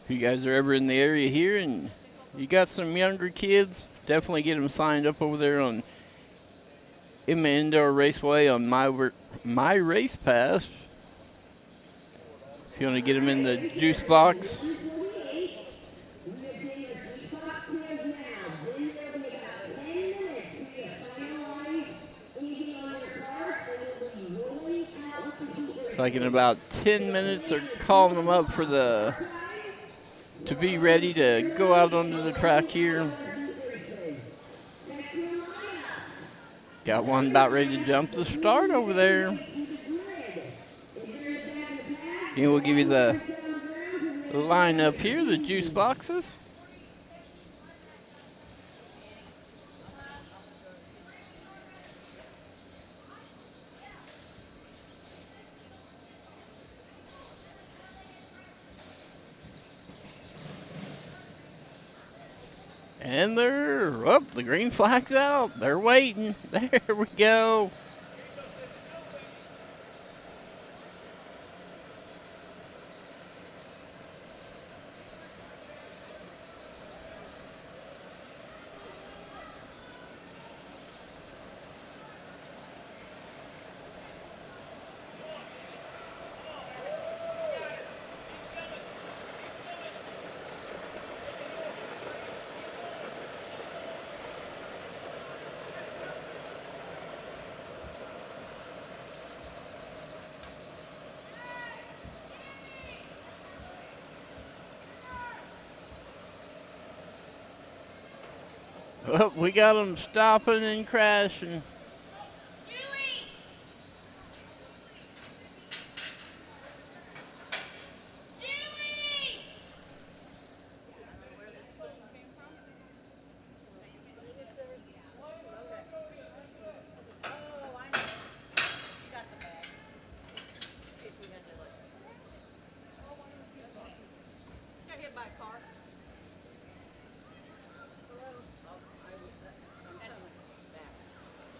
If you guys are ever in the area here and you got some younger kids, definitely get them signed up over there on Emma Indoor Raceway on my Race Pass. If you want to get them in the juice box. Like in about 10 minutes, they're calling them up for to be ready to go out onto the track here. Got one about ready to jump the start over there. And we'll give you the line up here, the juice boxes. And they're up, the green flag's out. They're waiting. There we go. Well, we got them stopping and crashing.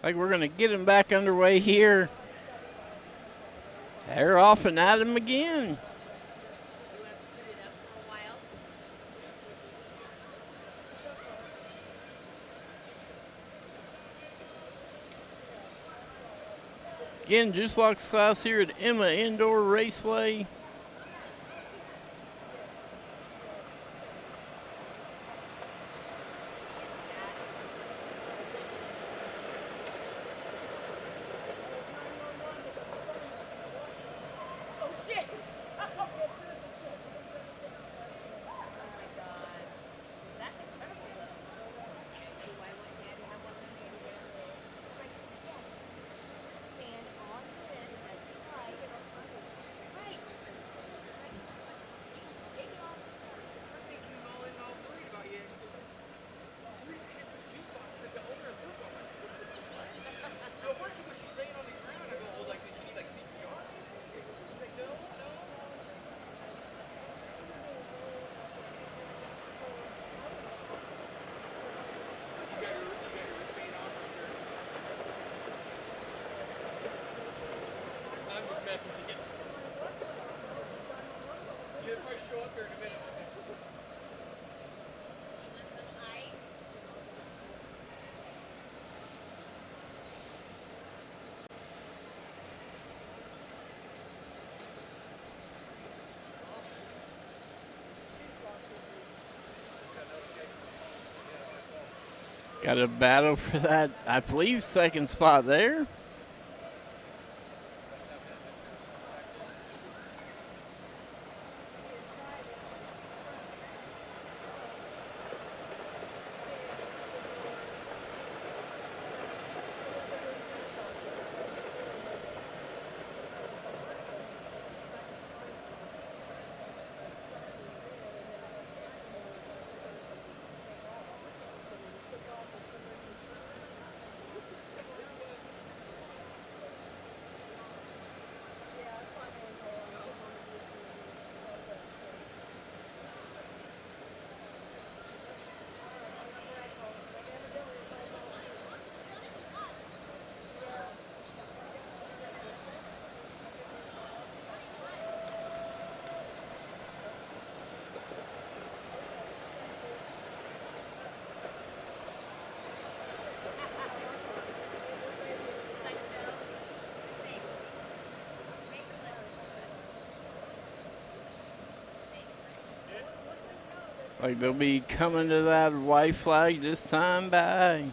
Like we're going to get him back underway here. They're off and at him again. Again, Juice Box class here at Emma Indoor Raceway. Got a battle for that, I believe, second spot there. like they'll be coming to that white flag this time by.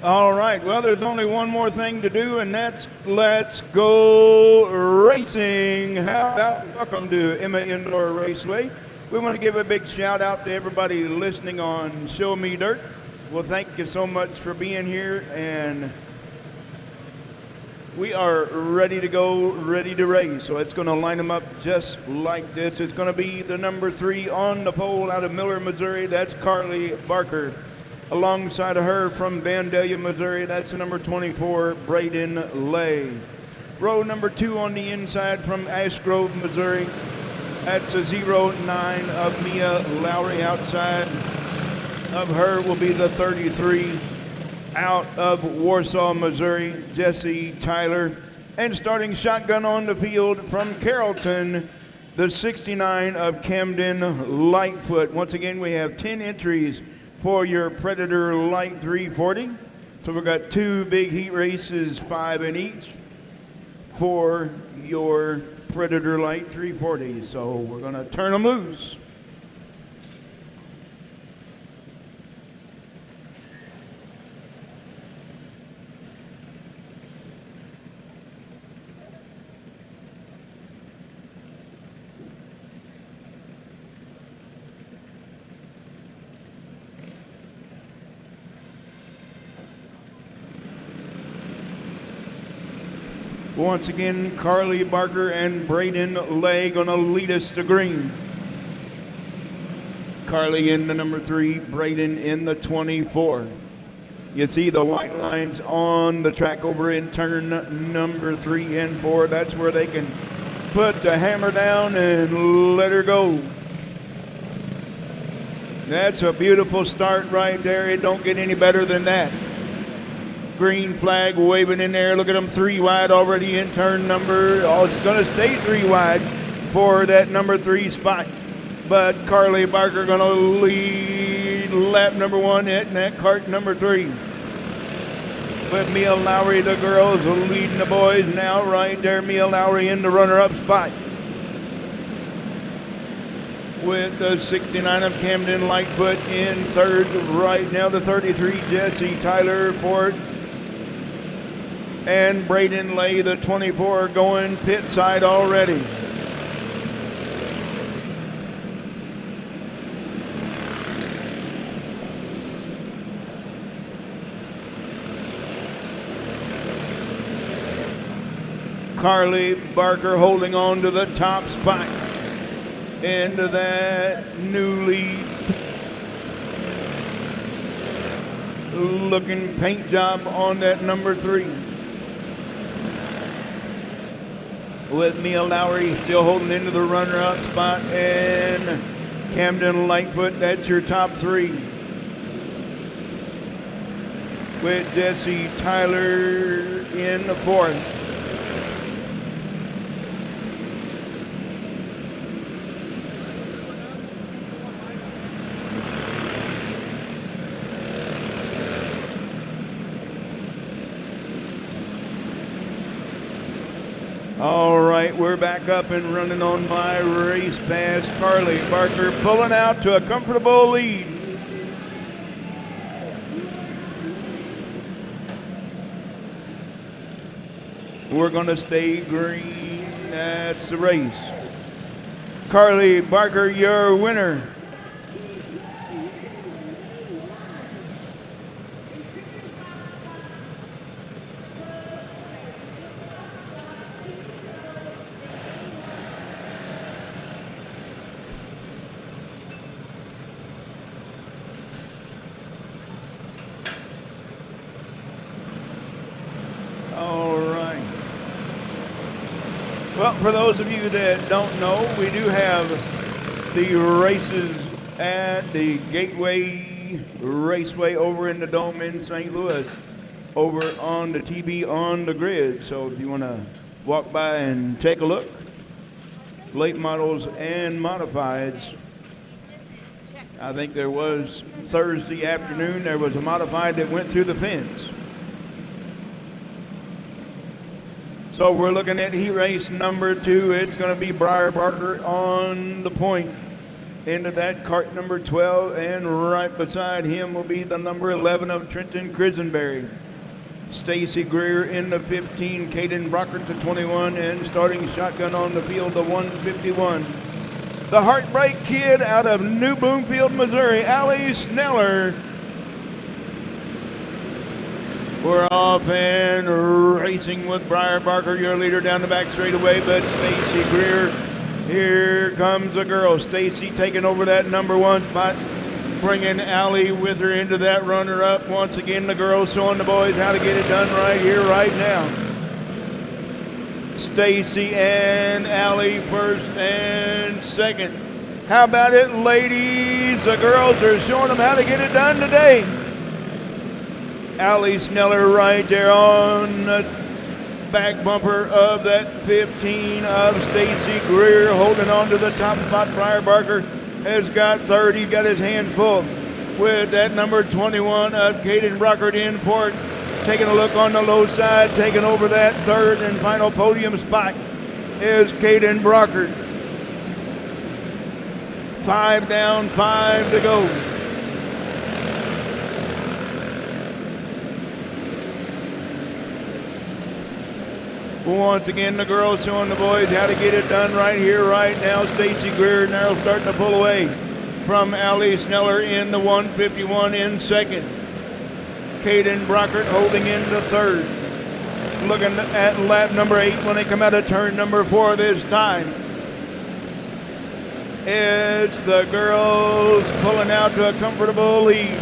All right, well, there's only one more thing to do, and that's let's go racing. How about welcome to Emma Indoor Raceway. We want to give a big shout out to everybody listening on Show Me Dirt. Well, thank you so much for being here, and we are ready to go, ready to race. So it's going to line them up just like this. It's going to be the number 3 on the pole out of Miller, Missouri. That's Carly Barker. Alongside of her from Vandalia, Missouri, that's the number 24, Braden Lay. Row number 2 on the inside from Ash Grove, Missouri. That's a 09 of Mia Lowry. Outside of her will be the 33 out of Warsaw, Missouri, Jesse Tyler. And starting shotgun on the field from Carrollton, the 69 of Camden Lightfoot. Once again, we have 10 entries for your Predator Light 340. So we've got 2 big heat races, 5 in each, for your Predator Light 340. So we're going to turn them loose. Once again, Carly Barker and Braden Lay going to lead us to green. Carly in the number 3, Braden in the 24. You see the white lines on the track over in turn number 3 and 4. That's where they can put the hammer down and let her go. That's a beautiful start right there. It don't get any better than that. Green flag waving in there. Look at them, 3 wide already in turn number. Oh, it's going to stay 3 wide for that number 3 spot. But Carly Barker going to lead lap number 1 at that cart number 3. But Mia Lowry, the girls, leading the boys now right there. Mia Lowry in the runner-up spot. With the 69 of Camden Lightfoot in 3rd right now. The 33, Jesse Tyler, 4th. And Braden Lay, the 24, going pit side already. Carly Barker holding on to the top spot. Into that new lead. Looking paint job on that number 3. With Mia Lowry still holding into the runner-up spot, and Camden Lightfoot, that's your top three. With Jesse Tyler in the fourth. All right, we're back up and running on my race pass. Carly Barker pulling out to a comfortable lead. We're going to stay green. That's the race. Carly Barker, your winner. Well, for those of you that don't know, we do have the races at the Gateway Raceway over in the Dome in St. Louis, over on the TV on the grid. So if you want to walk by and take a look, late models and modifieds. I think there was Thursday afternoon, there was a modified that went through the fence. So we're looking at heat race number 2. It's going to be Briar Barker on the point into that cart number 12, and right beside him will be the number 11 of Trenton Crisenberry. Stacy Greer in the 15, Caden Brockert to 21, and starting shotgun on the field, the 151. The Heartbreak Kid out of New Bloomfield, Missouri, Allie Sneller. We're off and racing with Briar Barker, your leader, down the back straightaway, but Stacy Greer, here comes the girl. Stacy taking over that number 1 spot, bringing Allie with her into that runner-up. Once again, the girls showing the boys how to get it done right here, right now. Stacy and Allie first and second. How about it, ladies? The girls are showing them how to get it done today. Allie Sneller right there on the back bumper of that 15 of Stacy Greer, holding on to the top spot. Briar Barker has got third. He's got his hands full with that number 21 of Caden Brockert in fourth. Taking a look on the low side, taking over that third and final podium spot is Caden Brockert. 5 down, 5 to go. Once again, the girls showing the boys how to get it done right here, right now. Stacy Greer now starting to pull away from Allie Sneller in the 151 in second. Caden Brockert holding into third. Looking at lap number 8 when they come out of turn number 4 this time. It's the girls pulling out to a comfortable lead.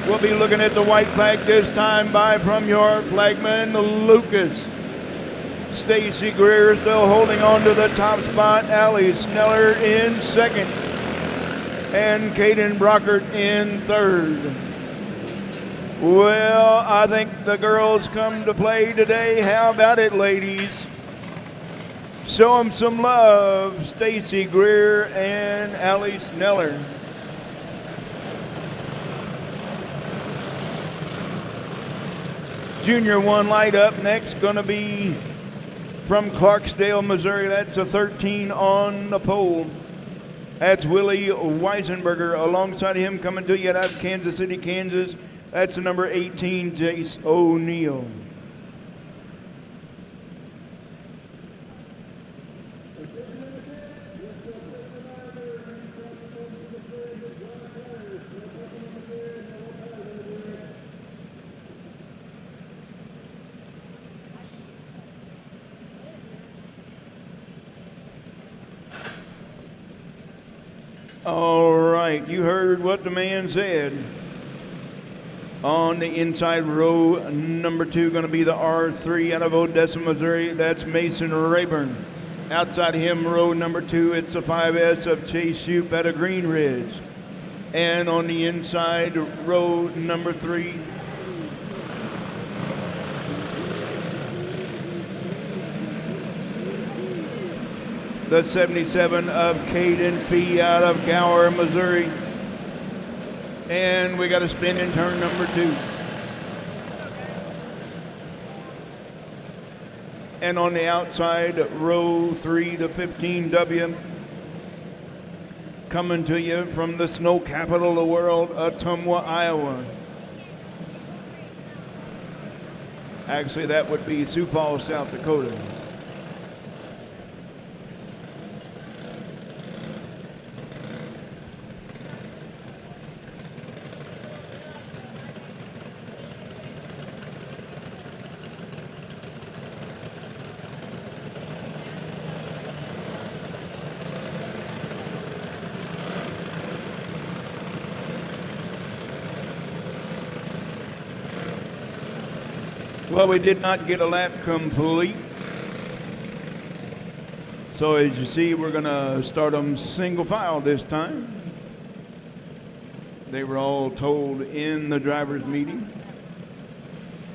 We'll be looking at the white flag this time by from your flagman, Lucas. Stacy Greer still holding on to the top spot. Allie Sneller in second. And Caden Brockert in third. Well, I think the girls come to play today. How about it, ladies? Show them some love. Stacy Greer and Allie Sneller. Junior 1 light up next, going to be from Clarksdale, Missouri. That's a 13 on the pole. That's Willie Weisenberger. Alongside him coming to you out of Kansas City, Kansas. That's the number 18, Jace O'Neill. All right, you heard what the man said. On the inside row, number 2, going to be the R3 out of Odessa, Missouri. That's Mason Rayburn. Outside of him, row number 2, it's a 5S of Chase Shoup out of Green Ridge. And on the inside, row number 3, the 77 of Caden Fee out of Gower, Missouri. And we got a spin in turn number 2. And on the outside, row 3, the 15W, coming to you from the snow capital of the world, Ottumwa, Iowa. Actually, that would be Sioux Falls, South Dakota. Well, we did not get a lap complete. So as you see, we're going to start them single file this time. They were all told in the driver's meeting.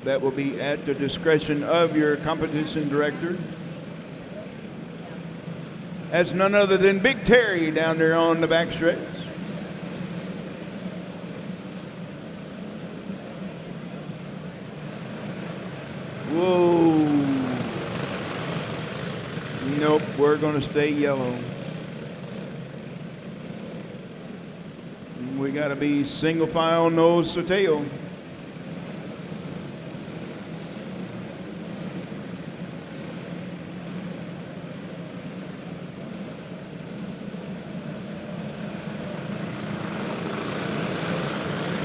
That will be at the discretion of your competition director. That's none other than Big Terry down there on the back stretch. Whoa. Nope, we're going to stay yellow. We got to be single file, nose to tail.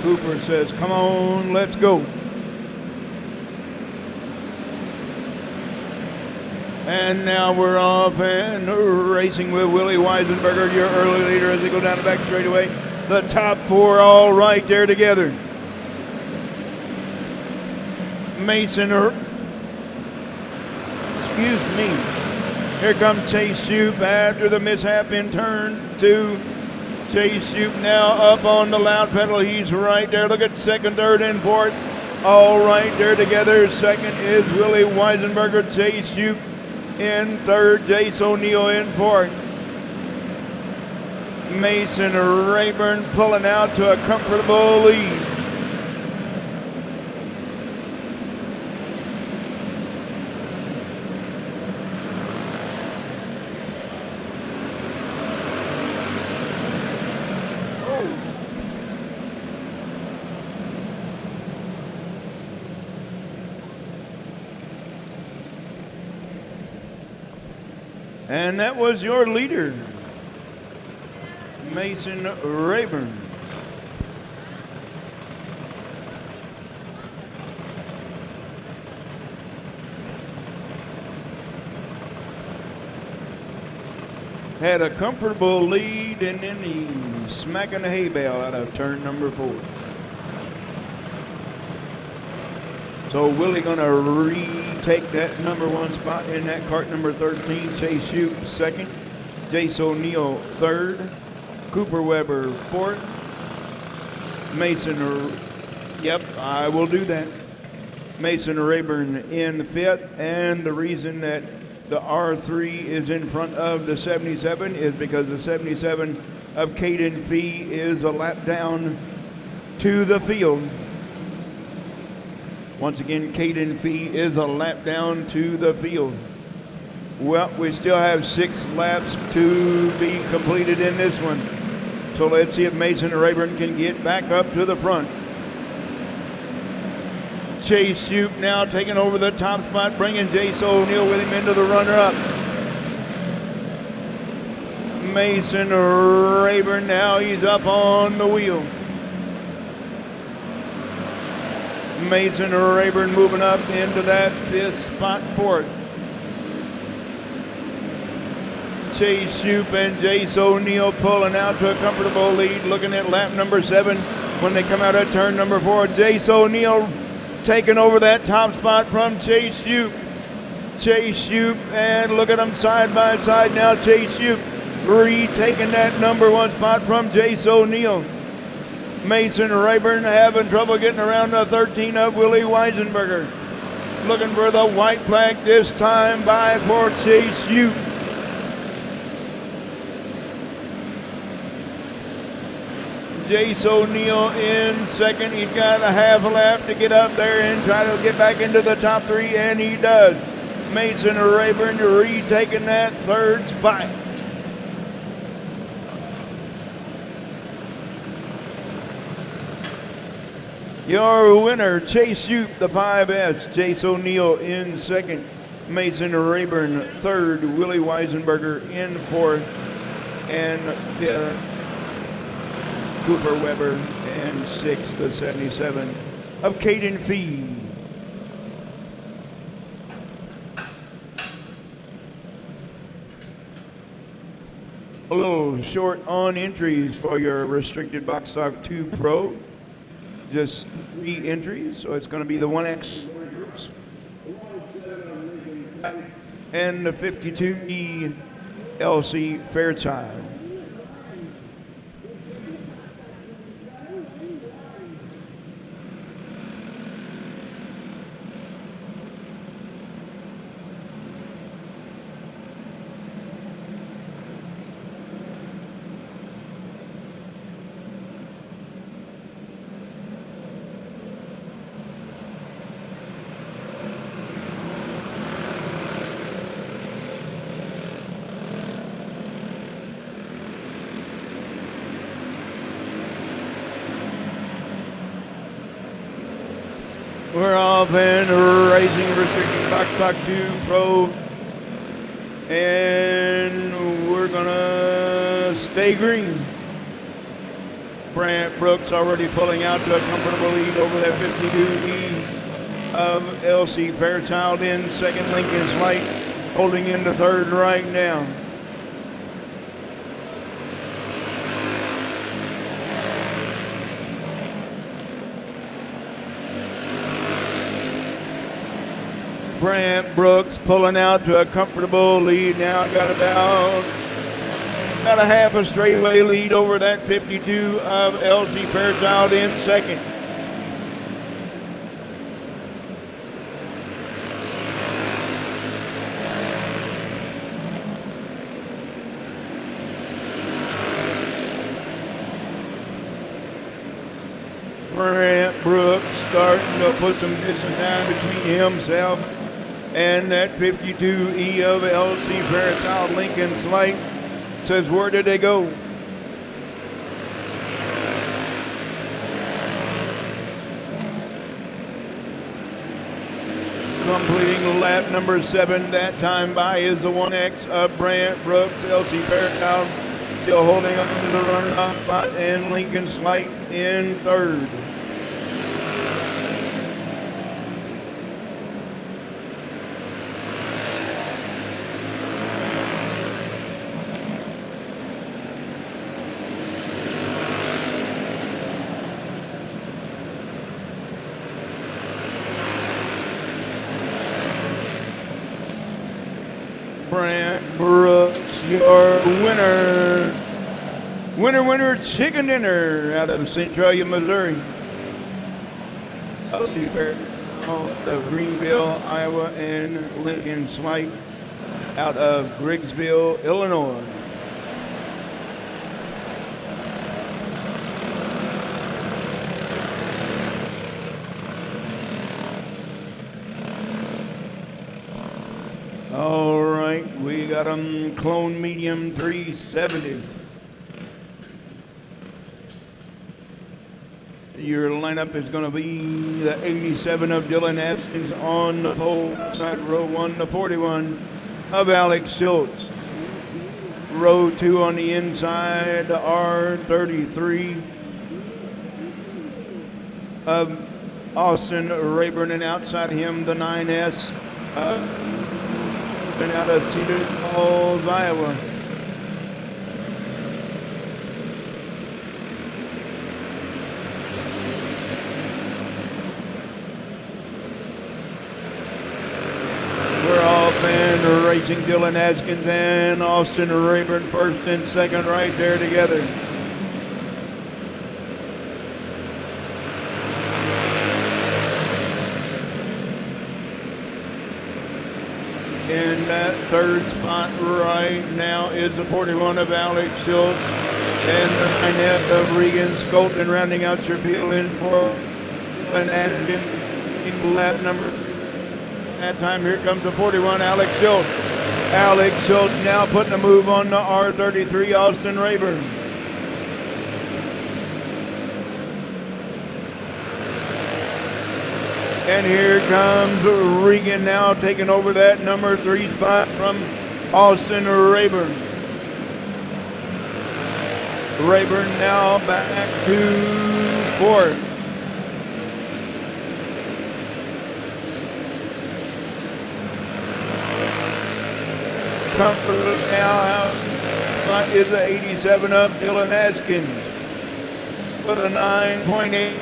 Cooper says, come on, let's go. And now we're off and racing with Willie Weisenberger, your early leader, as they go down the back straightaway. The top 4 all right there together. Mason, excuse me. Here comes Chase Shoup after the mishap in turn 2. Chase Shoup now up on the loud pedal. He's right there. Look at second, third, and fourth. All right there together. Second is Willie Weisenberger. Chase Shoup in third, Jace O'Neill in fourth. Mason Rayburn pulling out to a comfortable lead. And that was your leader, Mason Rayburn. Had a comfortable lead, and then he's smacking the hay bale out of turn number 4. So Willie gonna retake that number 1 spot in that cart number 13. Chase Shoup second, Jace O'Neill third, Cooper Weber fourth, Mason, yep, I will do that. Mason Rayburn in fifth, and the reason that the R3 is in front of the 77 is because the 77 of Caden Fee is a lap down to the field. Once again, Caden Fee is a lap down to the field. Well, we still have 6 laps to be completed in this one. So let's see if Mason Rayburn can get back up to the front. Chase Shoup now taking over the top spot, bringing Jace O'Neill with him into the runner-up. Mason Rayburn now, he's up on the wheel. Mason Rayburn moving up into that 5th spot for it. Chase Shoup and Jace O'Neill pulling out to a comfortable lead, looking at lap number 7 when they come out of turn number 4. Jace O'Neill taking over that top spot from Chase Shoup. Chase Shoup, and look at them side by side now. Chase Shoup retaking that number 1 spot from Jace O'Neill. Mason Rayburn having trouble getting around the 13 of Willie Weisenberger. Looking for the white flag this time by for Chase Shoup. Jace O'Neill in second. He's got a half a lap to get up there and try to get back into the top 3, and he does. Mason Rayburn retaking that 3rd spot. Your winner, Chase Shoup, the 5S. Jace O'Neill in second. Mason Rayburn 3rd. Willie Weisenberger in 4th. And Cooper Weber and 6th, the 77 of Caden Fee. A little short on entries for your restricted box stock 2 Pro. Just 3 entries, so it's going to be the 1X groups. And the 52E LC Fairchild. We're off and racing restricted box stock 2 Pro, and we're gonna stay green. Brant Brooks already pulling out to a comfortable lead over that 52E of LC Fairchild in second. Lincoln Slight holding into 3rd right now. Brant Brooks pulling out to a comfortable lead now. Got about a half a straightaway lead over that 52 of LC Fairchild in second. Brant Brooks starting to put some distance down between himself and that 52E of LC Fairchild. Lincoln Slight says, where did they go? Completing lap number 7 that time by is the 1X of Brant Brooks. LC Fairchild still holding on to the runner-up spot, and Lincoln Slight in 3rd. Brant Brooks, your winner. Winner, chicken dinner out of Centralia, Missouri. LC Fairchild of Greenville, Iowa, and Lincoln Slight out of Griggsville, Illinois. All right, we got them clone medium 370. Your lineup is going to be the 87 of Dylan Askins on the pole, side row 1, the 41 of Alex Schultz. Row 2 on the inside, the R33 of Austin Rayburn, and outside him, the 9S. Been out of Cedar Falls, Iowa. We're off Austin Racing, Dylan Askins and Austin Rayburn first and second right there together. In that third spot right now is the 41 of Alex Schultz and the 9S of Regan Skolton rounding out your field in for an in lap number. That time here comes the 41, Alex Schultz. Alex Schultz now putting a move on the R33, Austin Rayburn. And here comes Regan now taking over that number 3 spot from Austin Rayburn. Rayburn now back to 4th. Comfort now out is a 87 up Dylan Askins with a 9.8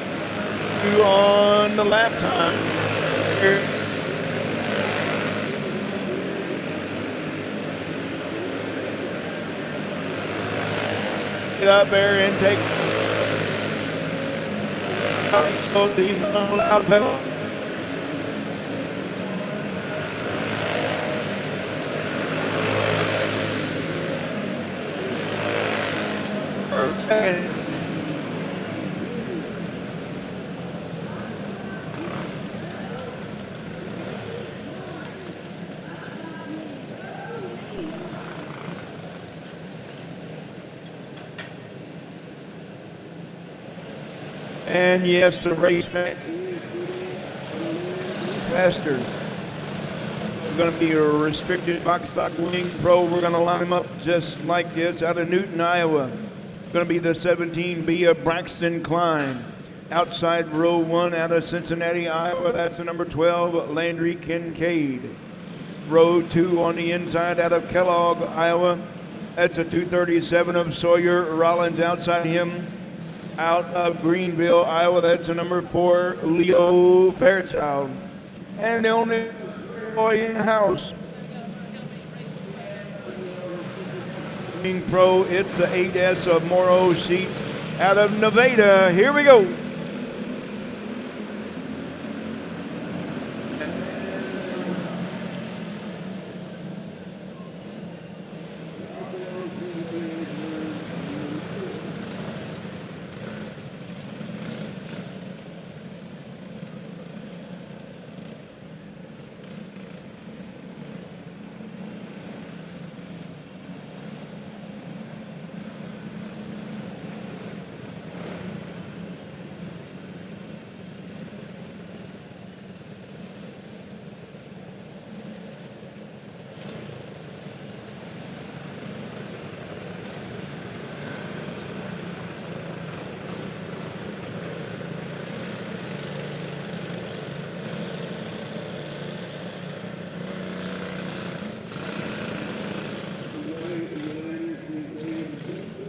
on the lap time. Get up there and take these loud pedal. Second. And yes, the race back faster. It's going to be a restricted box stock wing pro. We're going to line them up just like this out of Newton, Iowa. Going to be the 17B of Braxton Klein. Outside row 1 out of Cincinnati, Iowa. That's the number 12, Landry Kincaid. Row 2 on the inside out of Kellogg, Iowa. That's a 237 of Sawyer Rollins. Outside him, out of Greenville, Iowa. That's the number 4, Leo Fairchild. And the only boy in the house. Pro, it's the 8S of Morrow Sheets out of Nevada. Here we go.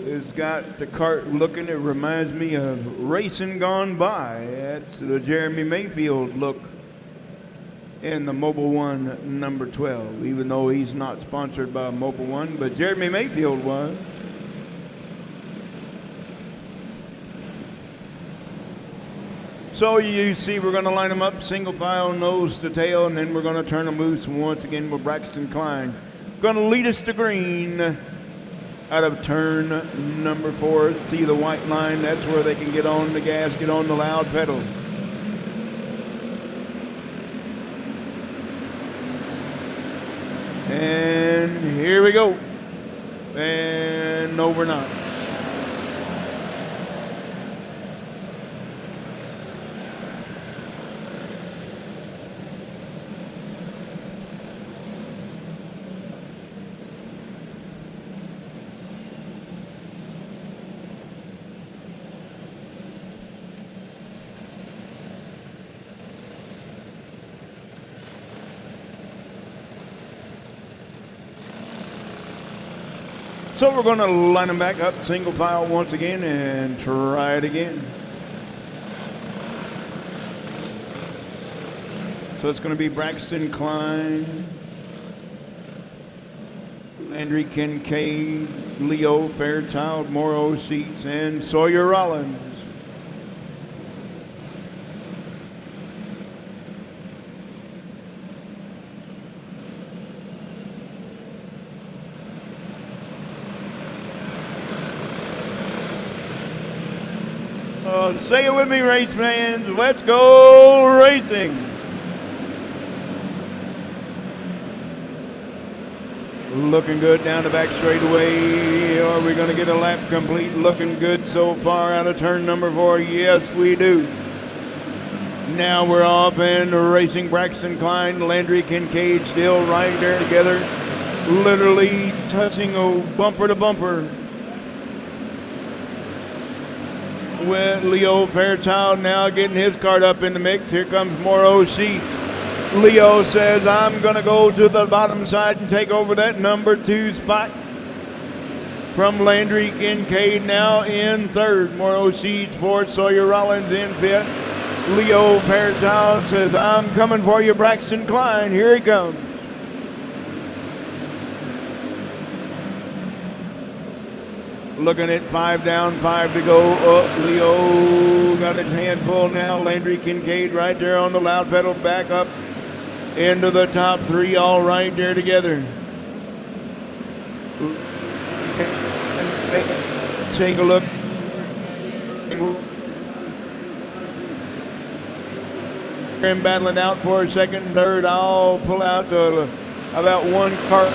It's got the cart looking, it reminds me of Racing Gone By. That's the Jeremy Mayfield look in the Mobile One number 12, even though he's not sponsored by Mobile One, but Jeremy Mayfield was. So you see we're going to line them up single file, nose to tail, and then we're going to turn them loose once again with Braxton Klein. Going to lead us to green. Out of turn number 4, see the white line, that's where they can get on the gas, get on the loud pedal. And here we go. And no, we're not. So we're going to line them back up single file once again and try it again. So it's going to be Braxton Klein, Landry Kincaid, Leo Fairchild, Morrow Seats, and Sawyer Rollins. Say it with me, race fans. Let's go racing. Looking good down the back straightaway. Are we going to get a lap complete? Looking good so far out of turn number 4. Yes, we do. Now we're off and racing. Braxton Klein, Landry Kincaid still right there together. Literally touching a bumper to bumper with Leo Fairchild now getting his cart up in the mix. Here comes Morrow Sheep. Leo says, I'm going to go to the bottom side and take over that number 2 spot from Landry Kincaid now in 3rd. Morrow Sheets 4th. Sawyer Rollins in 5th. Leo Fairchild says, I'm coming for you, Braxton Klein. Here he comes. Looking at 5 down, 5 to go. Leo got his hands full now. Landry Kincaid right there on the loud pedal, back up into the top 3, all right there together. Take a look. And battling out for a 2nd and 3rd. I'll pull out about 1 cart.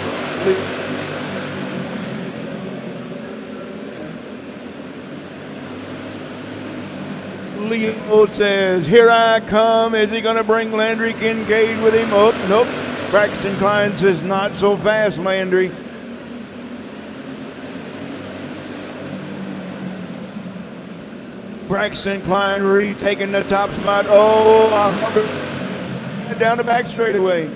Leo says, here I come. Is he going to bring Landry Kincaid with him? Oh, nope. Braxton Klein says, not so fast, Landry. Braxton Klein retaking the top spot. Oh, down the back straightaway.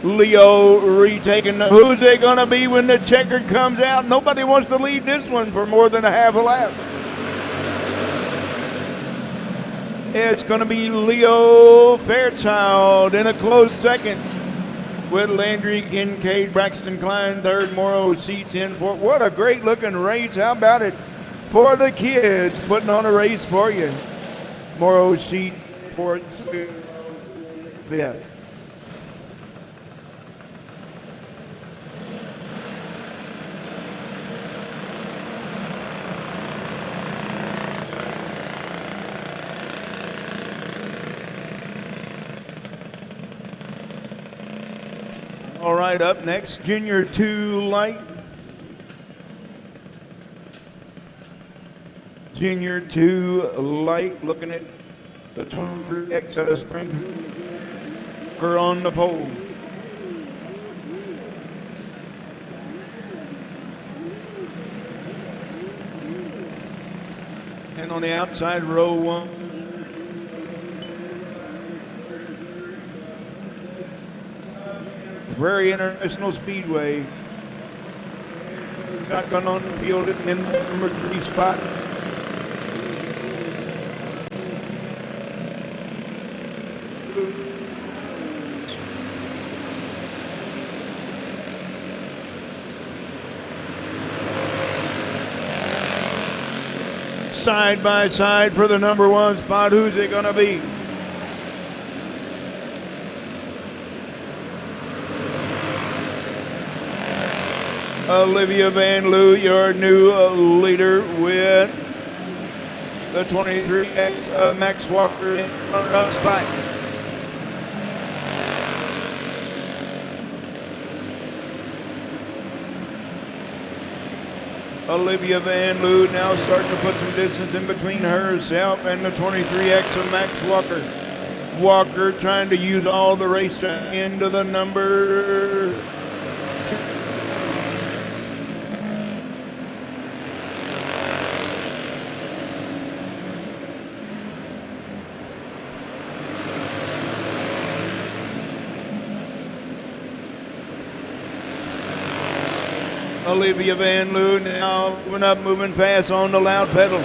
Leo retaking the, who's it going to be when the checkered comes out? Nobody wants to lead this one for more than a half a lap. It's going to be Leo Fairchild in a close 2nd with Landry Kincaid, Braxton Klein 3rd, Morrow Seats in 4th. What a great looking race. How about it for the kids putting on a race for you. Morrow Seat 4th, 5th. All right, up next, Junior 2 Light. Junior 2 Light, looking at the 23X out of Spring. On the pole. And on the outside, row 1. Prairie International Speedway. Shotgun on the field in the number 3 spot. Side by side for the number 1 spot. Who's it going to be? Olivia Van Loo, your new leader with the 23X Max Walker in front spot. Olivia Van Loo now starting to put some distance in between herself and the 23X of Max Walker. Walker trying to use all the racetrack into the number. Olivia Van Loo now moving up, moving fast on the loud pedal.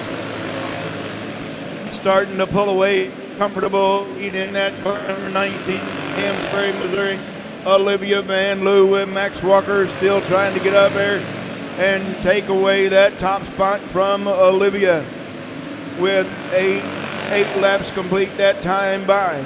Starting to pull away, comfortable, lead in that car, number 19, Hammond, Missouri. Olivia Van Loo with Max Walker still trying to get up there and take away that top spot from Olivia with eight laps complete that time by.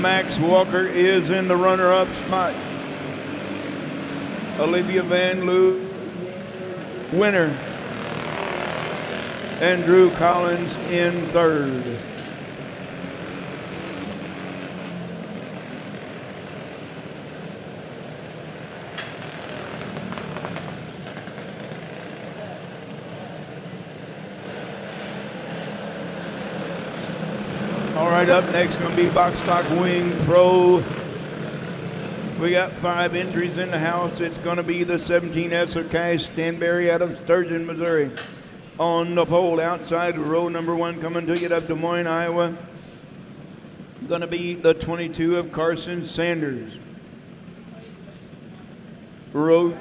Max Walker is in the runner-up spot. Olivia Van Loo, winner. And Drew Collins in third. All right, up next going to be Box Stock Wing Pro. We got 5 entries in the house. It's going to be the 17S of Cash Stanberry out of Sturgeon, Missouri. On the pole outside row number 1 coming to you out of Des Moines, Iowa. Going to be the 22 of Carson Sanders. Row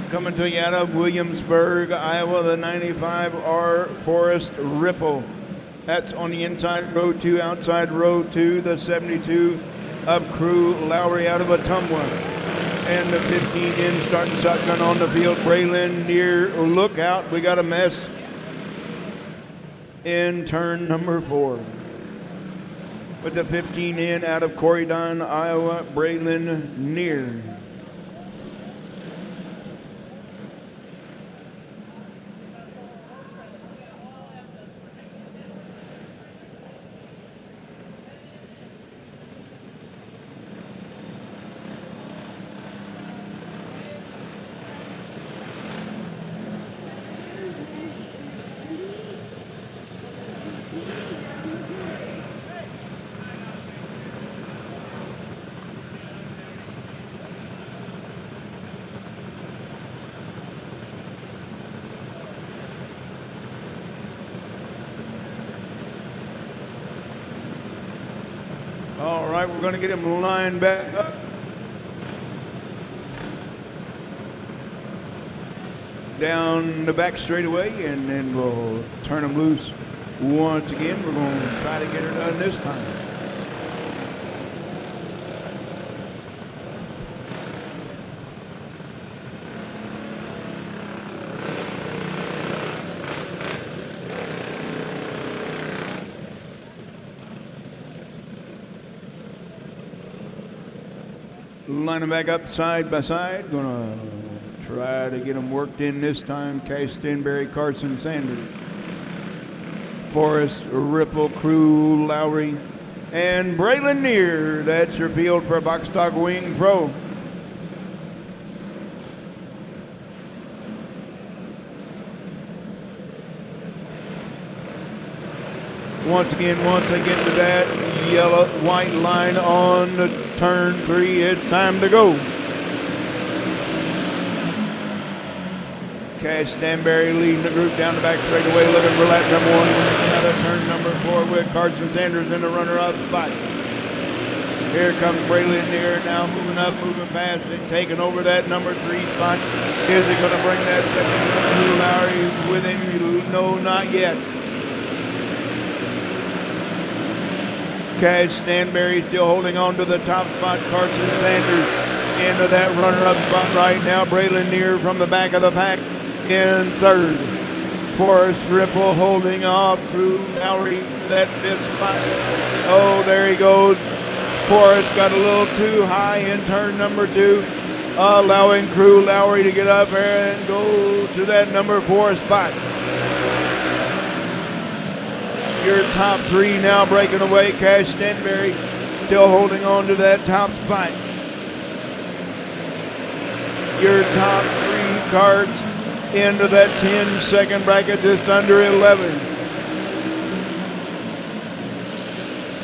coming to you out of Williamsburg, Iowa, the 95R Forest Ripple. That's on the inside row 2, outside row 2, the 72 of Crew Lowry out of Ottumwa. And the 15 in starting shotgun on the field, Braylon near lookout. We got a mess in turn number 4. With the 15 in out of Corydon, Iowa, Braylon near. All right, we're going to get him lined back up. Down the back straightaway, and then we'll turn him loose once again. We're going to try to get her done this time. Line them back up side by side. Gonna try to get them worked in this time. Cash Stanberry, Carson Sanders, Forrest Ripple, Crew Lowry, and Braylon Neer. That's your field for Box Stock Wing Pro. Once again, once they get to that yellow white line on the turn 3, it's time to go. Cash Stanberry leading the group down the back straightaway, looking for lap number 1. Another turn number 4 with Carson Sanders in the runner-up spot. Here comes Braylon Neer now moving up, moving fast, and taking over that number 3 spot. Is he going to bring that second Lowry with him? No, not yet. Cash Stanberry still holding on to the top spot. Carson Sanders into that runner-up spot right now. Braylon Neer from the back of the pack in third. Forrest Ripple holding off Crew Lowry that 5th spot. Oh, there he goes. Forrest got a little too high in turn number 2, allowing Crew Lowry to get up there and go to that number 4 spot. Your top 3 now breaking away. Cash Stanberry still holding on to that top spot. Your top 3 cards into that 10-second bracket, just under 11.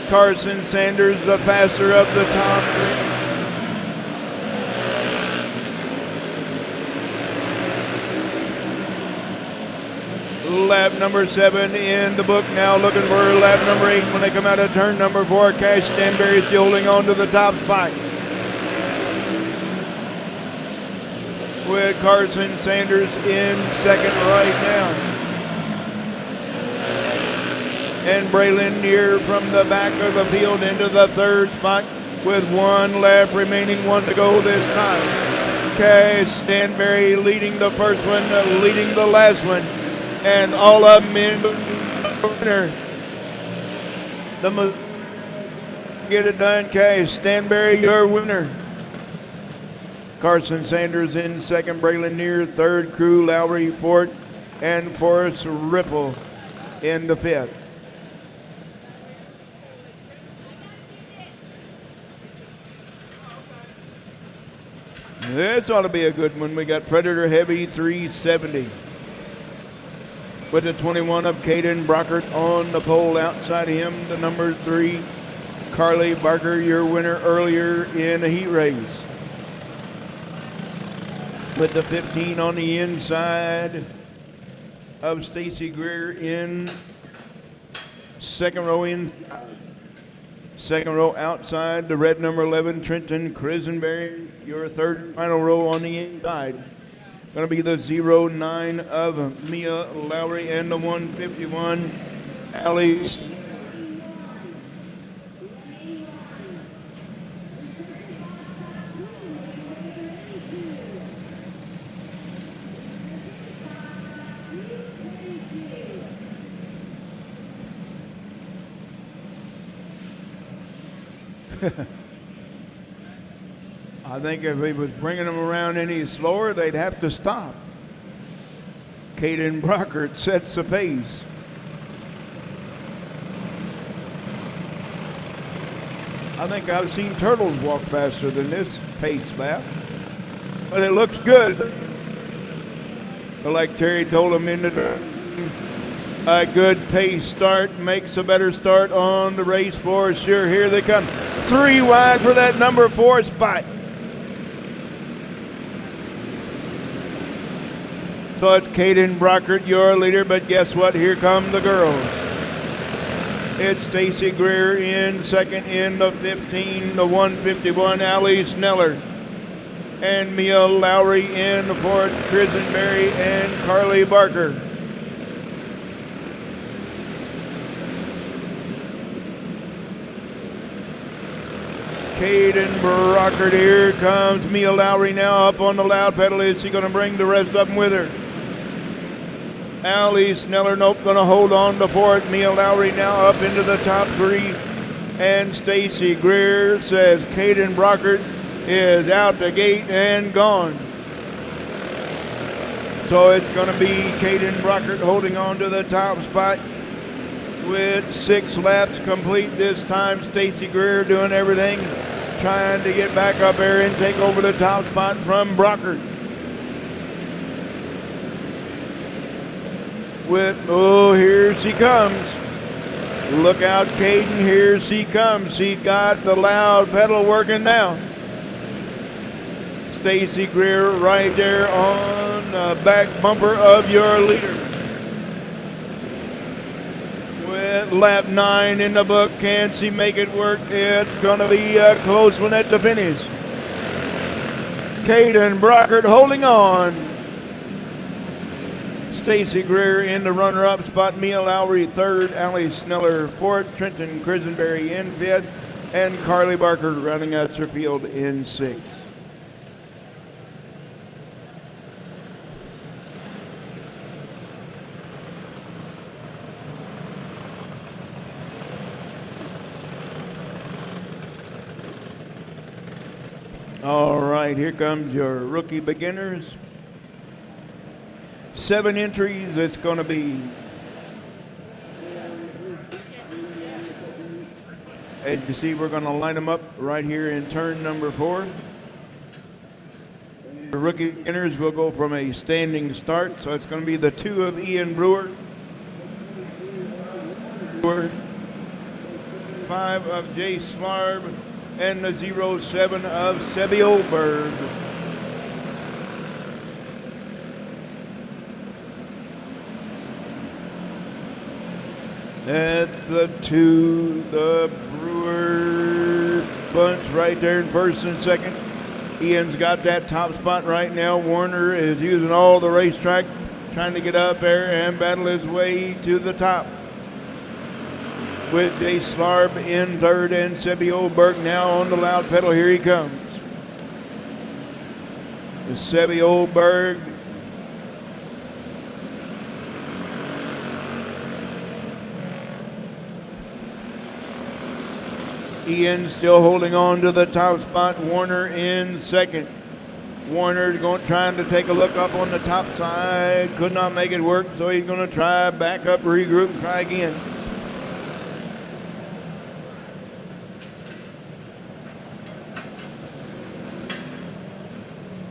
Carson Sanders, the faster of the top 3. lap number 7 in the book now, looking for lap number 8 when they come out of turn number 4. Cash Stanberry still holding on to the top spot, with Carson Sanders in second right now. And Braylon Neer from the back of the field into the third spot with 1 lap remaining, 1 to go this time. Cash Stanberry leading the first one, leading the last one, and all of them in the winner. Get it done, Cash Stanberry, your winner. Carson Sanders in second, Braylon Neer third, Crew Lowry fourth, and Forrest Ripple in the fifth. This ought to be a good one. We got Predator Heavy 370 with the 21 of Caden Brockert on the pole. Outside of him, the number 3, Carly Barker, your winner earlier in the heat race. With the 15 on the inside of Stacy Greer in second row inside. Second row outside, the red number 11, Trenton Crisenberry, your third and final row on the inside. Going to be the 09 of Mia Lowry and the 151, Alice. I think if he was bringing them around any slower, they'd have to stop. Caden Brockert sets the pace. I think I've seen turtles walk faster than this pace lap, but it looks good. But like Terry told him in the a good pace start makes a better start on the race for sure. Here they come. 3 wide for that number 4 spot. So it's Caden Brockert, your leader, but guess what? Here come the girls. It's Stacy Greer in second in the 15, the 151, Allie Sneller. And Mia Lowry in the fourth, Crisenberry and Carly Barker. Caden Brockert, here comes Mia Lowry now up on the loud pedal. Is she going to bring the rest of them with her? Allie Sneller, nope, going to hold on to fourth. Mia Lowry now up into the top 3. And Stacy Greer says Caden Brockert is out the gate and gone. So it's going to be Caden Brockert holding on to the top spot with 6 laps complete this time. Stacy Greer doing everything, trying to get back up there and take over the top spot from Brockert. Here she comes. Look out, Caden, here she comes. She got the loud pedal working now. Stacy Greer right there on the back bumper of your leader. With lap 9 in the book, can she make it work? It's going to be a close one at the finish. Caden Brockert holding on. Stacy Greer in the runner-up spot. Mia Lowry third, Allie Sneller fourth, Trenton Crisenberry in fifth, and Carly Barker running out her field in sixth. All right, here comes your rookie beginners. 7 entries, it's going to be, as you see, we're going to line them up right here in turn number 4. The rookie beginners will go from a standing start, so it's going to be the 2 of Ian Brewer, 5 of Jay Slarb, and the 07 of Sebi Oberg. That's the two, the Brewer bunch right there in first and second. Ian's got that top spot right now. Warner is using all the racetrack, trying to get up there and battle his way to the top. With Jay Slarb in third and Sebby Oberg now on the loud pedal. Here he comes. Sebby Oberg. Ian still holding on to the top spot. Warner in second. Warner trying to take a look up on the top side. Could not make it work, so he's going to try back up, regroup, and try again.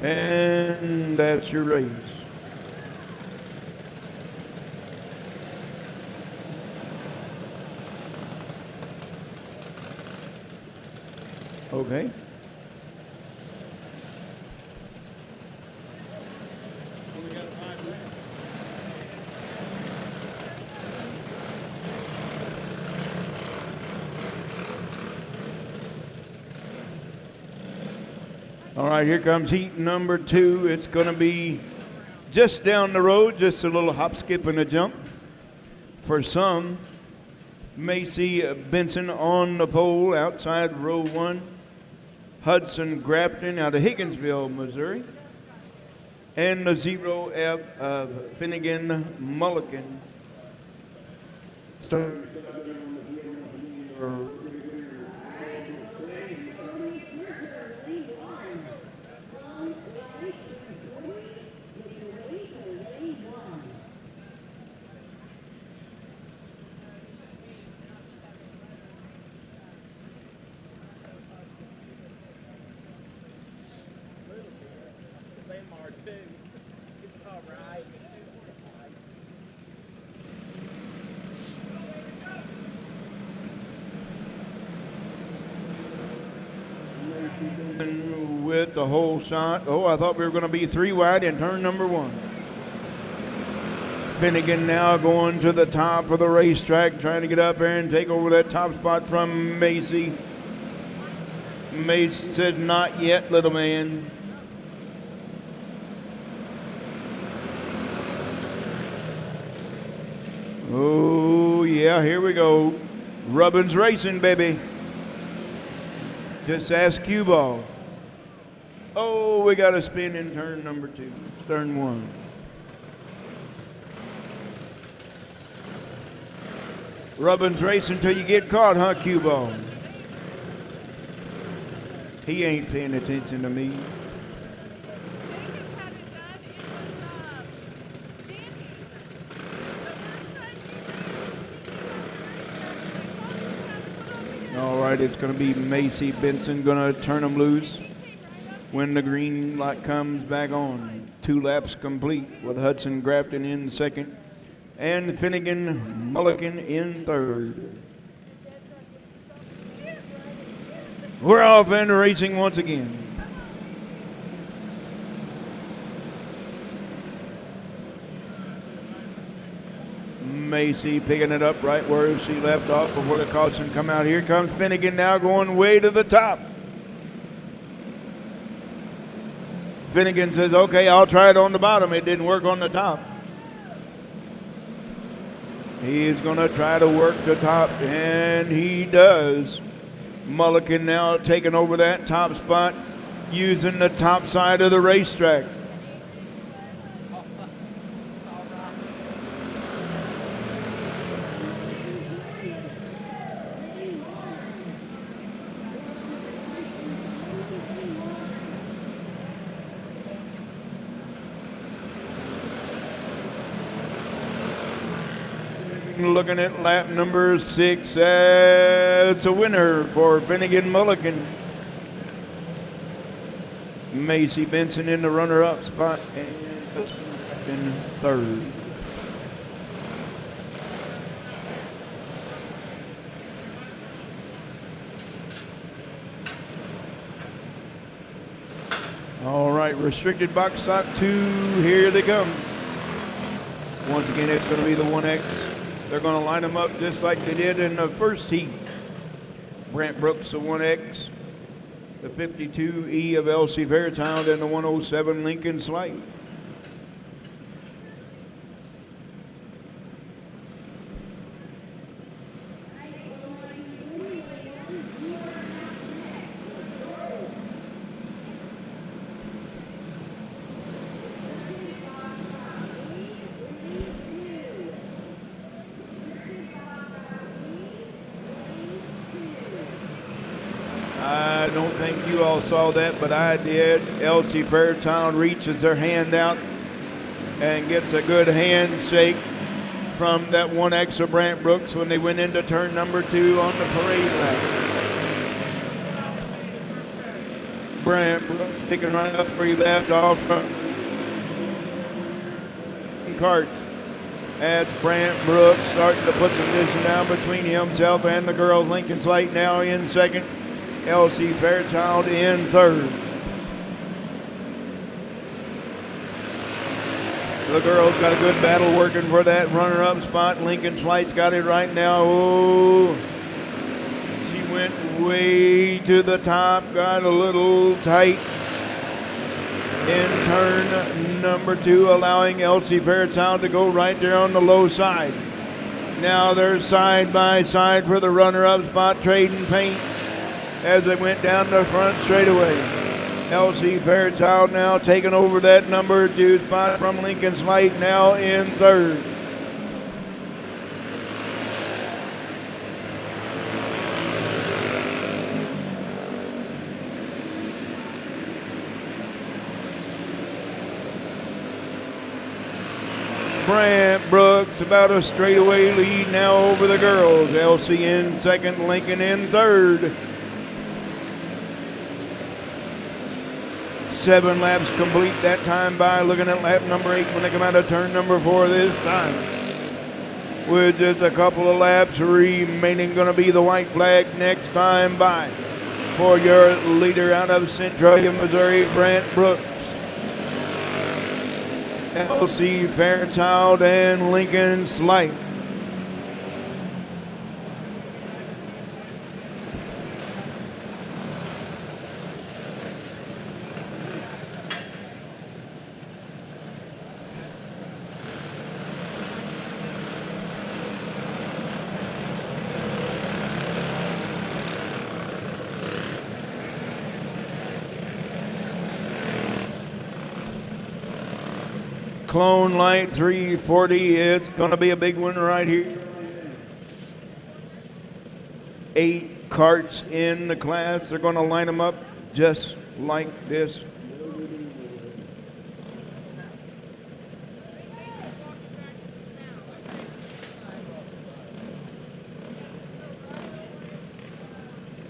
And that's your race. Okay. All right, here comes heat number two. It's going to be just down the road, just a little hop, skip, and a jump. For some, Macy Benson on the pole outside row one. Hudson Grafton out of Higginsville, Missouri. And the 0F of Finnegan Mulligan. With the whole shot. Oh, I thought we were going to be three wide in turn number one. Finnegan now going to the top of the racetrack, trying to get up there and take over that top spot from Macy. Macy says, not yet, little man. Oh, yeah, here we go. Rubbins racing, baby. Just ask cue ball. Oh, we got a spin in turn number two, turn one. Rubbins racing until you get caught, huh, cue ball? He ain't paying attention to me. All right, it's going to be Macy Benson going to turn them loose when the green light comes back on. 2 laps complete with Hudson Grafton in second and Finnegan Mulligan in third. We're off and racing once again. Macy picking it up right where she left off before the caution come out. Here comes Finnegan now going way to the top. Finnegan says, okay, I'll try it on the bottom. It didn't work on the top. He's going to try to work the top, and he does. Mulligan now taking over that top spot, using the top side of the racetrack. Looking at lap number 6, it's a winner for Finnegan Mulligan. Macy Benson in the runner-up spot and in third. All right, restricted box stock 2, here they come. Once again, it's going to be the 1X They're going to line them up just like they did in the first heat. Brant Brooks, the 1X, the 52E of Elsie Fairchild, and the 107 Lincoln Slight. I don't think you all saw that, but I did. Elsie Fairchild reaches her hand out and gets a good handshake from that 1X of Brant Brooks when they went into turn number 2 on the parade lap. Brant Brooks picking right up where he left off from Karts. That's Brant Brooks starting to put some distance down between himself and the girls. Lincoln Slight now in second. Elsie Fairchild in third. The girls got a good battle working for that runner-up spot. Lincoln Slight's got it right now. Oh, she went way to the top, got a little tight in turn number 2, allowing Elsie Fairchild to go right there on the low side. Now they're side by side for the runner-up spot, trading paint as they went down the front straightaway. Elsie Fairchild now taking over that number 2 spot from Lincoln Slight, now in third. Brant Brooks about a straightaway lead now over the girls. Elsie in second, Lincoln in third. 7 laps complete that time by. Looking at lap number 8 when they come out of turn number 4 this time. With just a couple of laps remaining, going to be the white flag next time by for your leader out of Centralia, Missouri, Brant Brooks. Elsie Fairchild and Lincoln Slight. Clone Light 340, it's going to be a big one right here. 8 karts in the class. They're going to line them up just like this.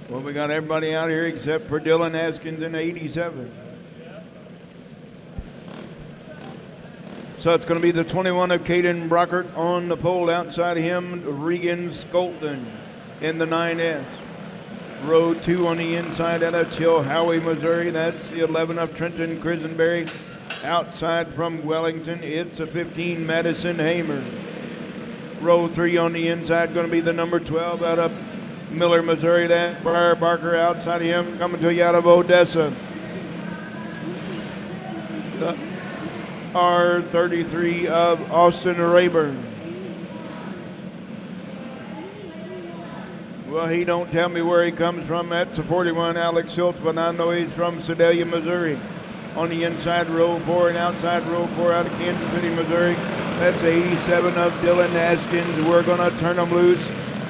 Well, we got everybody out here except for Dylan Haskins in 87. So it's going to be the 21 of Caden Brockert on the pole. Outside of him, Regan Skolton in the 9S. Row 2 on the inside out of Chilhowie, Missouri. That's the 11 of Trenton Crisenberry. Outside from Wellington, it's a 15 Madison Hamer. Row 3 on the inside, going to be the number 12 out of Miller, Missouri. That Briar Barker outside of him, coming to you out of Odessa. The R33 of Austin Rayburn. Well, he don't tell me where he comes from. That's a 41 Alex Schultz, but I know he's from Sedalia, Missouri. On the inside, row 4, and outside row 4 out of Kansas City, Missouri. That's 87 of Dylan Haskins. We're going to turn them loose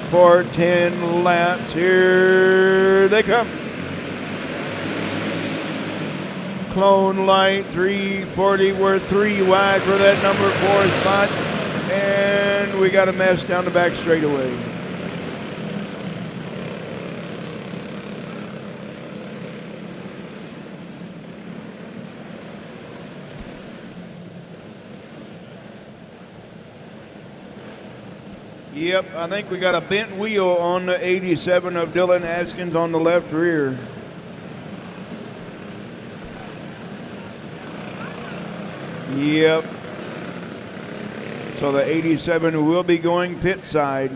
for 10 laps. Here they come. Clone Light 340. We're 3 wide for that number 4 spot. And we got a mess down the back straightaway. Yep, I think we got a bent wheel on the 87 of Dylan Haskins on the left rear. Yep. So the 87 will be going pit side.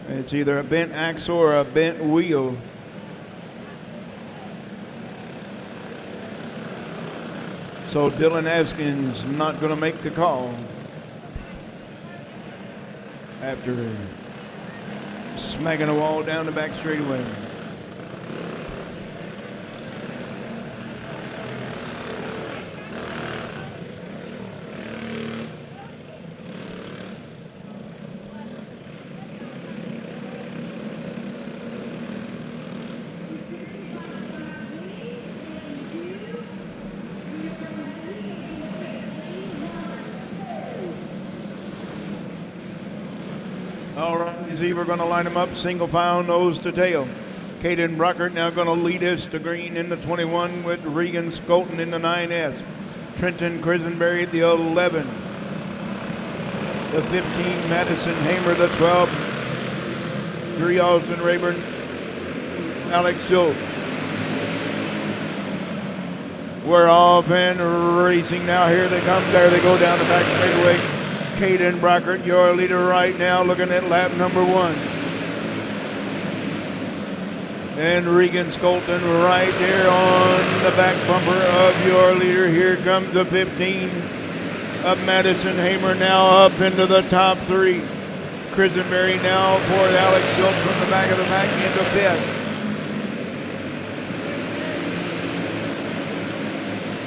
It's either a bent axle or a bent wheel. So Dylan Askins not going to make the call after smacking a wall down the back straightaway. All right, we're going to line them up single file, nose to tail. Caden Brockert now going to lead us to green in the 21 with Regan Skolton in the 9S. Trenton Crisenberry the 11. The 15, Madison Hamer the 12. 3, Austin Rayburn, Alex Schultz. We're off and racing now. Here they come. There they go down the back straightaway. Caden Brockert, your leader right now, looking at lap number 1. And Regan Skolton right there on the back bumper of your leader. Here comes the 15 of Madison Hamer now up into the top 3. Crisenberry now for Alex Schultz from the back of the pack into 5th.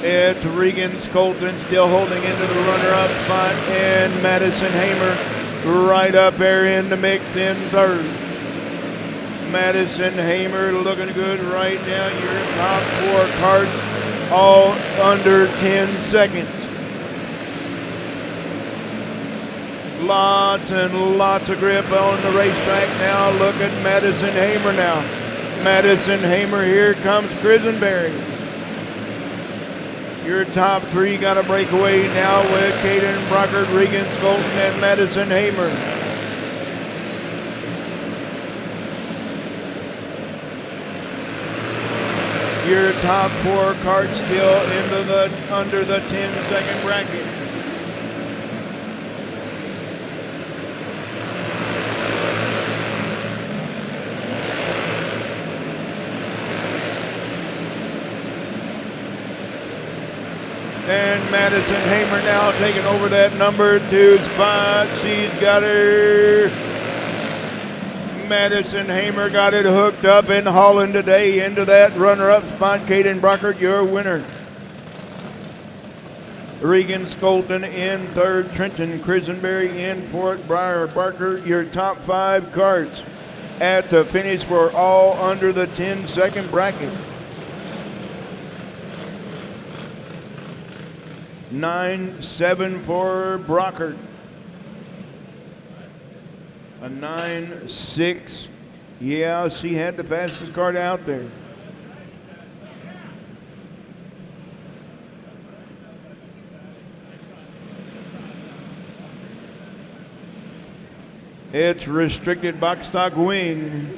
It's Regan Skolton still holding into the runner-up spot, and Madison Hamer right up there in the mix in 3rd. Madison Hamer looking good right now. Your top 4 carts all under 10 seconds. Lots and lots of grip on the racetrack now. Look at Madison Hamer now. Madison Hamer, here comes Crisenberry. Your top 3 got a breakaway now with Caden Brockert, Regan Skolton, and Madison Hamer. Your top 4 carts still into the under the 10-second bracket. And Madison Hamer now taking over that number 2 spot. She's got her. Madison Hamer got it hooked up in Holland today into that runner-up spot. Caden Brockert, your winner. Regan Skolton in 3rd. Trenton Crisenberry in 4th. Briar Barker, your top 5 carts at the finish for all under the 10-second bracket. 9.7 for Brockert. A 9.6. Yeah, she had the fastest cart out there. It's restricted box stock wing.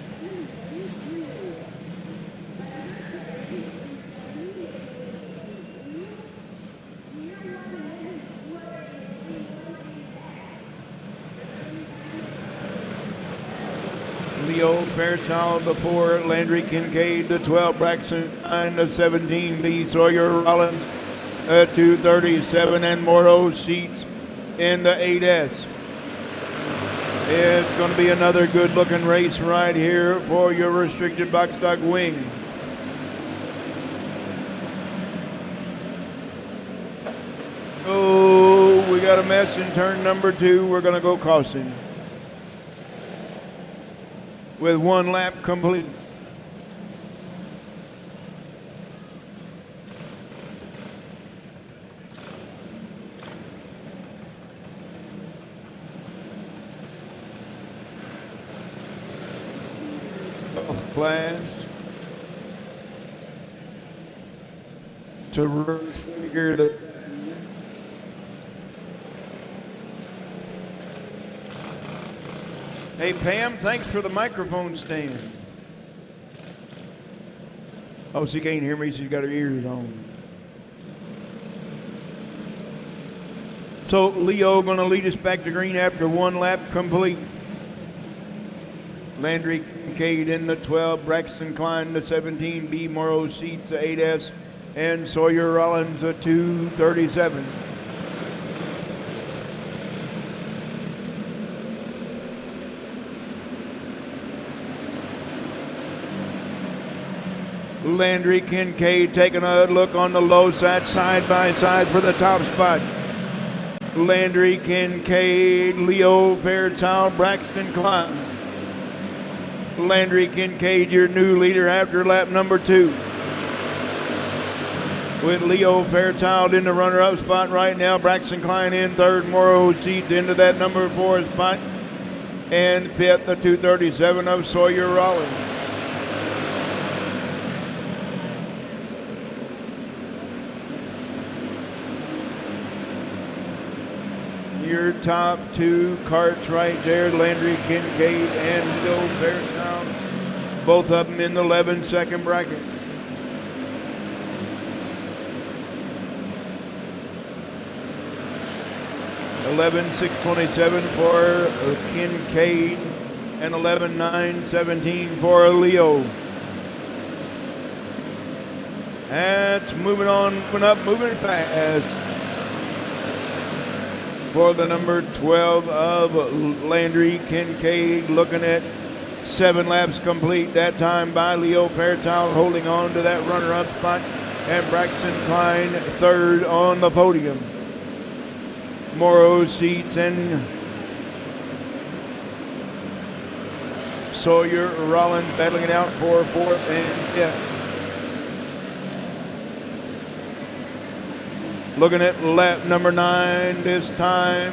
Leo Fairchild the 4, Landry Kincaid the 12, Braxton 9, the 17, Lee Sawyer Rollins 237, and Morrow Sheets in the 8S. It's going to be another good looking race right here for your restricted box stock wing. Oh, we got a mess in turn number 2. We're going to go caution with 1 lap complete. Class to figure the Hey Pam, thanks for the microphone stand. Oh, she can't hear me, she's got her ears on. So Leo going to lead us back to green after one lap complete. Landry Kincaid in the 12, Braxton Klein the 17, B. Morrow Sheets the 8S, and Sawyer Rollins the 237. Landry Kincaid taking a look on the low side by side for the top spot. Landry Kincaid, Leo Fairchild, Braxton Klein. Landry Kincaid, your new leader after lap number 2. With Leo Fairchild in the runner-up spot right now. Braxton Klein in third. Morrow Sheets into that number 4 spot. And fifth, the 237 of Sawyer Rollins. Your top 2 carts right there, Landry Kincaid and Leo Fairchild. Both of them in the 11-second bracket. $11,627 for Kincaid and $11,917 for Leo. That's moving on, moving up, moving fast. For the number 12 of Landry Kincaid, looking at 7 laps complete that time by Leo Fairchild, holding on to that runner-up spot, and Braxton Klein third on the podium. Morrow Sheets and Sawyer Rollins battling it out for 4th and 5th. Looking at lap number 9 this time.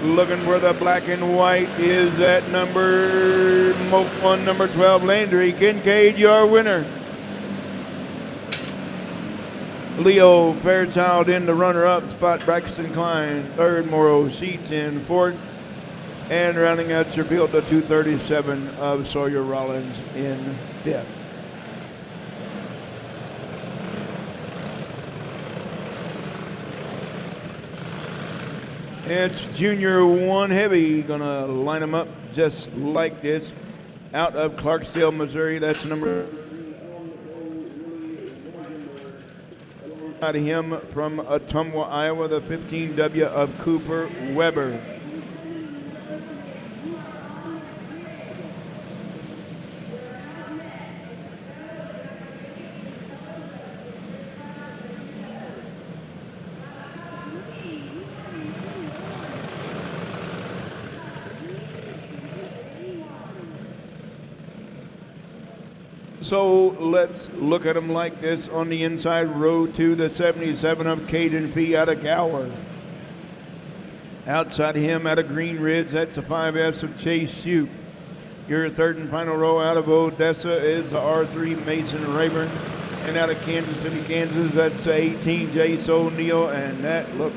Looking where the black and white is at number 1, number 12, Landry Kincaid, your winner. Leo Fairchild in the runner-up spot, Braxton Klein, third, Morrow Sheets in fourth. And rounding out your field, the 237 of Sawyer Rollins in fifth. It's Junior 1 Heavy, gonna line them up just like this. Out of Clarksdale, Missouri, that's number out of him from Ottumwa, Iowa, the 15W of Cooper Weber. So let's look at them like this on the inside. Row 2, the 77 of Caden Fee out of Gower. Outside of him, out of Green Ridge, that's a 5S of Chase Shoup. Your third and final row out of Odessa is the R3 Mason Rayburn. And out of Kansas City, Kansas, that's the 18 Jace O'Neill, and that looks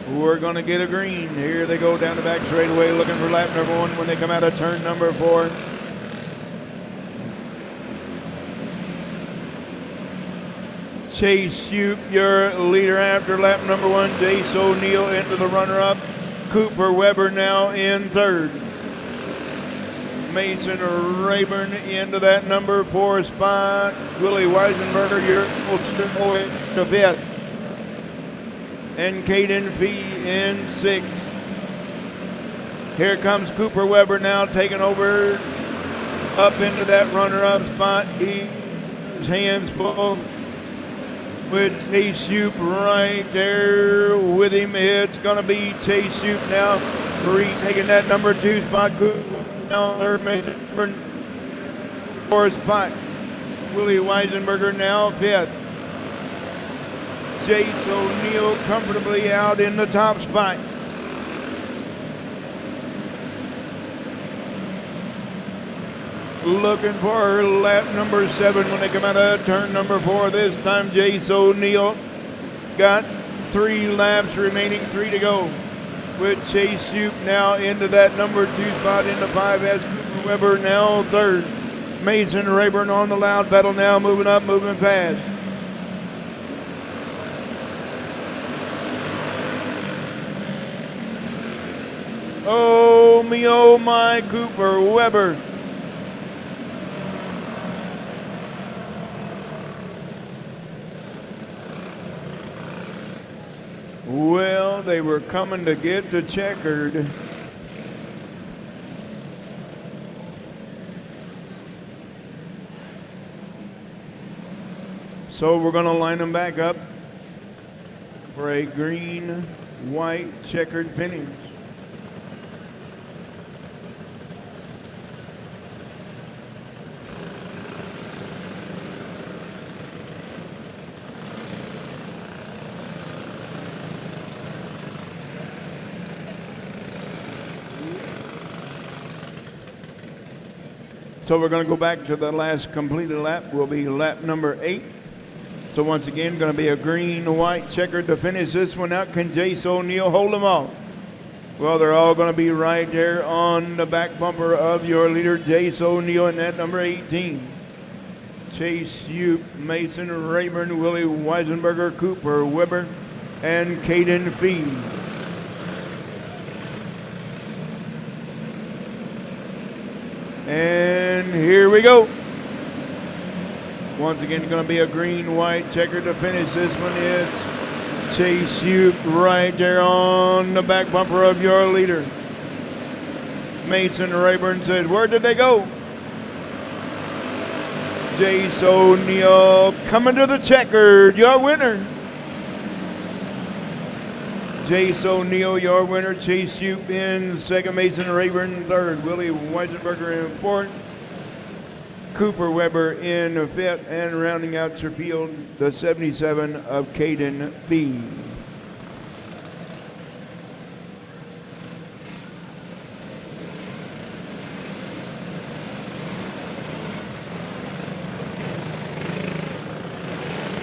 we're going to get a green. Here they go down the back straightaway looking for lap number 1 when they come out of turn number 4. Chase Shoup, your leader after lap number 1. Jace O'Neill into the runner-up. Cooper Weber now in third. Mason Rayburn into that number 4 spot. Willie Weisenberger, your to fifth. And Caden Fee in 6th. Here comes Cooper Weber now taking over up into that runner-up spot. His hands full with Chase Shoup right there with him. It's going to be Chase Shoup now taking that number 2 spot. Cooper down there, Mason 4th spot. Willie Weisenberger now 5th. Jace O'Neill comfortably out in the top spot. Looking for lap number 7 when they come out of turn number 4. This time Jace O'Neill got 3 laps remaining, 3 to go. With Chase Shoup now into that number 2 spot in the 5S. Cooper Weber now 3rd. Mason Rayburn on the loud pedal now, moving up, moving fast. oh my, Cooper Weber. Well, they were coming to get the checkered. So we're going to line them back up for a green, white, checkered finish. So we're going to go back to the last completed lap. Will be lap number 8. So once again, going to be a green, white, checkered to finish this one out. Can Jace O'Neill hold them all? Well, they're all going to be right there on the back bumper of your leader, Jace O'Neill, in that number 18. Chase Uke, Mason Rayburn, Willie Weisenberger, Cooper Weber, and Caden Fee. And here we go. Once again, going to be a green, white checker to finish this one. It's Chase Uke right there on the back bumper of your leader. Mason Rayburn says, where did they go? Jace O'Neill coming to the checkered, your winner. Jace O'Neill, your winner. Chase Uke in second. Mason Rayburn third. Willie Weisenberger in fourth. Cooper Weber in fifth. And rounding out your field, the 77 of Caden Fee.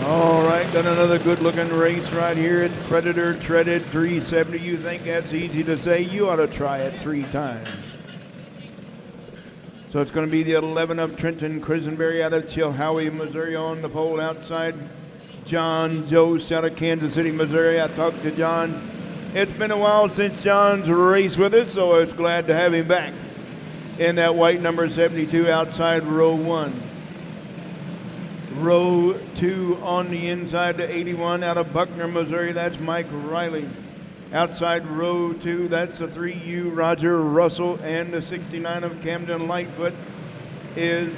All right, done another good-looking race right here. It's Predator Treaded 370. You think that's easy to say? You ought to try it 3 times. So it's going to be the 11 of Trenton Quisenberry out of Chilhowie, Missouri on the pole outside. John Jost out of Kansas City, Missouri. I talked to John. It's been a while since John's raced with us, so I was glad to have him back in that white number 72 outside row 1. Row 2 on the inside to 81 out of Buckner, Missouri. That's Mike Riley. Outside row 2, that's the 3U Roger Russell, and the 69 of Camden Lightfoot is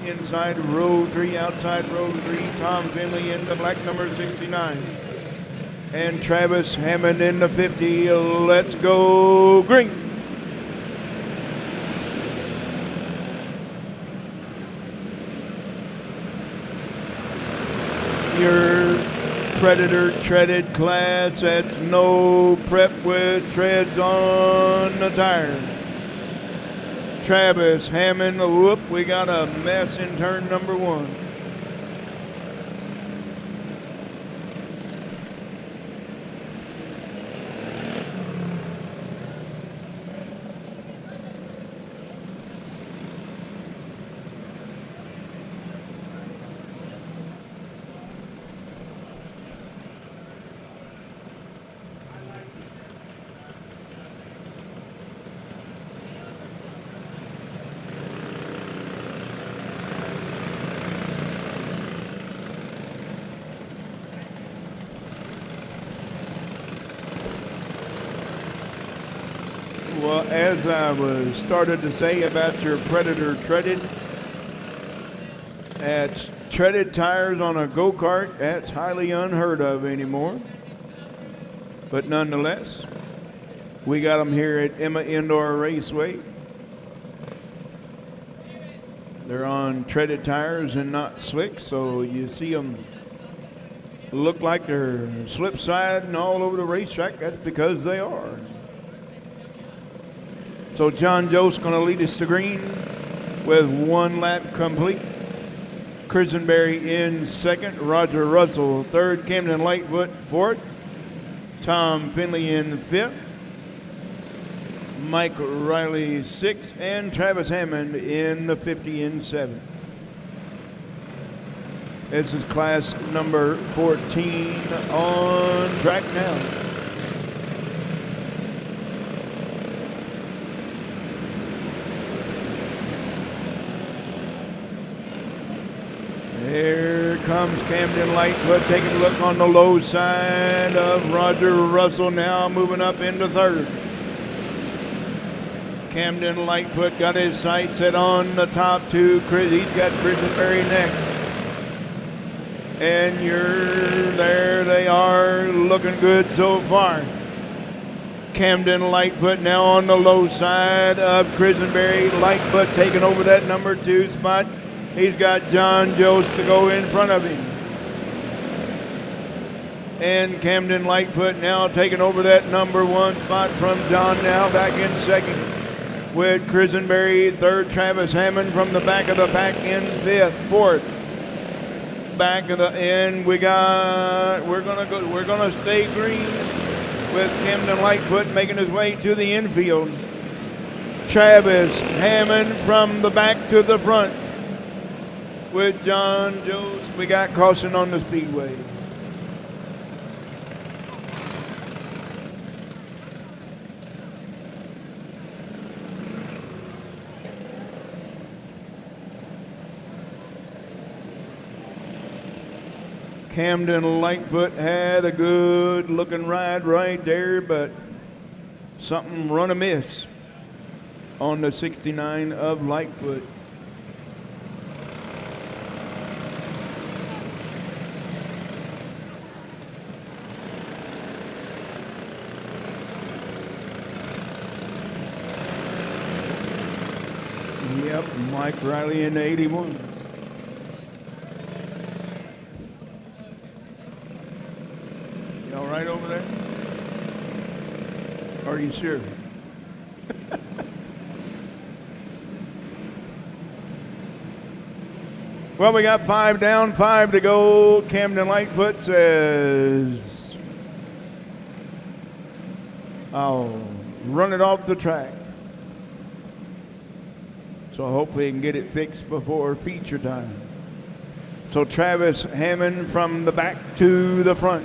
inside row 3. Outside row 3, Tom Finley in the black number 69. And Travis Hammond in the 50. Let's go green. Your Predator Treaded class, that's no prep with treads on the tires. Travis Hammond, whoop, we got a mess in turn number 1. Well, as I was started to say about your Predator Treaded, that's treaded tires on a go-kart. That's highly unheard of anymore. But nonetheless, we got them here at Emma Indoor Raceway. They're on treaded tires and not slick, so you see them look like they're slip sliding all over the racetrack. That's because they are. So John Jost going to lead us to green with 1 lap complete. Quisenberry in second. Roger Russell third. Camden Lightfoot fourth. Tom Finley in fifth. Mike Riley sixth. And Travis Hammond in the 50 in seventh. This is class number 14 on track now. Here comes Camden Lightfoot taking a look on the low side of Roger Russell, now moving up into third. Camden Lightfoot got his sights set on the top two. He's got Christenberry next. And there they are, looking good so far. Camden Lightfoot now on the low side of Christenberry. Lightfoot taking over that number 2 spot. He's got John Jost to go in front of him. And Camden Lightfoot now taking over that number 1 spot from John, now back in second. With Christenberry third, Travis Hammond from the back of the pack in fifth. Fourth, back of the end, we're gonna stay green with Camden Lightfoot making his way to the infield. Travis Hammond from the back to the front. With John Jost, we got caution on the Speedway. Camden Lightfoot had a good looking ride right there, but something run amiss on the 69 of Lightfoot. Yep, Mike Riley in the 81. All right over there? Are you sure? Well, we got 5 down, 5 to go. Camden Lightfoot says, I'll run it off the track. So hopefully he can get it fixed before feature time. So Travis Hammond from the back to the front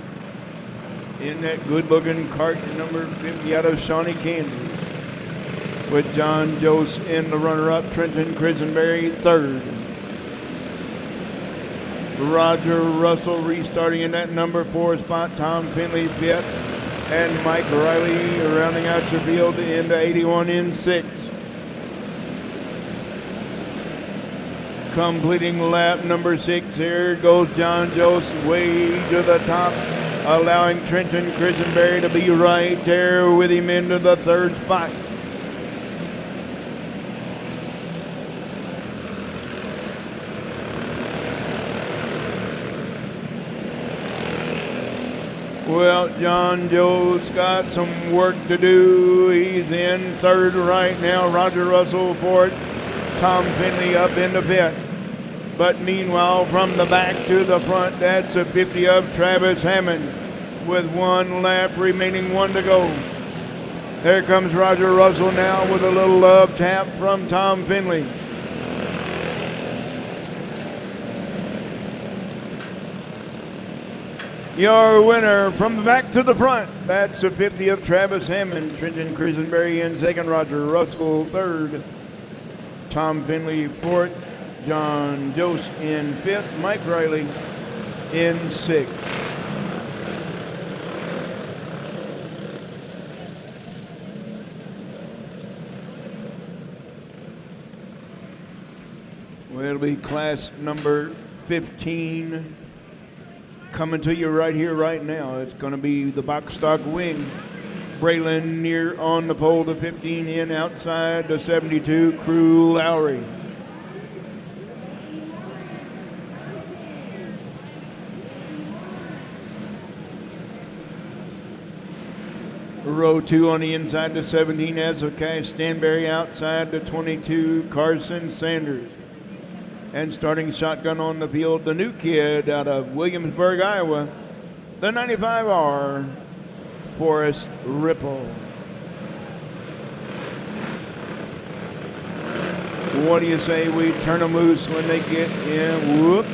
in that good-looking kart number 50 out of Shawnee, Kansas. With John Jost in the runner-up, Trenton Christenberry third. Roger Russell restarting in that number 4 spot, Tom Finley fifth, and Mike Riley rounding out your field in the 81 in 6th. Completing lap number 6, here goes John Jost way to the top, allowing Trenton Christenberry to be right there with him into the 3rd spot. Well, John Jost got some work to do. He's in 3rd right now. Roger Russell 4th. Tom Finley up in the 5th. But meanwhile, from the back to the front, that's a 50 of Travis Hammond with 1 lap remaining, 1 to go. There comes Roger Russell now with a little love tap from Tom Finley. Your winner from the back to the front, that's the 50 of Travis Hammond. Trenton Christenberry in 2nd, Roger Russell 3rd, Tom Finley 4th, John Jost in 5th, Mike Riley in 6th. Well, it'll be class number 15 coming to you right here, right now. It's going to be the box stock wing. Braylon near on the pole, the 15 in outside, the 72, Crew Lowry. Row 2 on the inside, the 17 as of Cash Stanberry outside, the 22, Carson Sanders. And starting shotgun on the field, the new kid out of Williamsburg, Iowa, the 95R, Forrest Ripple. What do you say we turn them loose when they get in? Whoop.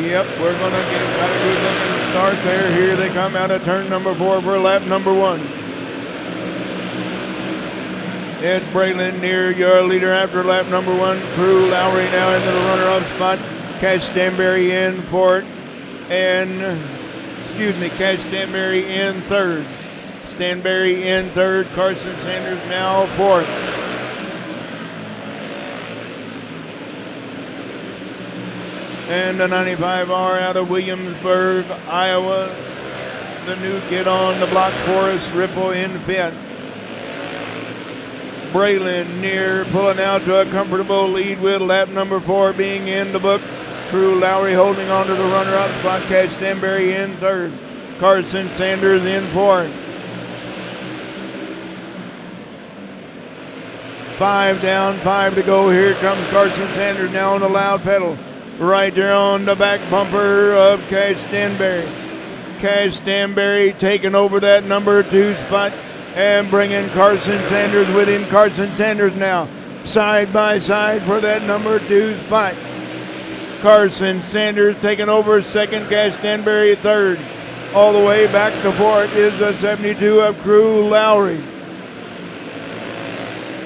Yep, we're going to get a good looking start there. Here they come out of turn number 4 for lap number 1. It's Braylon near your leader after lap number 1. Crew Lowry now into the runner-up spot. Cash Stanberry in fourth. Cash Stanberry in third. Stanberry in third. Carson Sanders now fourth. And the 95R out of Williamsburg, Iowa. The new kid on the block, Forrest Ripple in fifth. Braylon near pulling out to a comfortable lead with lap number 4 being in the book. Crew Lowry holding on to the runner-up spot. Cash Stanberry in third. Carson Sanders in fourth. 5 down, 5 to go. Here comes Carson Sanders now on the loud pedal. Right there on the back bumper of Cash Stanberry. Cash Stanberry taking over that number 2 spot and bringing Carson Sanders with him. Carson Sanders now side by side for that number 2 spot. Carson Sanders taking over second. Cash Stanberry third. All the way back to fourth is the 72 of Crew Lowry.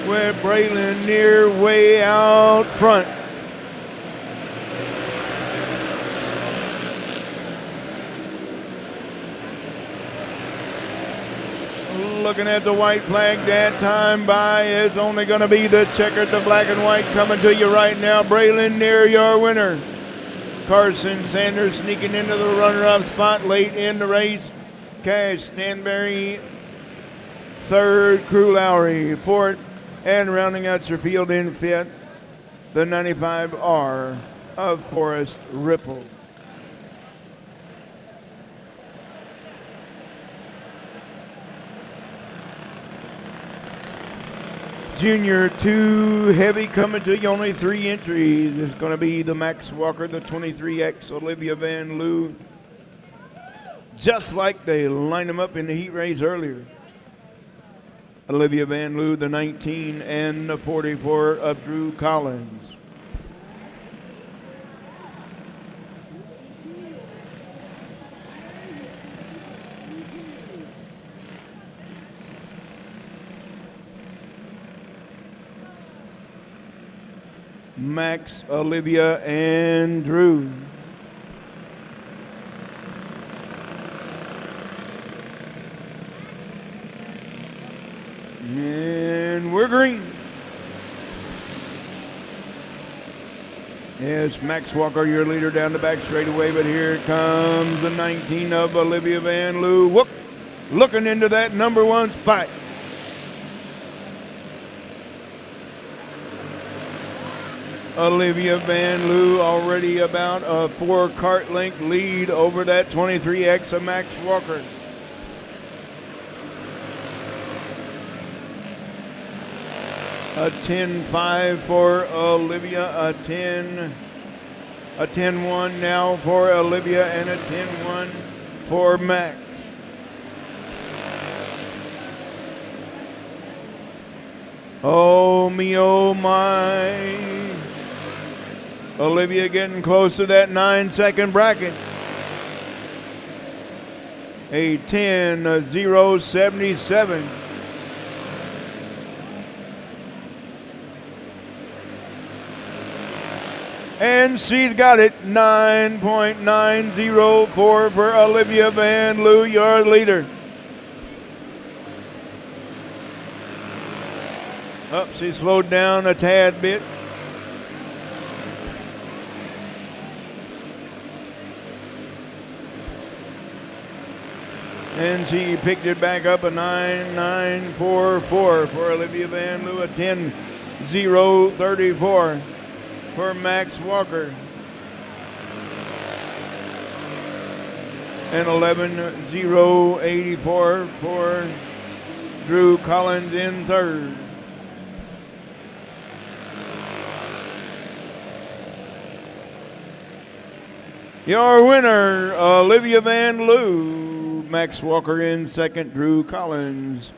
With Braylon near way out front. Looking at the white flag, that time by is only going to be the checkered, the black and white coming to you right now. Braylon near your winner. Carson Sanders sneaking into the runner-up spot late in the race. Cash Stanberry third, Crew Lowry fourth, and rounding out your field in fifth, the 95R of Forrest Ripple. Junior 2 heavy coming to you, only 3 entries. It's going to be the Max Walker, the 23X, Olivia Van Loo. Just like they lined them up in the heat race earlier. Olivia Van Loo, the 19, and the 44 of Drew Collins. Max, Olivia, and Drew. And we're green. Yes, Max Walker, your leader down the back straightaway, but here comes the 19 of Olivia Van Loo. Whoop, looking into that number 1 spot. Olivia Van Loo already about a 4-kart length lead over that 23X of Max Walker. A 10.5 for Olivia, a 10.1 now for Olivia, and a 10.1 for Max. Oh me, oh my. Olivia getting close to that 9-second bracket. A 10.077. And she's got it, 9.904 for Olivia Van Loo, your leader. Oh, she slowed down a tad bit. And she picked it back up, a 9.944 for Olivia Van Loo, a 10.034 for Max Walker, and 11.084 for Drew Collins in third. Your winner, Olivia Van Loo. Max Walker in second, Drew Collins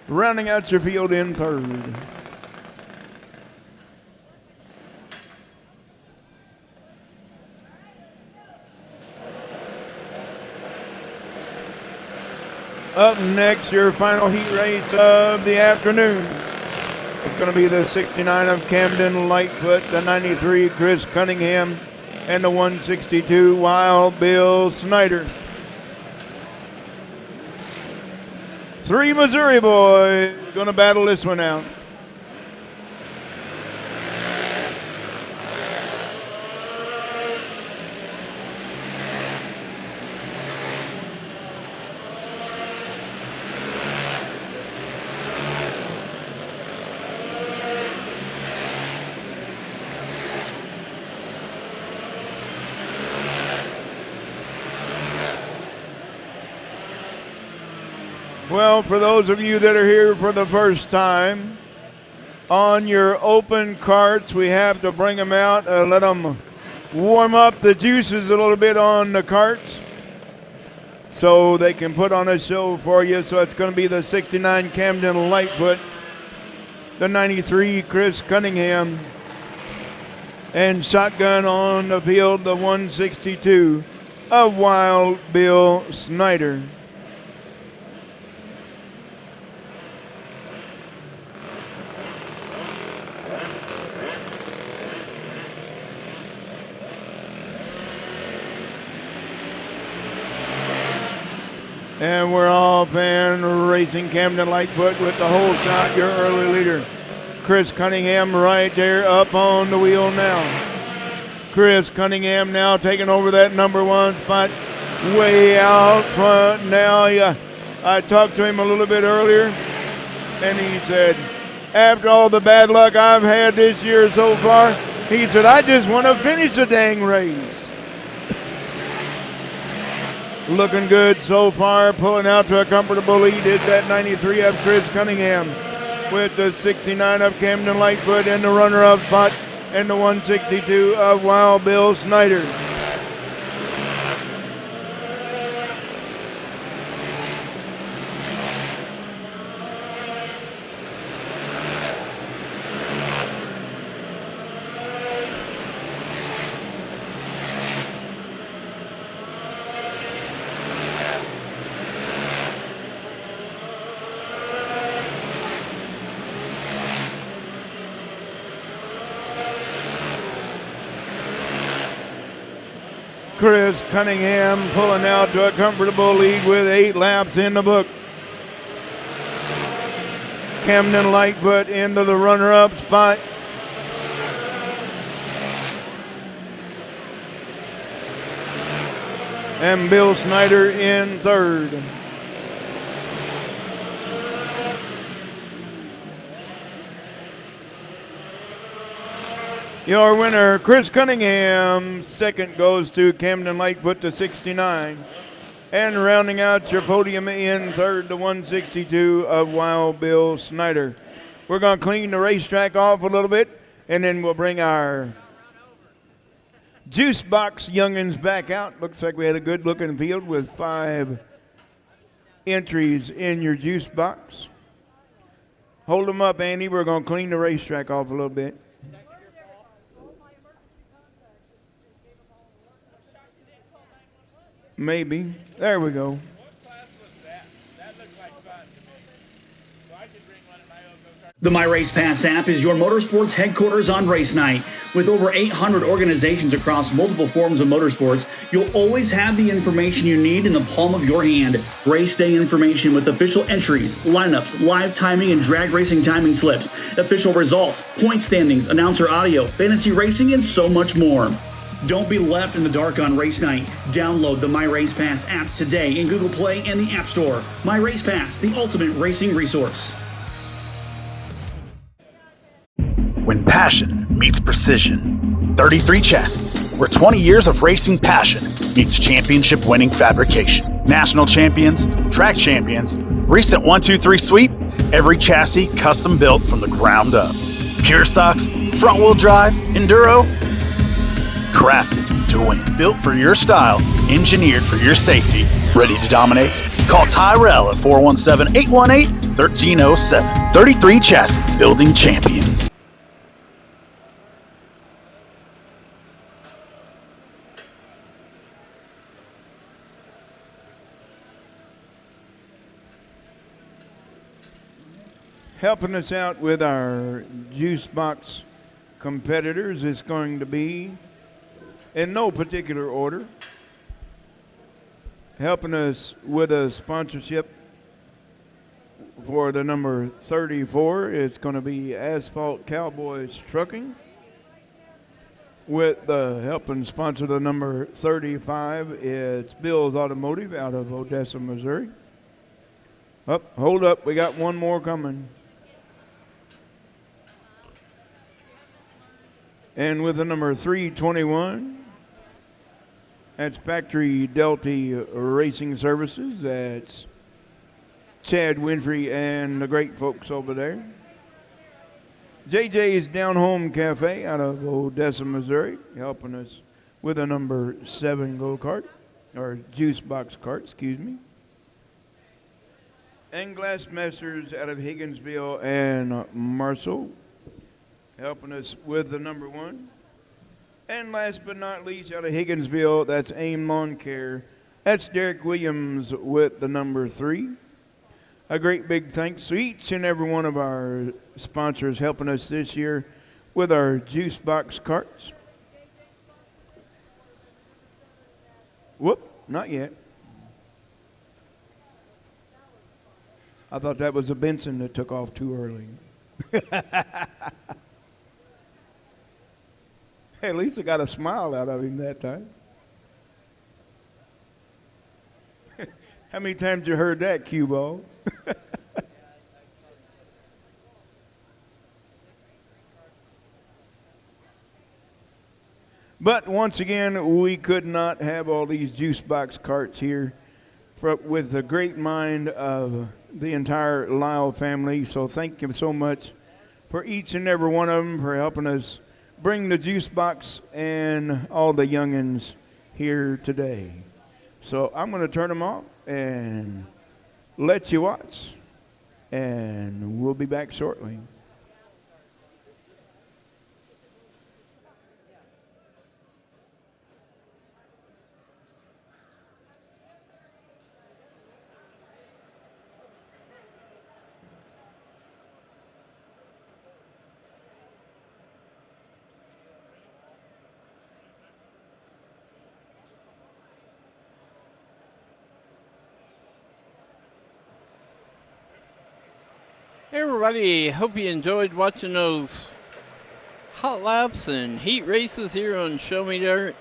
rounding out your field in third. Up next, your final heat race of the afternoon. It's going to be the 69 of Camden Lightfoot, the 93 Chris Cunningham, and the 162 Wild Bill Snyder. 3 Missouri boys going to battle this one out. Well, for those of you that are here for the first time, on your open carts, we have to bring them out, let them warm up the juices a little bit on the carts so they can put on a show for you. So it's going to be the 69 Camden Lightfoot, the 93 Chris Cunningham, and shotgun on the field, the 162 of Wild Bill Snyder. And we're off and racing. Camden Lightfoot with the whole shot, your early leader. Chris Cunningham right there up on the wheel now. Chris Cunningham now taking over that number 1 spot way out front now. Yeah, I talked to him a little bit earlier, and he said, after all the bad luck I've had this year so far, he said, I just want to finish the dang race. Looking good so far, pulling out to a comfortable lead is that 93 of Chris Cunningham with the 69 of Camden Lightfoot in the runner-up spot and the 162 of Wild Bill Snyder. Chris Cunningham pulling out to a comfortable lead with 8 laps in the book. Camden Lightfoot into the runner-up spot. And Bill Snyder in third. Your winner, Chris Cunningham. Second goes to Camden Lightfoot, the 69. And rounding out your podium in third, the 162 of Wild Bill Snyder. We're going to clean the racetrack off a little bit, and then we'll bring our juice box youngins back out. Looks like we had a good looking field with 5 entries in your juice box. Hold them up, Andy. We're going to clean the racetrack off a little bit. Maybe. There we go. What class was that? That looked like fun to me. So I could bring one of my own go-kart. The My Race Pass app is your motorsports headquarters on race night. With over 800 organizations across multiple forms of motorsports, you'll always have the information you need in the palm of your hand. Race day information with official entries, lineups, live timing and drag racing timing slips, official results, point standings, announcer audio, fantasy racing, and so much more. Don't be left in the dark on race night. Download the My Race Pass app today in Google Play and the App Store. My Race Pass, the ultimate racing resource. When passion meets precision. 33 Chassis, where 20 years of racing passion meets championship-winning fabrication. National champions, track champions, recent 1-2-3 sweep, every chassis custom built from the ground up. Pure stocks, front-wheel drives, enduro, crafted to win. Built for your style, engineered for your safety, ready to dominate? Call Tyrell at 417-818-1307. 33 Chassis, building champions. Helping us out with our juice box competitors is going to be, in no particular order, helping us with a sponsorship for the number 34. It's going to be Asphalt Cowboys Trucking. With the helping sponsor the number 35, it's Bill's Automotive out of Odessa, Missouri. Hold up, we got one more coming. And with the number 321, that's Factory Delta Racing Services. That's Chad Winfrey and the great folks over there. JJ's Down Home Cafe out of Odessa, Missouri, helping us with a number 7 go-kart, or juice box cart, excuse me. And Glassmasters out of Higginsville and Marshall, helping us with the number 1. And last but not least, out of Higginsville, that's AIM Lawn Care. That's Derek Williams with the number 3. A great big thanks to each and every one of our sponsors helping us this year with our juice box carts. Whoop, not yet. I thought that was a Benson that took off too early. Hey, at least I got a smile out of him that time. How many times you heard that, cue ball? But once again, we could not have all these juice box carts here with the great mind of the entire Lyle family. So thank you so much for each and every one of them for helping us bring the juice box and all the youngins here today. So I'm going to turn them off and let you watch, and we'll be back shortly. Hey everybody, hope you enjoyed watching those hot laps and heat races here on Show Me Dirt.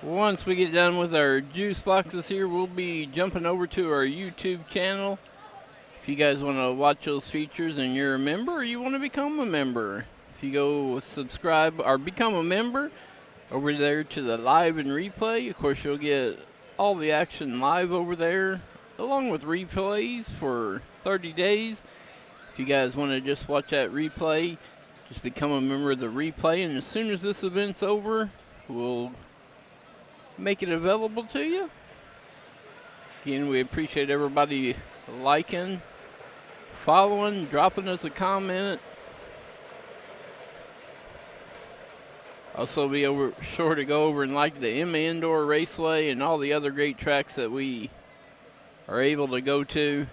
Once we get done with our juice boxes here, we'll be jumping over to our YouTube channel. If you guys want to watch those features and you're a member or you want to become a member, if you go subscribe or become a member over there to the live and replay, of course you'll get all the action live over there, along with replays for 30 days. If you guys want to just watch that replay, just become a member of the replay, and as soon as this event's over, we'll make it available to you. Again, we appreciate everybody liking, following, dropping us a comment. Also be sure to go over and like the Emma Indoor Raceway and all the other great tracks that we are able to go to.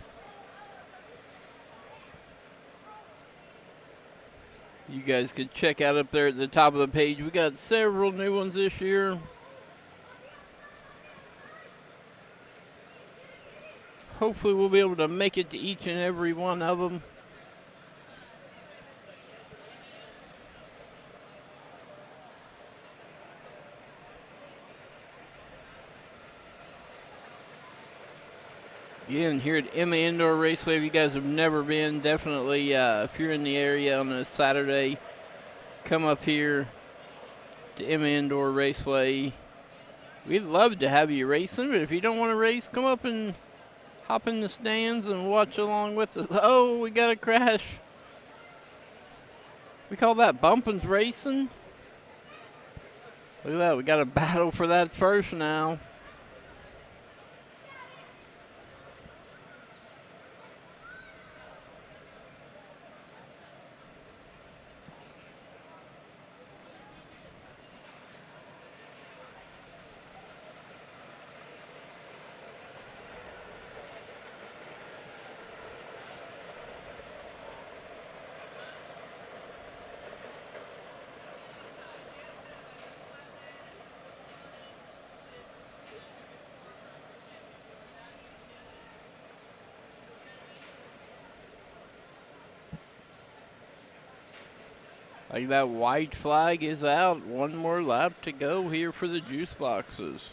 You guys could check out up there at the top of the page. We got several new ones this year. Hopefully we'll be able to make it to each and every one of them. Again, here at Emma Indoor Raceway, if you guys have never been, definitely, if you're in the area on a Saturday, come up here to Emma Indoor Raceway. We'd love to have you racing, but if you don't want to race, come up and hop in the stands and watch along with us. Oh, we got a crash. We call that bumpins racing. Look at that, we got a battle for that first now. Like that white flag is out. One more lap to go here for the juice boxes.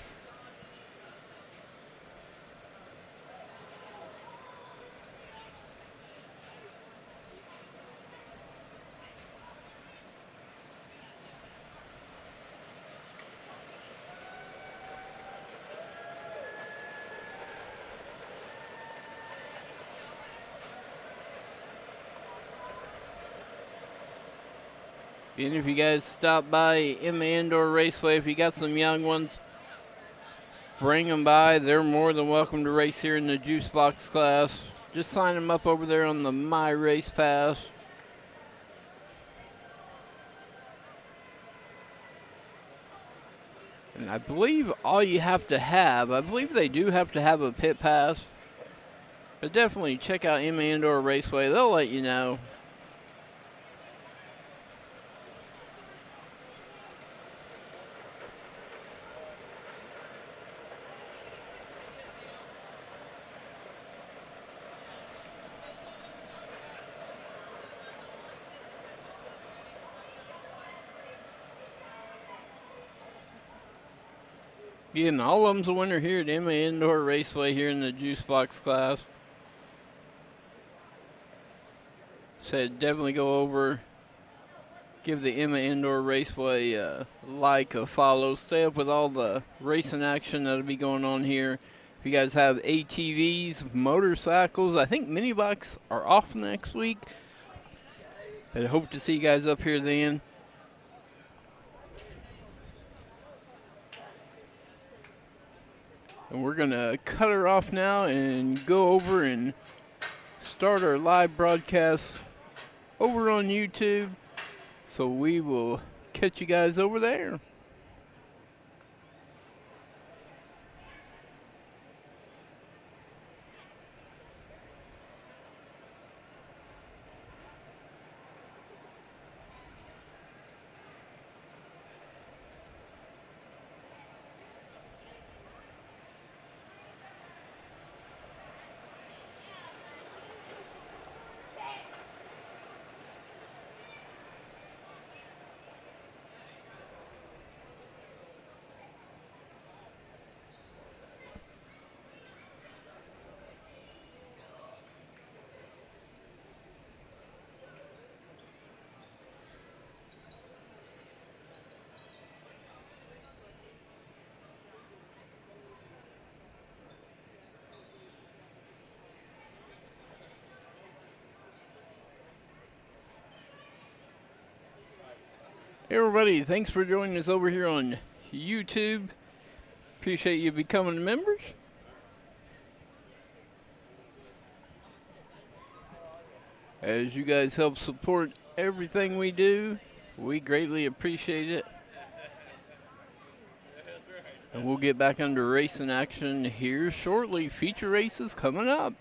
And if you guys stop by Emma Indoor Raceway, if you got some young ones, bring them by. They're more than welcome to race here in the Juice Box class. Just sign them up over there on the My Race Pass. And I believe all you have to have, I believe they do have to have a pit pass. But definitely check out Emma Indoor Raceway. They'll let you know. Yeah, and all of them's a winner here at Emma Indoor Raceway here in the Juice Box class. Said definitely go over, give the Emma Indoor Raceway a like, a follow. Stay up with all the racing action that'll be going on here. If you guys have ATVs, motorcycles, I think mini bikes are off next week. I hope to see you guys up here then. And we're going to cut her off now and go over and start our live broadcast over on YouTube. So we will catch you guys over there. Hey everybody, thanks for joining us over here on YouTube. Appreciate you becoming members. As you guys help support everything we do, we greatly appreciate it. And we'll get back under racing action here shortly. Feature races coming up.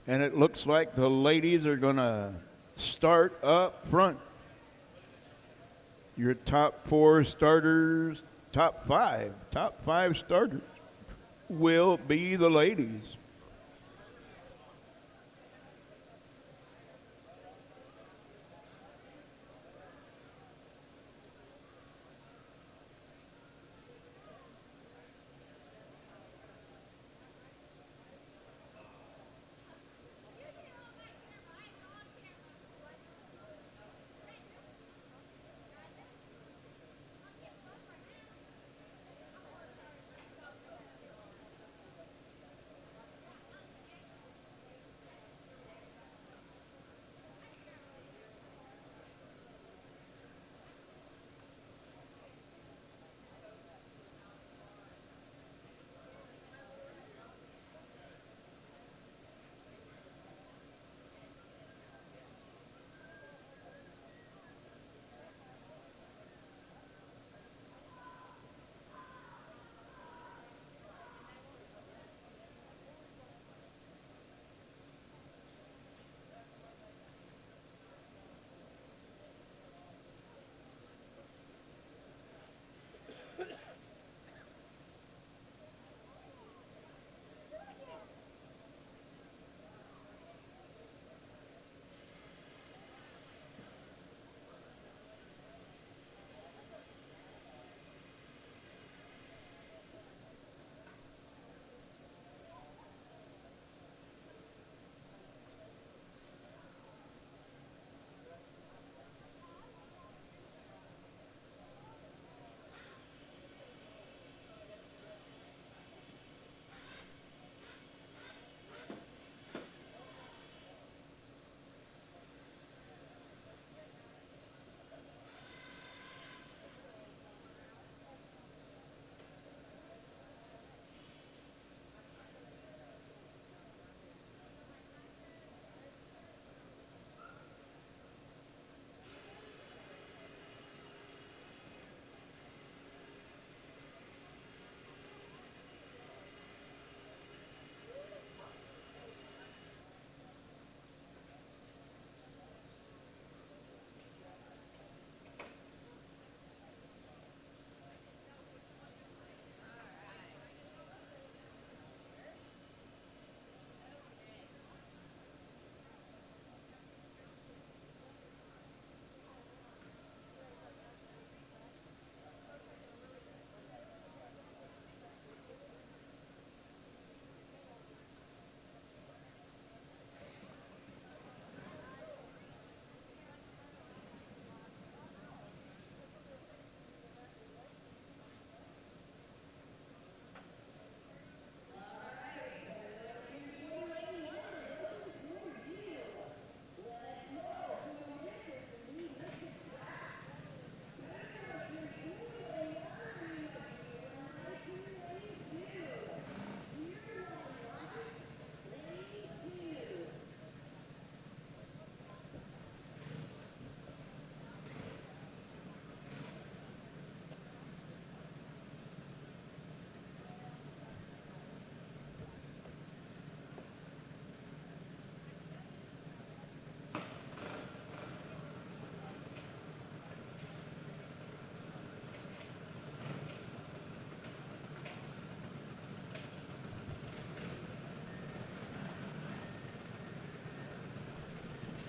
And it looks like the ladies are going to start up front. Your top 4 starters, top five starters will be the ladies.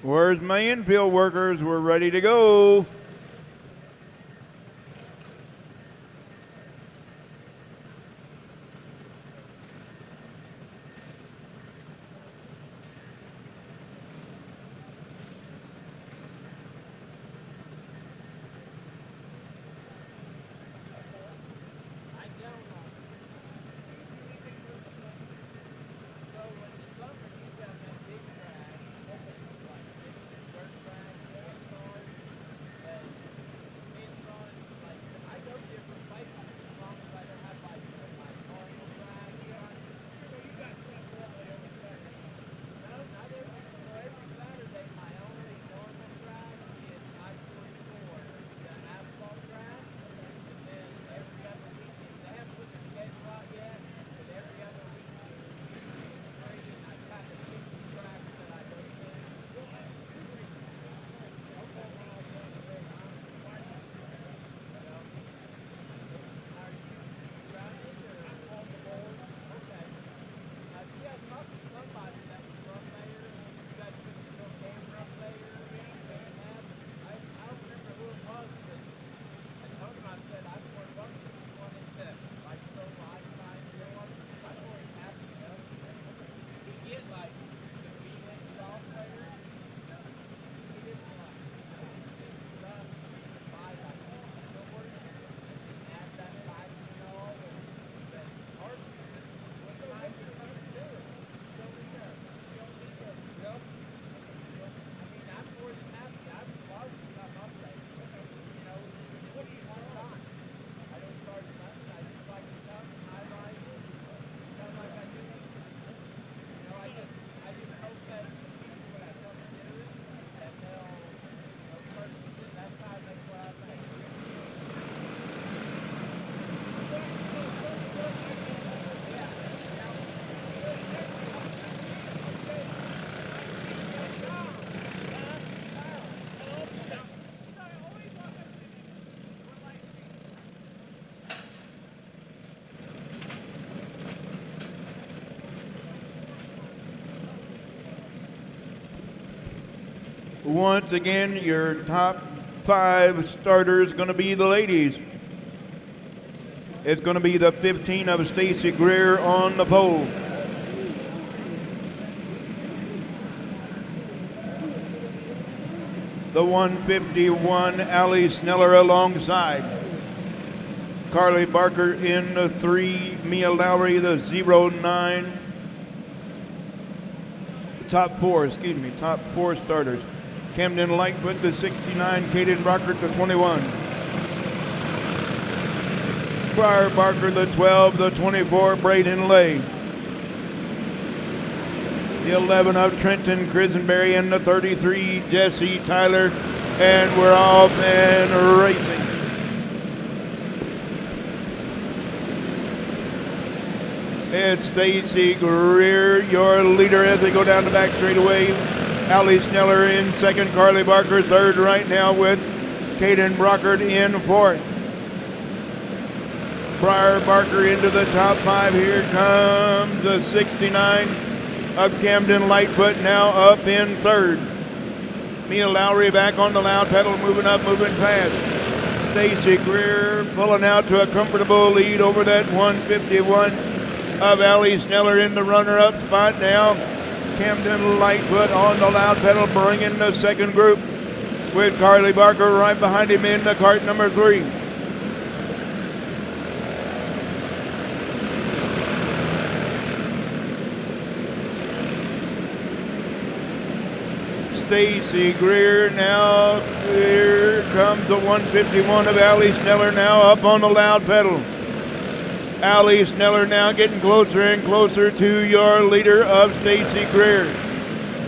Where's my infield workers? We're ready to go. Once again, your top 5 starters going to be the ladies. It's going to be the 15 of Stacy Greer on the pole. The 151, Allie Sneller alongside. Carly Barker in the 3, Mia Lowry the 09. Top 4 starters. Camden Lightfoot the 69, Kaden Brockert the 21. Briar Barker the 12, the 24, Braden Lay. The 11 of Trenton Crisenberry and the 33, Jesse Tyler. And we're off and racing. It's Stacy Greer, your leader as they go down the back straightaway. Allie Sneller in second, Carly Barker third right now with Kaden Brockert in fourth. Briar Barker into the top 5. Here comes the 69 of Camden Lightfoot now up in third. Mia Lowry back on the loud pedal, moving up, moving fast. Stacy Greer pulling out to a comfortable lead over that 151 of Allie Sneller in the runner-up spot now. Camden Lightfoot on the loud pedal, bringing the second group with Carly Barker right behind him in the cart number 3. Stacy Greer now. Here comes the 151 of Allie Sneller now up on the loud pedal. Allie Sneller now getting closer and closer to your leader of Stacy Greer.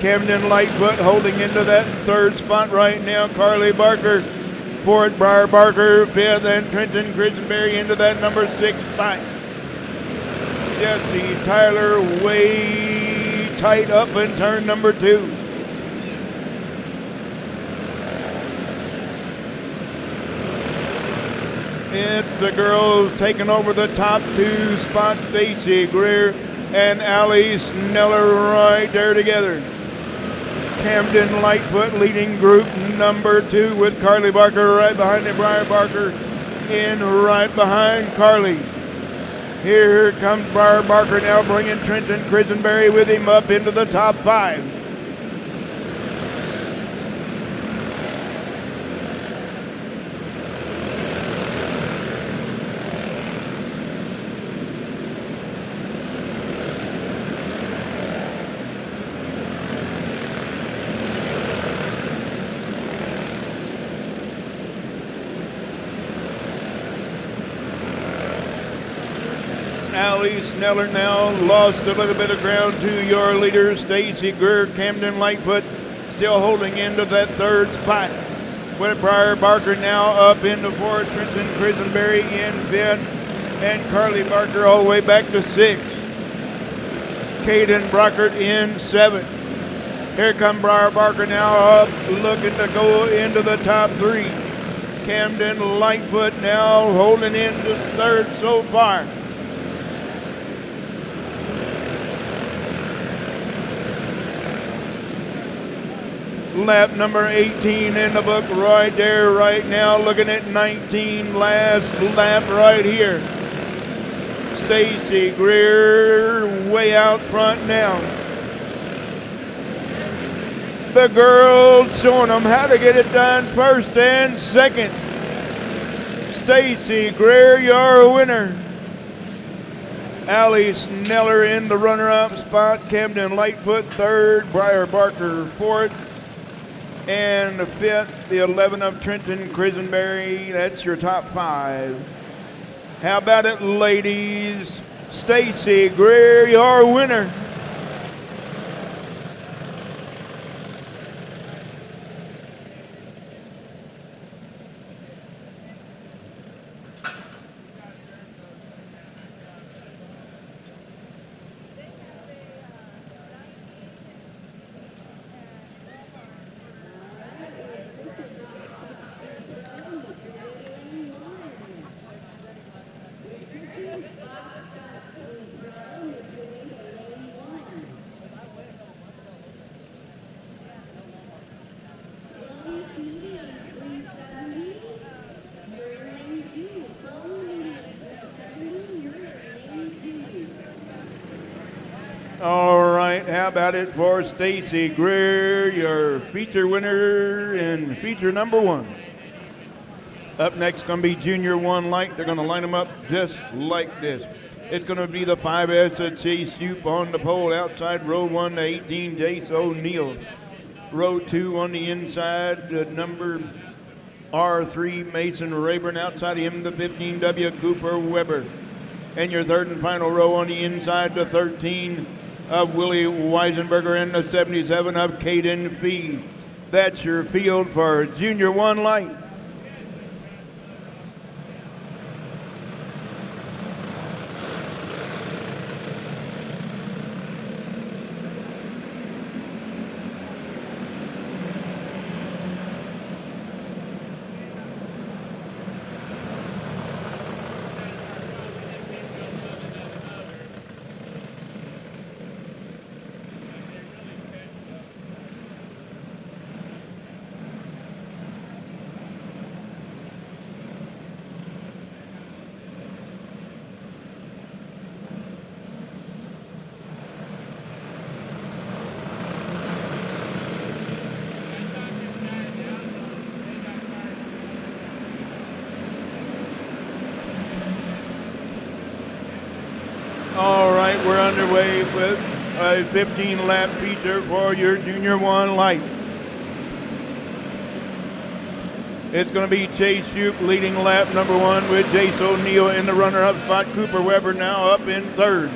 Camden Lightfoot holding into that third spot right now. Carly Barker fourth, Briar Barker fifth, and Trenton Crisenberry into that number 6 spot. Jesse Tyler way tight up in turn number 2. It's the girls taking over the top 2 spots. Stacy Greer and Allie Sneller right there together. Camden Lightfoot leading group number 2 with Carly Barker right behind him. Briar Barker in right behind Carly. Here comes Briar Barker now bringing Trenton Crisenberry with him up into the top 5. Allie Sneller now lost a little bit of ground to your leader, Stacy Greer. Camden Lightfoot still holding into that third spot. With Briar Barker now up into fourth, Trenton Crisenberry in fifth, and Carly Barker all the way back to 6th. Kaden Brockert in 7th. Here come Briar Barker now up, looking to go into the top 3. Camden Lightfoot now holding into 3rd so far. Lap number 18 in the book right there right now, looking at 19, last lap right here. Stacy Greer way out front now. The girls showing them how to get it done, 1st and 2nd. Stacy Greer, your winner. Allie Sneller in the runner-up spot. Camden Lightfoot 3rd, Briar Barker 4th. And the 5th, the 11 of Trenton Crisenberry. That's your top 5. How about it, ladies? Stacy Greer, your winner. right, how about it for Stacy Greer, your feature winner in feature number 1. Up next going to be Junior 1 Light. They're going to line them up just like this. It's going to be the 5S of Chase Shoop on the pole outside row 1 to 18, Jace O'Neill. Row 2 on the inside, number R3, Mason Rayburn. Outside him, the 15W, Cooper Weber. And your third and final row on the inside, the 13 of Willie Weisenberger and the 77 of Caden Fee. That's your field for Junior 1 Light. All right, we're underway with a 15-lap feature for your Junior 1 Light. It's going to be Chase Shoop leading lap number 1 with Jace O'Neill in the runner-up spot. Cooper Weber now up in third.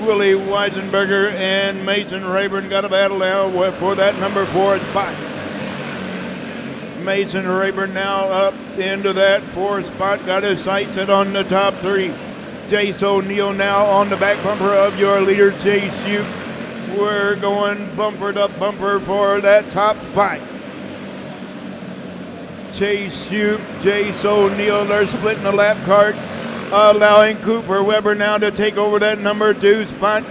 Willie Weisenberger and Mason Rayburn got a battle now for that number 4 spot. Mason Rayburn now up into that 4th spot, got his sights set on the top 3. Jace O'Neill now on the back bumper of your leader, Chase Shoop. We're going bumper to bumper for that top spot. Chase Shoop, Jace O'Neill, they're splitting the lap cart, allowing Cooper Weber now to take over that number 2 spot.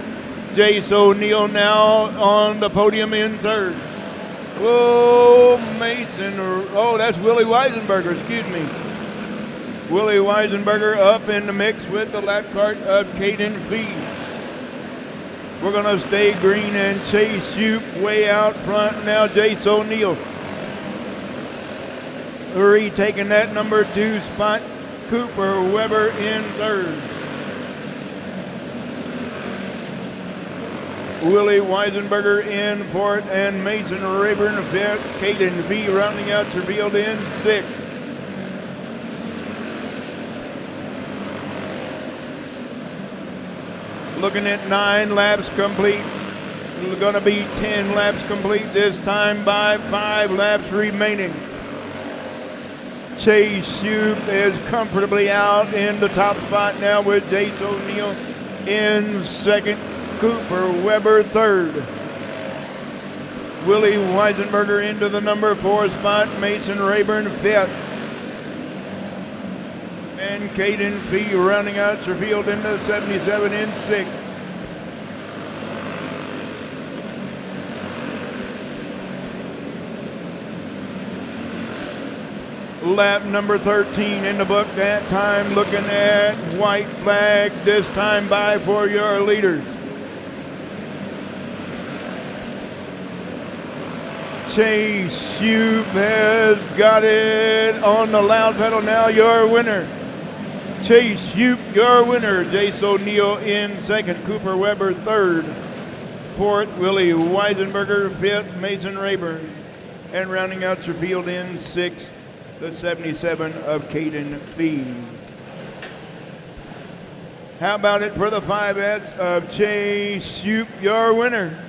Jace O'Neill now on the podium in third. Oh, that's Willie Weisenberger, excuse me. Willie Weisenberger up in the mix with the lap cart of Caden Fee. We're going to stay green and Chase Shoop way out front. Now Jace O'Neill retaking that number 2 spot. Cooper Weber in third. Willie Weisenberger in fourth and Mason Rayburn fifth. Caden Fee rounding out your field in sixth. Looking at 9 laps complete. It's going to be 10 laps complete this time by 5 laps remaining. Chase Shoop is comfortably out in the top spot now with Jace O'Neill in second. Cooper Weber third. Willie Weisenberger into the number 4 spot. Mason Rayburn fifth. And Caden Fee rounding out your field into 77 in sixth. Lap number 13 in the book that time, looking at white flag this time by for your leaders. Chase Shoop has got it on the loud pedal now, your winner. Chase Shoop, your winner. Jace O'Neill in second. Cooper Weber third. Fourth, Willie Weisenberger. Fifth, Mason Rayburn. And rounding out your field in sixth, the 77 of Caden Fee. How about it for the 5S of Chase Shoop, your winner?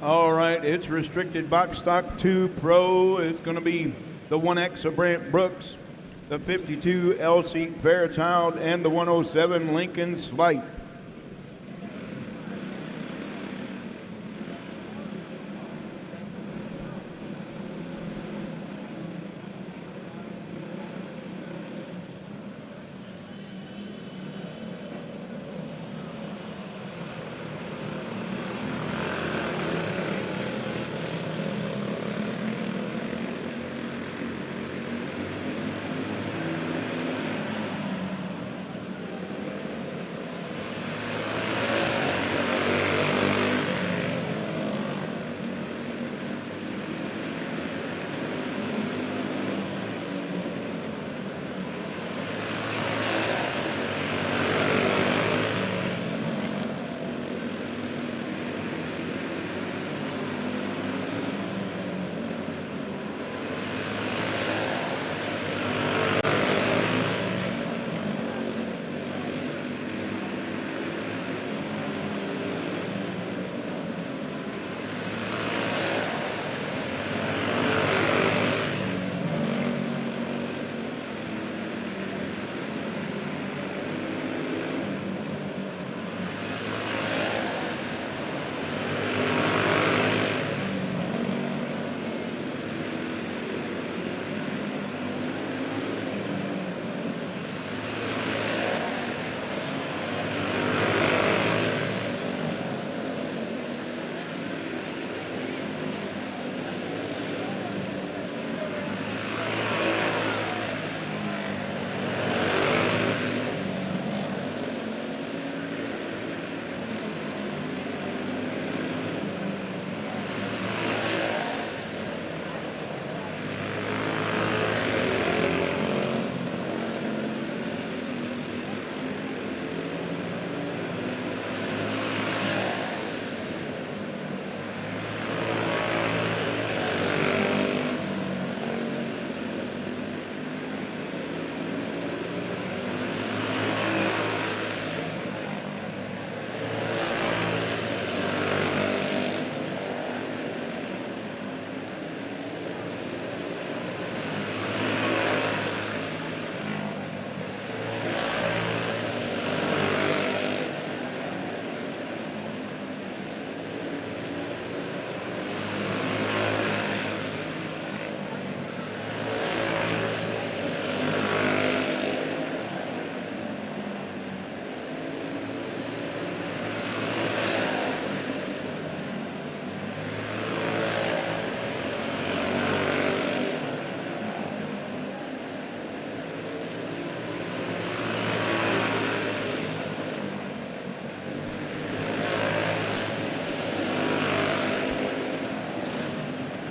All right, it's restricted box stock 2 Pro. It's going to be the 1X of Brant Brooks, the 52 LC Fairchild, and the 107 Lincoln Slight.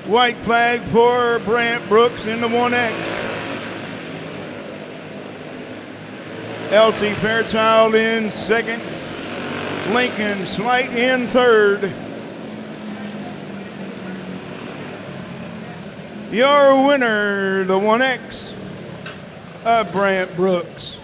White flag for Brant Brooks in the 1X. LC Fairchild in second. Lincoln Slight in third. Your winner, the 1X of Brant Brooks.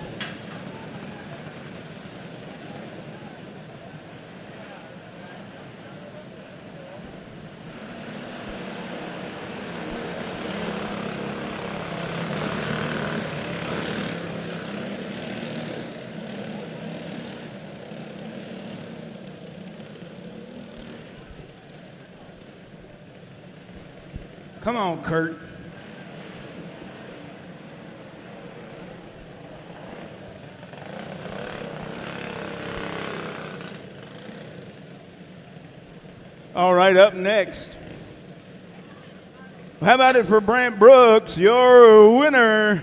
Come on, Kurt. All right, up next. How about it for Brant Brooks, your winner?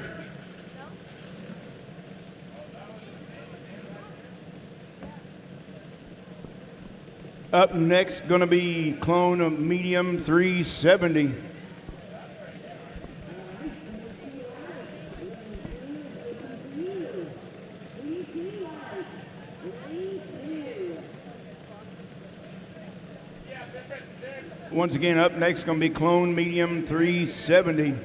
Up next, going to be Clone Medium 370. Once again, up next going to be Clone Medium 370.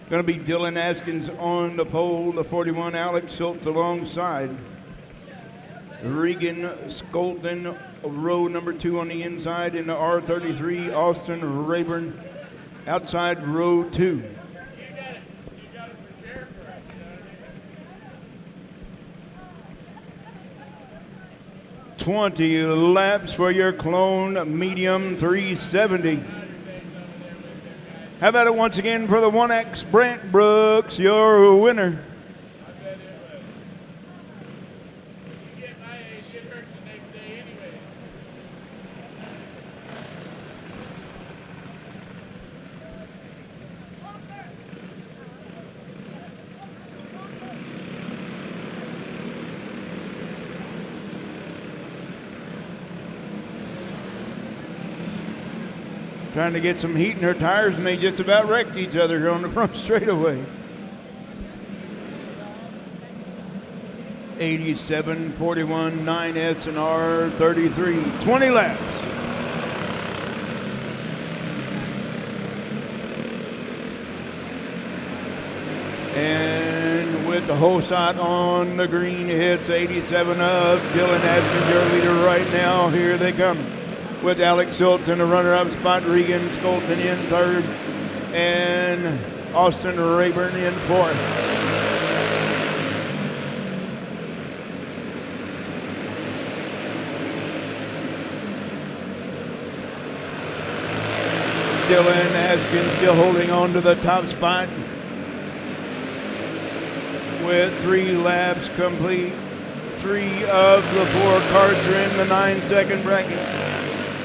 Going to be Dylan Askins on the pole, the 41 Alex Schultz alongside. Regan Skolton, row number 2 on the inside in the R33. Austin Rayburn outside row 2. 20 laps for your clone medium 370. How about it once again for the 1X Brant Brooks, your winner. Trying to get some heat in her tires, and they just about wrecked each other here on the front straightaway. 87, 41, 9S and R33, 20 laps. And with the whole shot on the green, hits 87 of Dylan Askins, your leader right now. Here they come. With Alex Schultz in the runner-up spot, Regan Skolton in third, and Austin Rayburn in fourth. Dylan Askins still holding on to the top spot with 3 laps complete. 3 of the 4 carts are in the 9-second bracket.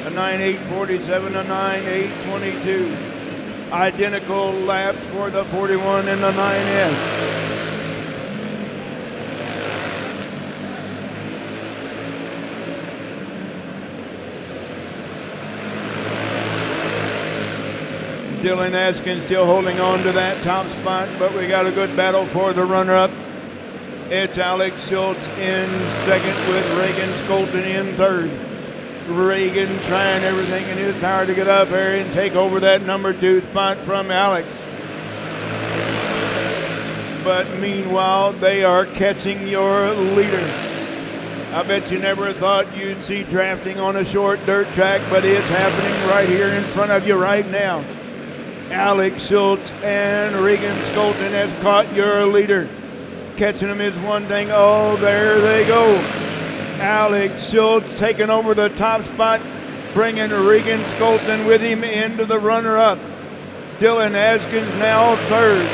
A 9.8.47, a 9.8.22. Identical laps for the 41 and the 9S. Dylan Askins still holding on to that top spot, but we got a good battle for the runner-up. It's Alex Schultz in second with Reagan Skolton in third. Reagan trying everything in his power to get up there and take over that number 2 spot from Alex. But meanwhile, they are catching your leader. I bet you never thought you'd see drafting on a short dirt track, but it's happening right here in front of you right now. Alex Schultz and Regan Skolton has caught your leader. Catching him is one thing. Oh, there they go. Alex Schultz taking over the top spot, bringing Regan Skolton with him into the runner-up. Dylan Askins now third.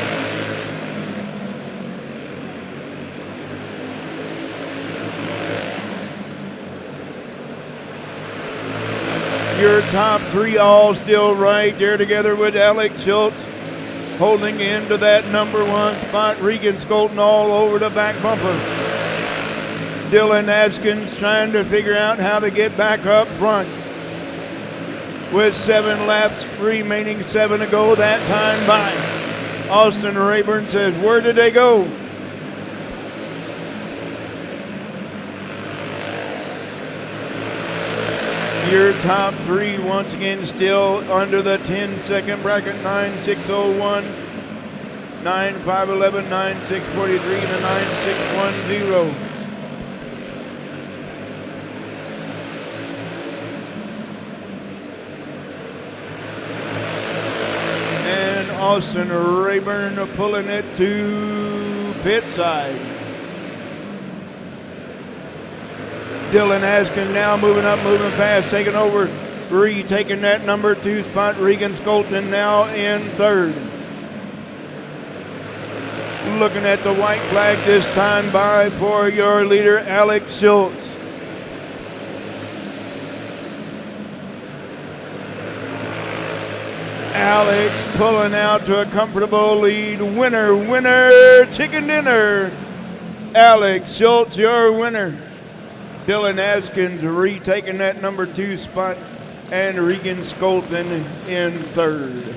Your top 3 all still right there together with Alex Schultz holding into that number 1 spot. Regan Skolton all over the back bumper. Dylan Askins trying to figure out how to get back up front. With 7 laps remaining, 7 to go, that time by. Austin Rayburn says, where did they go? Your top 3 once again still under the 10-second bracket. 9.601, 9.511, 9.643, and a 9.610. Austin Rayburn pulling it to pit side. Dylan Askins now moving up, moving fast, taking over, retaking that number 2 spot. Regan Skolton now in third. Looking at the white flag this time by for your leader, Alex Schultz. Alex pulling out to a comfortable lead. Winner, winner, chicken dinner. Alex Schultz, your winner. Dylan Askins retaking that number 2 spot, and Regan Skolton in third.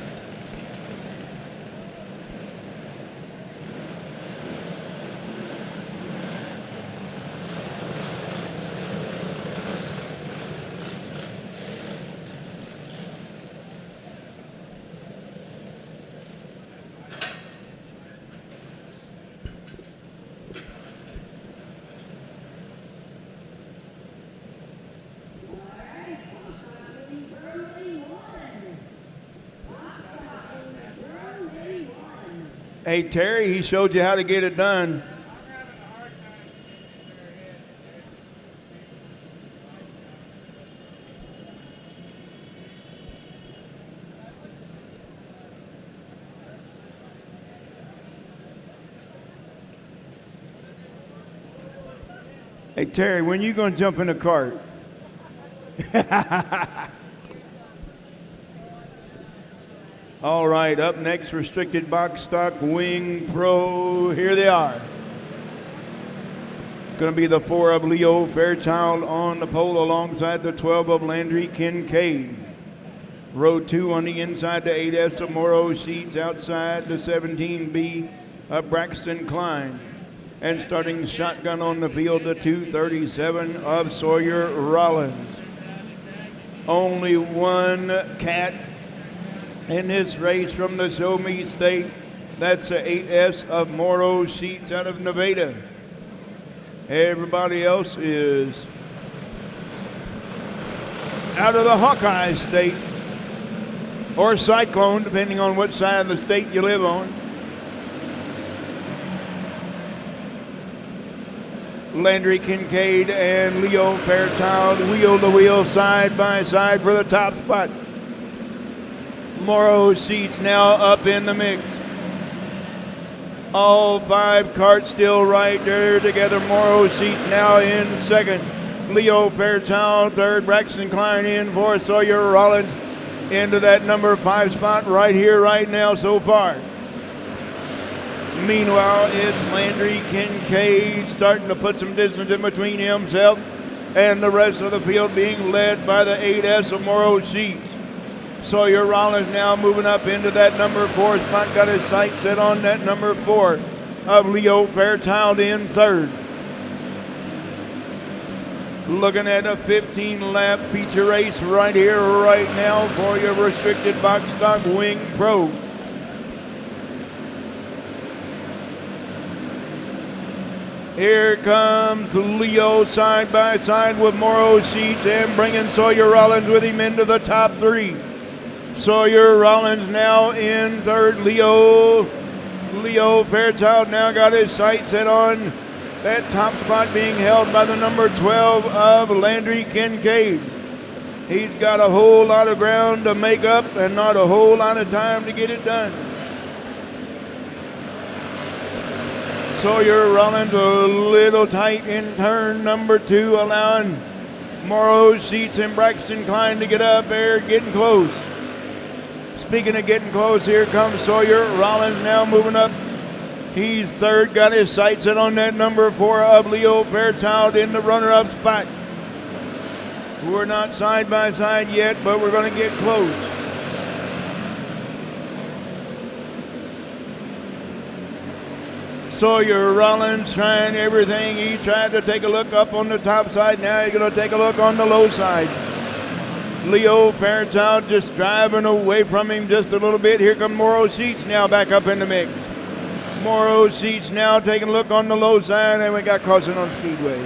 Hey, Terry, he showed you how to get it done. Hey, Terry, when you going to jump in a cart? All right, up next, restricted box stock wing pro. Here they are. Going to be the 4 of Leo Fairchild on the pole alongside the 12 of Landry Kincaid. Row 2 on the inside, the 8S of Morrow Sheets outside, the 17B of Braxton Klein. And starting shotgun on the field, the 237 of Sawyer Rollins. Only one cat in this race from the Show Me State. That's the 8S of Morrow Sheets out of Nevada. Everybody else is out of the Hawkeye State or Cyclone, depending on what side of the state you live on. Landry Kincaid and Leo Fairchild wheel to wheel, side by side for the top spot. Morrow Sheets now up in the mix. All 5 carts still right there together. Morrow Sheets now in second. Leo Fairchild third. Braxton Klein in fourth. Sawyer Rollins into that number 5 spot right here, right now so far. Meanwhile, it's Landry Kincaid starting to put some distance in between himself and the rest of the field, being led by the 8S of Morrow Sheets. Sawyer Rollins now moving up into that number 4 spot, got his sight set on that number 4 of Leo Fairchild in third. Looking at a 15-lap feature race right here, right now for your restricted box stock wing pro. Here comes Leo side by side with Morrow Sheets and bringing Sawyer Rollins with him into the top 3. Sawyer Rollins now in third. Leo Fairchild now got his sight set on that top spot, being held by the number 12 of Landry Kincaid. He's got a whole lot of ground to make up and not a whole lot of time to get it done. Sawyer Rollins a little tight in turn number 2, allowing Morrow Sheets and Braxton Klein to get up there, getting close. Speaking of getting close, here comes Sawyer Rollins now moving up. He's third, got his sights set on that number 4 of Leo Fairchild in the runner-up spot. We're not side by side yet, but we're going to get close. Sawyer Rollins trying everything. He tried to take a look up on the top side. Now he's going to take a look on the low side. Leo Fairchild just driving away from him just a little bit. Here comes Morrow Sheets now back up in the mix. Morrow Sheets now taking a look on the low side, and we got crossing on Speedway.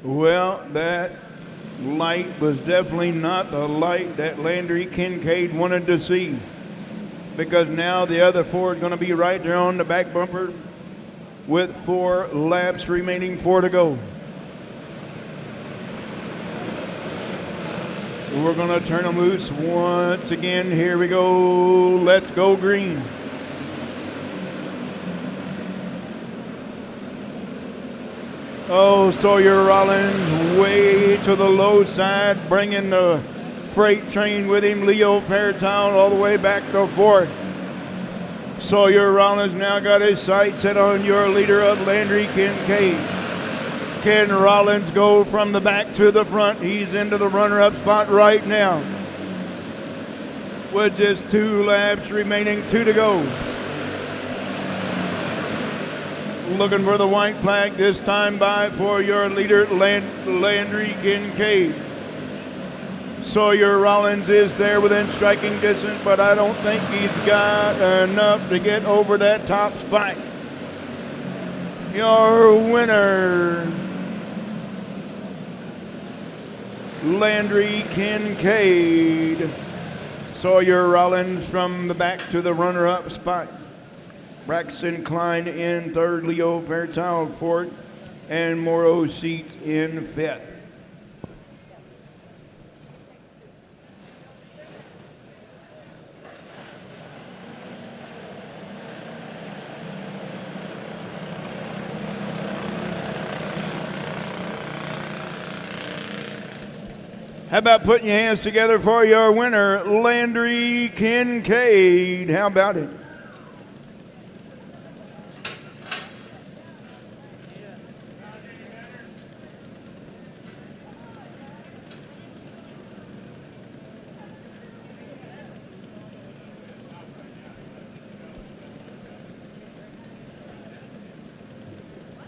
Well, that light was definitely not the light that Landry Kincaid wanted to see, because now the other 4 is going to be right there on the back bumper with 4 laps remaining, 4 to go. We're going to turn them loose once again. Here we go. Let's go green. Oh, Sawyer Rollins way to the low side, bringing the freight train with him. Leo Fairchild all the way back to 4th. Sawyer Rollins now got his sights set on your leader of Landry Kincaid. Can Rollins go from the back to the front? He's into the runner-up spot right now. With just 2 laps remaining, 2 to go. Looking for the white flag this time by for your leader, Landry Kincaid. Sawyer Rollins is there within striking distance, but I don't think he's got enough to get over that top spot. Your winner, Landry Kincaid. Sawyer Rollins from the back to the runner-up spot. Braxton Klein in third, Leo Fairchild fourth, and Morrow Sheets in fifth. How about putting your hands together for your winner, Landry Kincaid? How about it?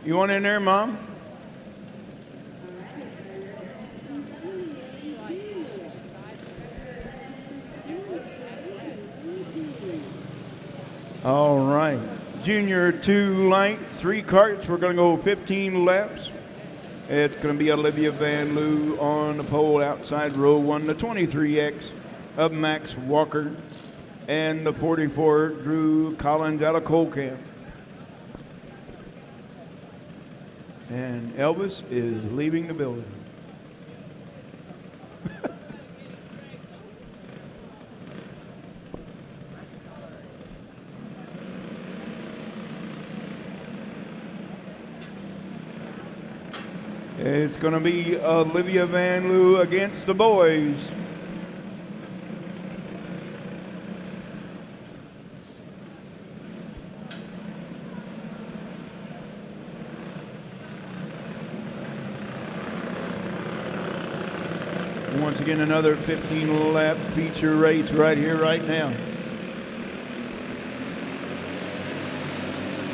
You want in there, Mom? All right. Junior 2 light, 3 karts. We're going to go 15 laps. It's going to be Olivia Van Loo on the pole outside row 1, the 23X of Max Walker, and the 44 Drew Collins out of Coal Camp. And Elvis is leaving the building. It's going to be Olivia Van Loo against the boys. Once again, another 15-lap feature race right here, right now.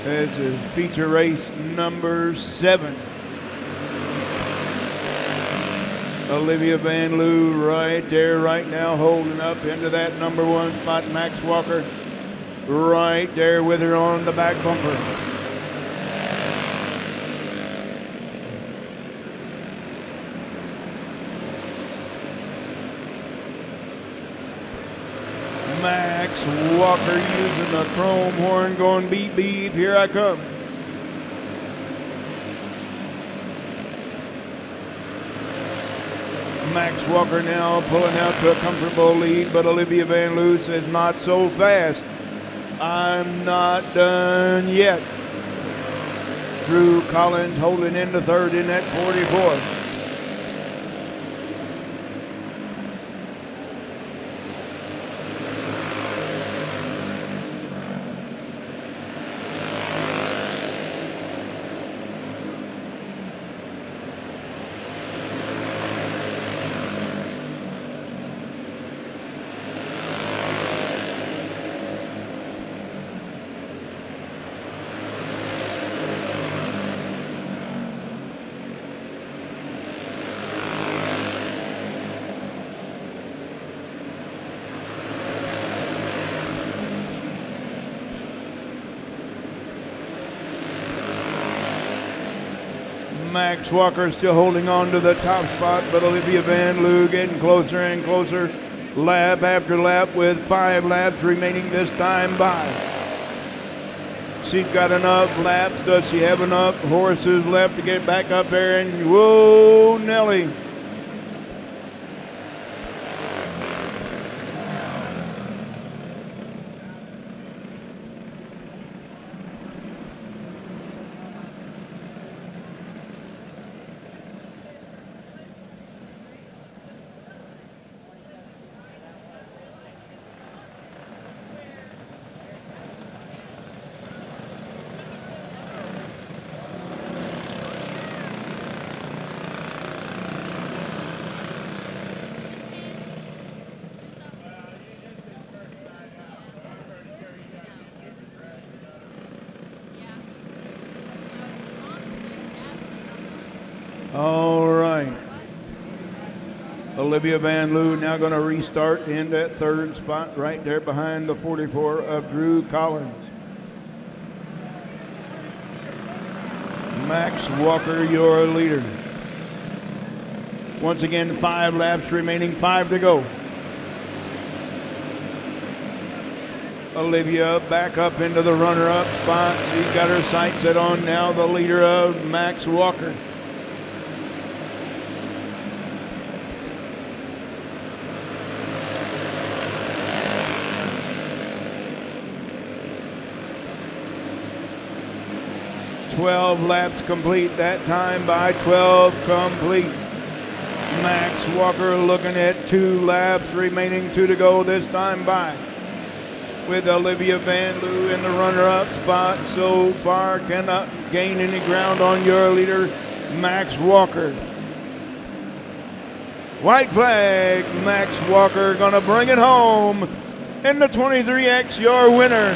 This is feature race number 7. Olivia Van Loo right there, right now, holding up into that number 1 spot. Max Walker right there with her on the back bumper. Max Walker using the chrome horn, going beep beep, here I come. Max Walker now pulling out to a comfortable lead, but Olivia Van Loo says not so fast. I'm not done yet. Drew Collins holding into third in that 44. Max Walker still holding on to the top spot, but Olivia Van Loo getting closer and closer, lap after lap, with 5 laps remaining this time by. She's got enough laps. Does she have enough horses left to get back up there? And whoa, Nelly. All right. Olivia Van Loo now going to restart in that third spot right there behind the 44 of Drew Collins. Max Walker, your leader. Once again, 5 laps remaining, 5 to go. Olivia back up into the runner-up spot. She's got her sights set on now the leader of Max Walker. "12 laps complete, that time by 12 complete. Max Walker looking at 2 laps remaining, 2 to go this time by. With Olivia Van Loo in the runner-up spot so far, cannot gain any ground on your leader, Max Walker. White flag, Max Walker gonna bring it home in the 23X, your winner.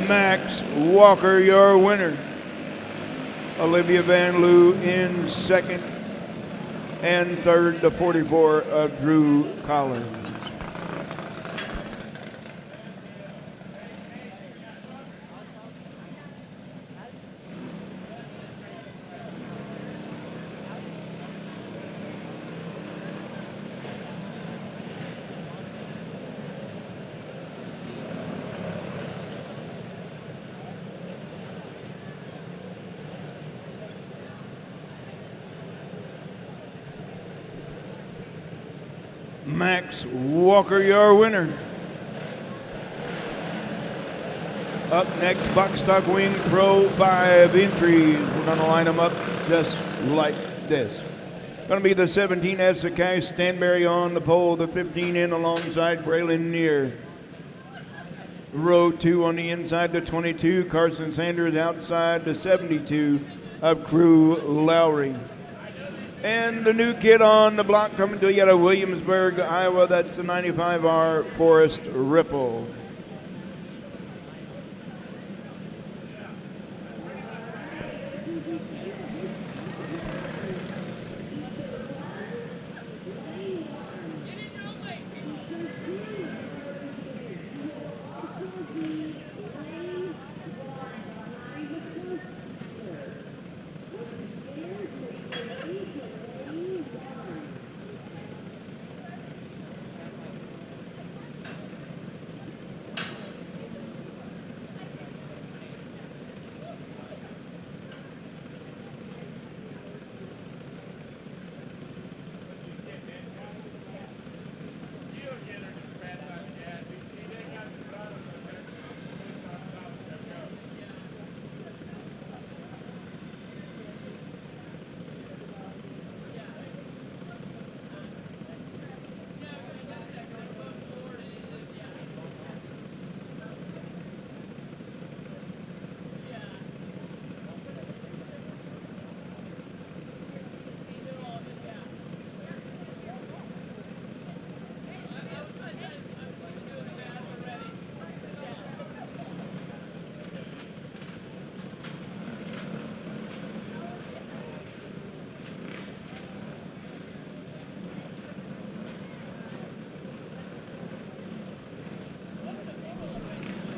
Max Walker, your winner. Olivia Van Loo in second, and third, the 44 of Drew Collins. Max Walker, your winner. Up next, Buckstock Wing Pro 5 entries. We're going to line them up just like this. Going to be the 17 Cash Stanberry on the pole, the 15 in alongside Braylon Neer. Row 2 on the inside, the 22, Carson Sanders outside, the 72 of Crew Lowry. And the new kid on the block coming to you out of Williamsburg, Iowa, that's the 95R Forrest Ripple.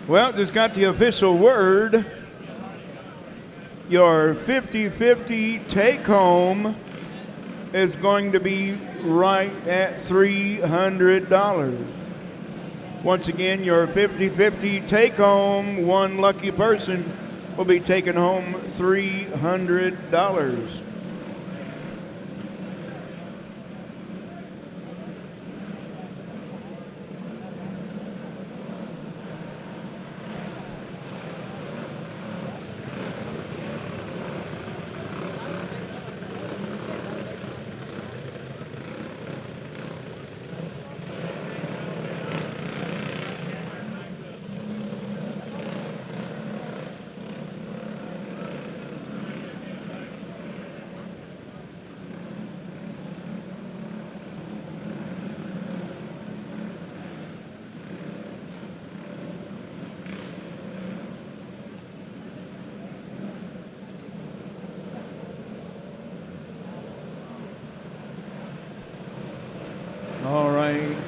Well, just got the official word. Your 50-50 take home is going to be right at $300. Once again, your 50-50 take home, one lucky person will be taking home $300.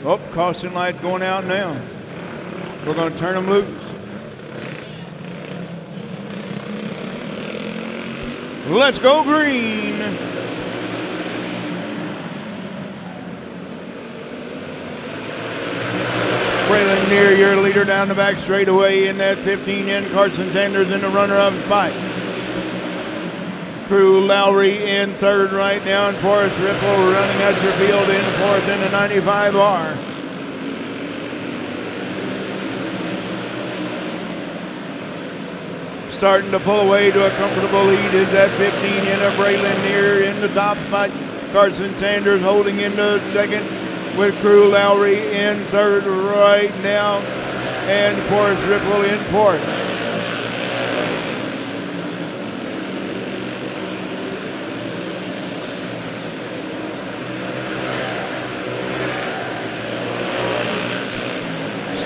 Oh, caution light going out now. We're going to turn them loose. Let's go green. Braylon Neer, your leader down the back straightaway in that 15 in. Carson Sanders in the runner-up fight. Crew Lowry in third right now, and Forrest Ripple running at your field in fourth in the 95R. Starting to pull away to a comfortable lead is that 15 in of Braylon Neer in the top spot. Carson Sanders holding into second with Crew Lowry in third right now, and Forrest Ripple in fourth.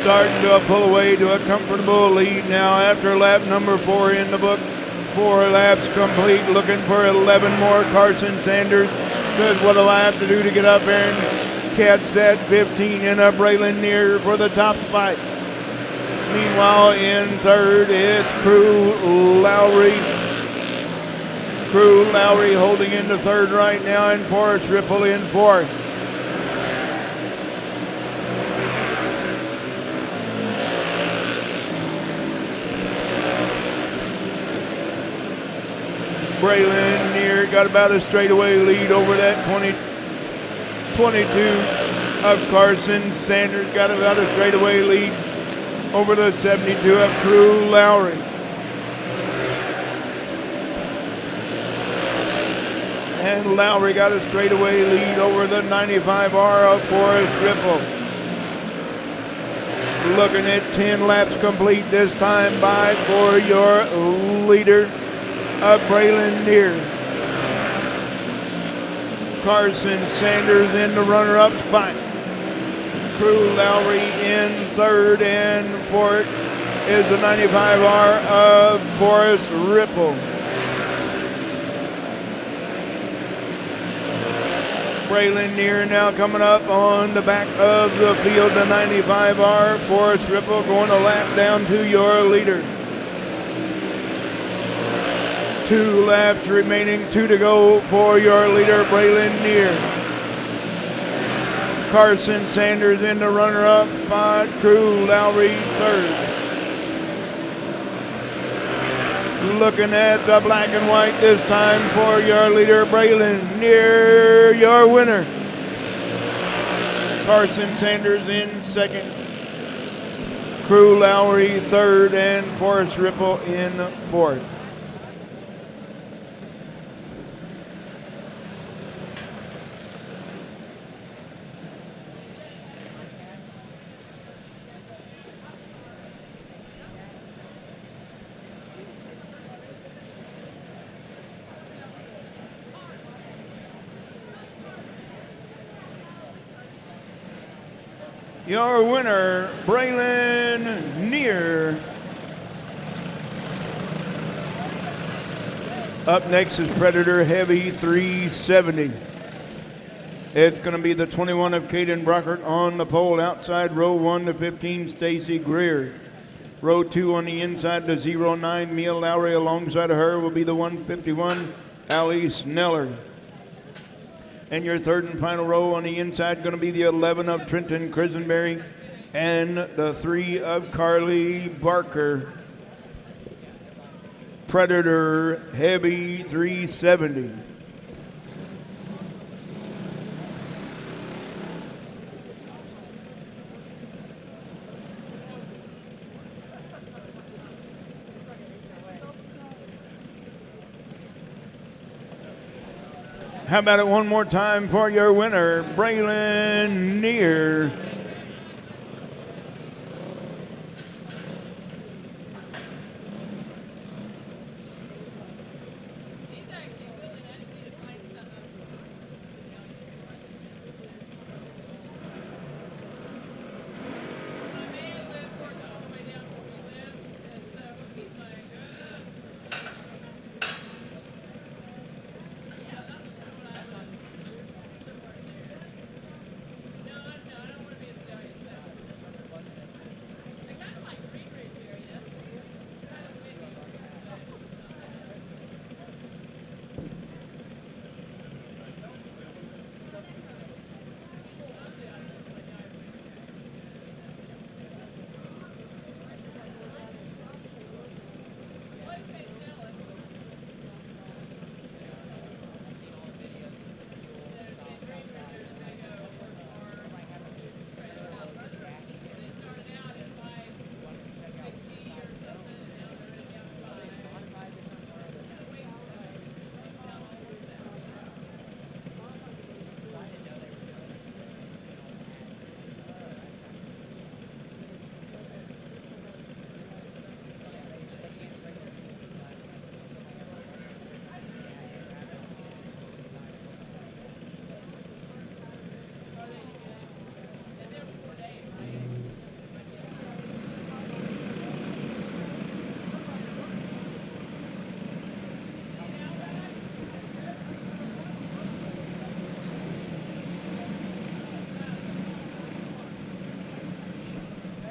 Starting to pull away to a comfortable lead now after lap number 4 in the book. 4 laps complete, looking for 11 more. Carson Sanders says, what do I have to do to get up there and catch that 15 in a Braylon Neer for the top spot? Meanwhile, in third, it's Crew Lowry. Crew Lowry holding into third right now, and Forrest Ripple in fourth. Braylon Neer got about a straightaway lead over that 22 of Carson Sanders. Got about a straightaway lead over the 72 of Crew Lowry. And Lowry got a straightaway lead over the 95R of Forrest Ripple. Looking at 10 laps complete this time by for your leader of Braylon Neer. Carson Sanders in the runner-up spot. Crew Lowry in third, and fourth is the 95R of Forrest Ripple. Braylon Neer now coming up on the back of the field, the 95R. Forrest Ripple going a lap down to your leader. 2 laps remaining, 2 to go for your leader, Braylon Neer. Carson Sanders in the runner-up spot, Crew Lowry third. Looking at the black and white this time for your leader, Braylon Neer, your winner. Carson Sanders in second, Crew Lowry third, and Forrest Ripple in fourth. Your winner, Braylon Neer. Up next is Predator Heavy 370. It's going to be the 21 of Caden Brockert on the pole. Outside row 1 to 15, Stacy Greer. Row 2 on the inside to 09, Mia Lowry. Alongside of her will be the 151, Allie Sneller. And your third and final row on the inside going to be the 11 of Trenton Crisenberry and the 3 of Carly Barker. Predator Heavy 370. How about it one more time for your winner, Braylon Neer.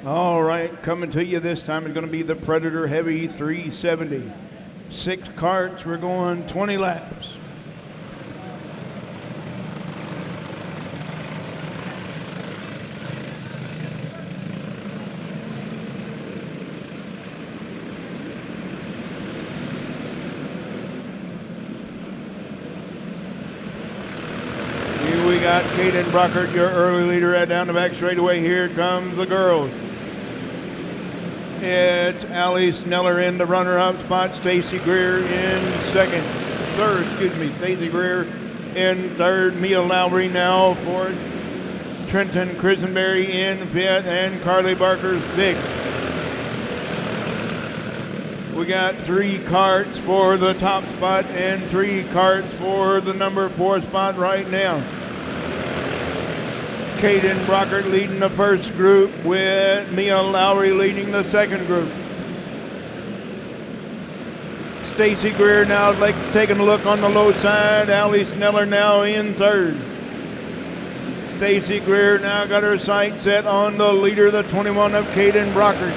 All right, coming to you this time is going to be the Predator Heavy 370. 6 carts, we're going 20 laps. Here we got Caden Brockert, your early leader, at down the back straightaway. Here comes the girls. It's Allie Sneller in the runner-up spot. Stacy Greer in third. Stacy Greer in third. Mia Lowry now fourth. Trenton Crisenberry in fifth, and Carly Barker sixth. We got 3 carts for the top spot and 3 carts for the number 4 spot right now. Caden Brockert leading the first group with Mia Lowry leading the second group. Stacy Greer now taking a look on the low side. Allie Sneller now in third. Stacy Greer now got her sight set on the leader, the 21 of Caden Brockert.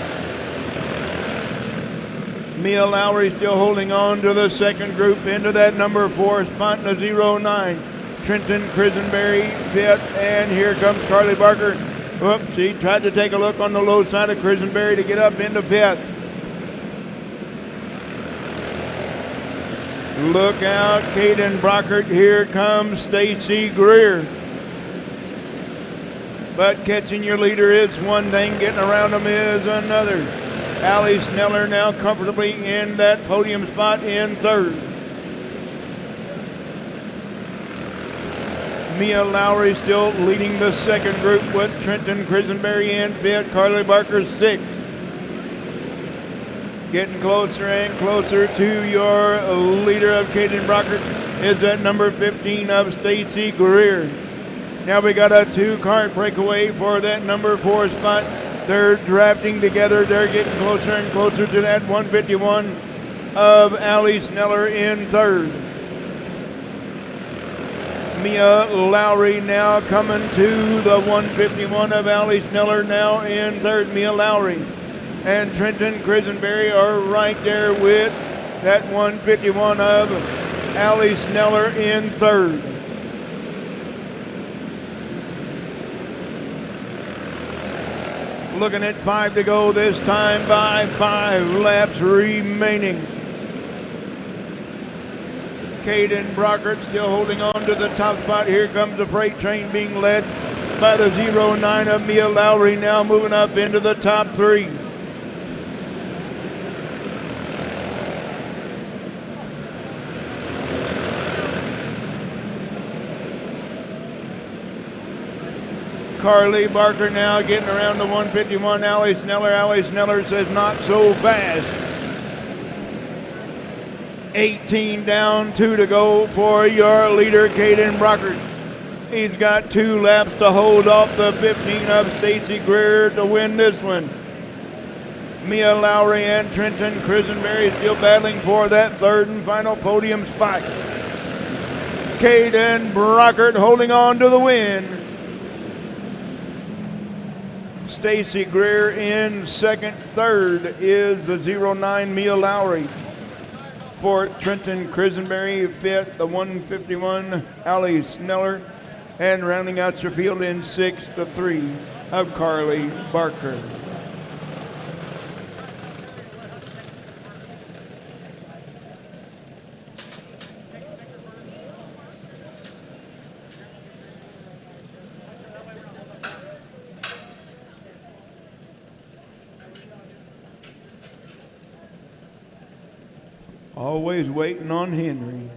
Mia Lowry still holding on to the second group into that number 4 spot in the 09. Trenton Crisenberry fifth, and here comes Carly Barker. Oops, she tried to take a look on the low side of Crisenberry to get up into fifth. Look out, Caden Brockert. Here comes Stacy Greer. But catching your leader is one thing, getting around them is another. Allie Sneller now comfortably in that podium spot in third. Mia Lowry still leading the second group with Trenton Crisenberry in fifth, Carly Barker sixth. Getting closer and closer to your leader of Caden Brockert is that number 15 of Stacy Greer. Now we got a 2-cart breakaway for that number 4 spot. They're drafting together. They're getting closer and closer to that 151 of Allie Sneller in third. Mia Lowry now coming to the 151 of Allie Sneller now in third. Mia Lowry and Trenton Crisenberry are right there with that 151 of Allie Sneller in third. Looking at 5 to go this time by 5 laps remaining. Caden Brockert still holding on to the top spot. Here comes the freight train being led by the 09 of Mia Lowry, now moving up into the top 3. Carly Barker now getting around the 151. Allie Sneller. Allie Sneller says not so fast. 18 down, 2 to go for your leader, Caden Brockert. He's got 2 laps to hold off the 15 of Stacy Greer to win this one. Mia Lowry and Trenton Crisenberry still battling for that third and final podium spot. Caden Brockert holding on to the win. Stacy Greer in second. Third is the 09 Mia Lowry. Fourth, Trenton Crisenberry. Fifth, the 151 Allie Sneller. And rounding out your field in sixth, the 3 of Carly Barker. Always waiting on Henry.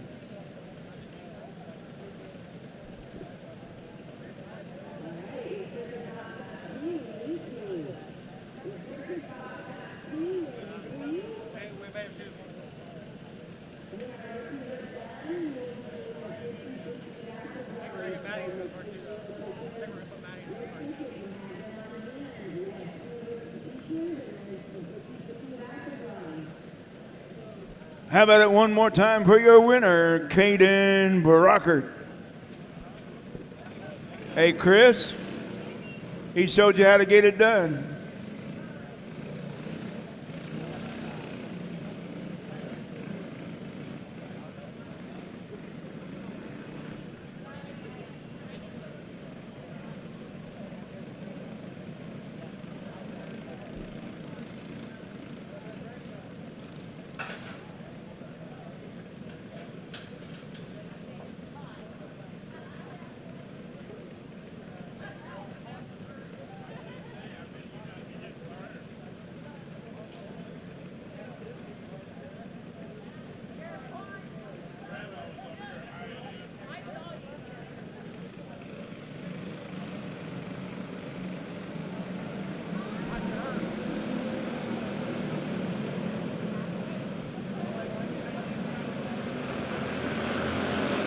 How about it one more time for your winner, Caden Brockert? Hey, Chris, he showed you how to get it done.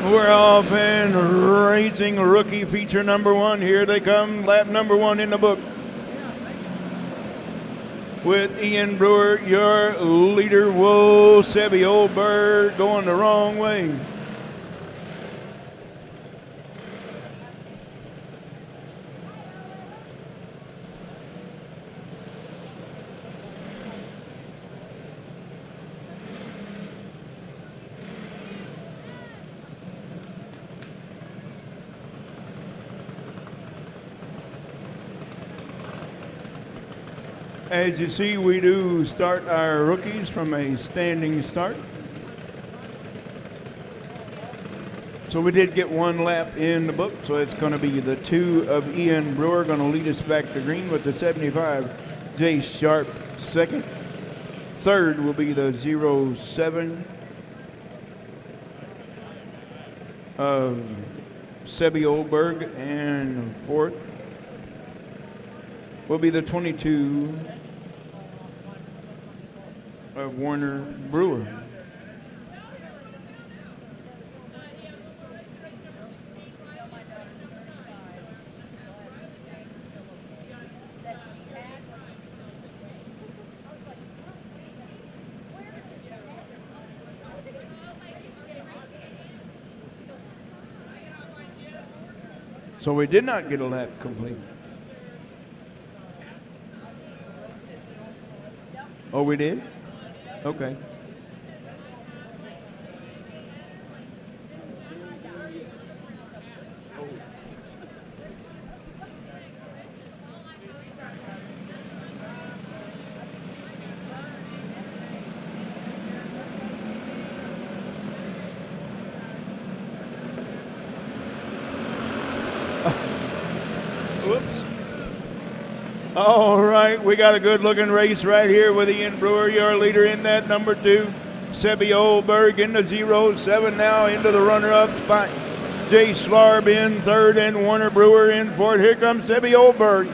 We're off and racing rookie feature number 1. Here they come, lap number 1 in the book. With Ian Brewer, your leader. Whoa, Sebby Oldberg going the wrong way. As you see, we do start our rookies from a standing start. So we did get 1 lap in the book, so it's going to be the 2 of Ian Brewer going to lead us back to green with the 75. Jay Sharp second. Third will be the 07 of Sebby Oldberg, and fourth will be the 22 of Warner Brewer. So we did not get a lap complete. Oh, we did? Okay. Whoops. All right, we got a good-looking race right here with Ian Brewer, your leader in that number 2. Sebby Oldberg in the 07 now into the runner-up spot. Jay Schlarb in third and Warner Brewer in fourth. Here comes Sebby Oldberg.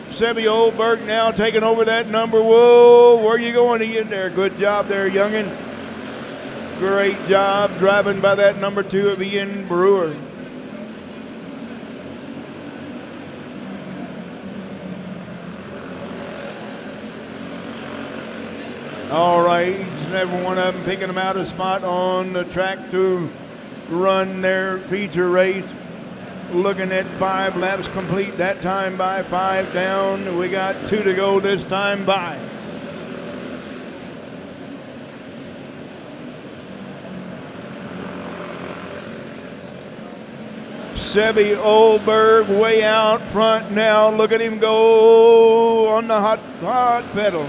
Sebby Oldberg now taking over that number. Whoa, where are you going, Ian? There, good job there, youngin'. Great job driving by that number 2 of Ian Brewer. All right, each and every one of them picking them out a spot on the track to run their feature race. Looking at 5 laps complete, that time by 5 down. We got 2 to go this time by. Sebby Oldberg way out front now. Look at him go on the hot pedal.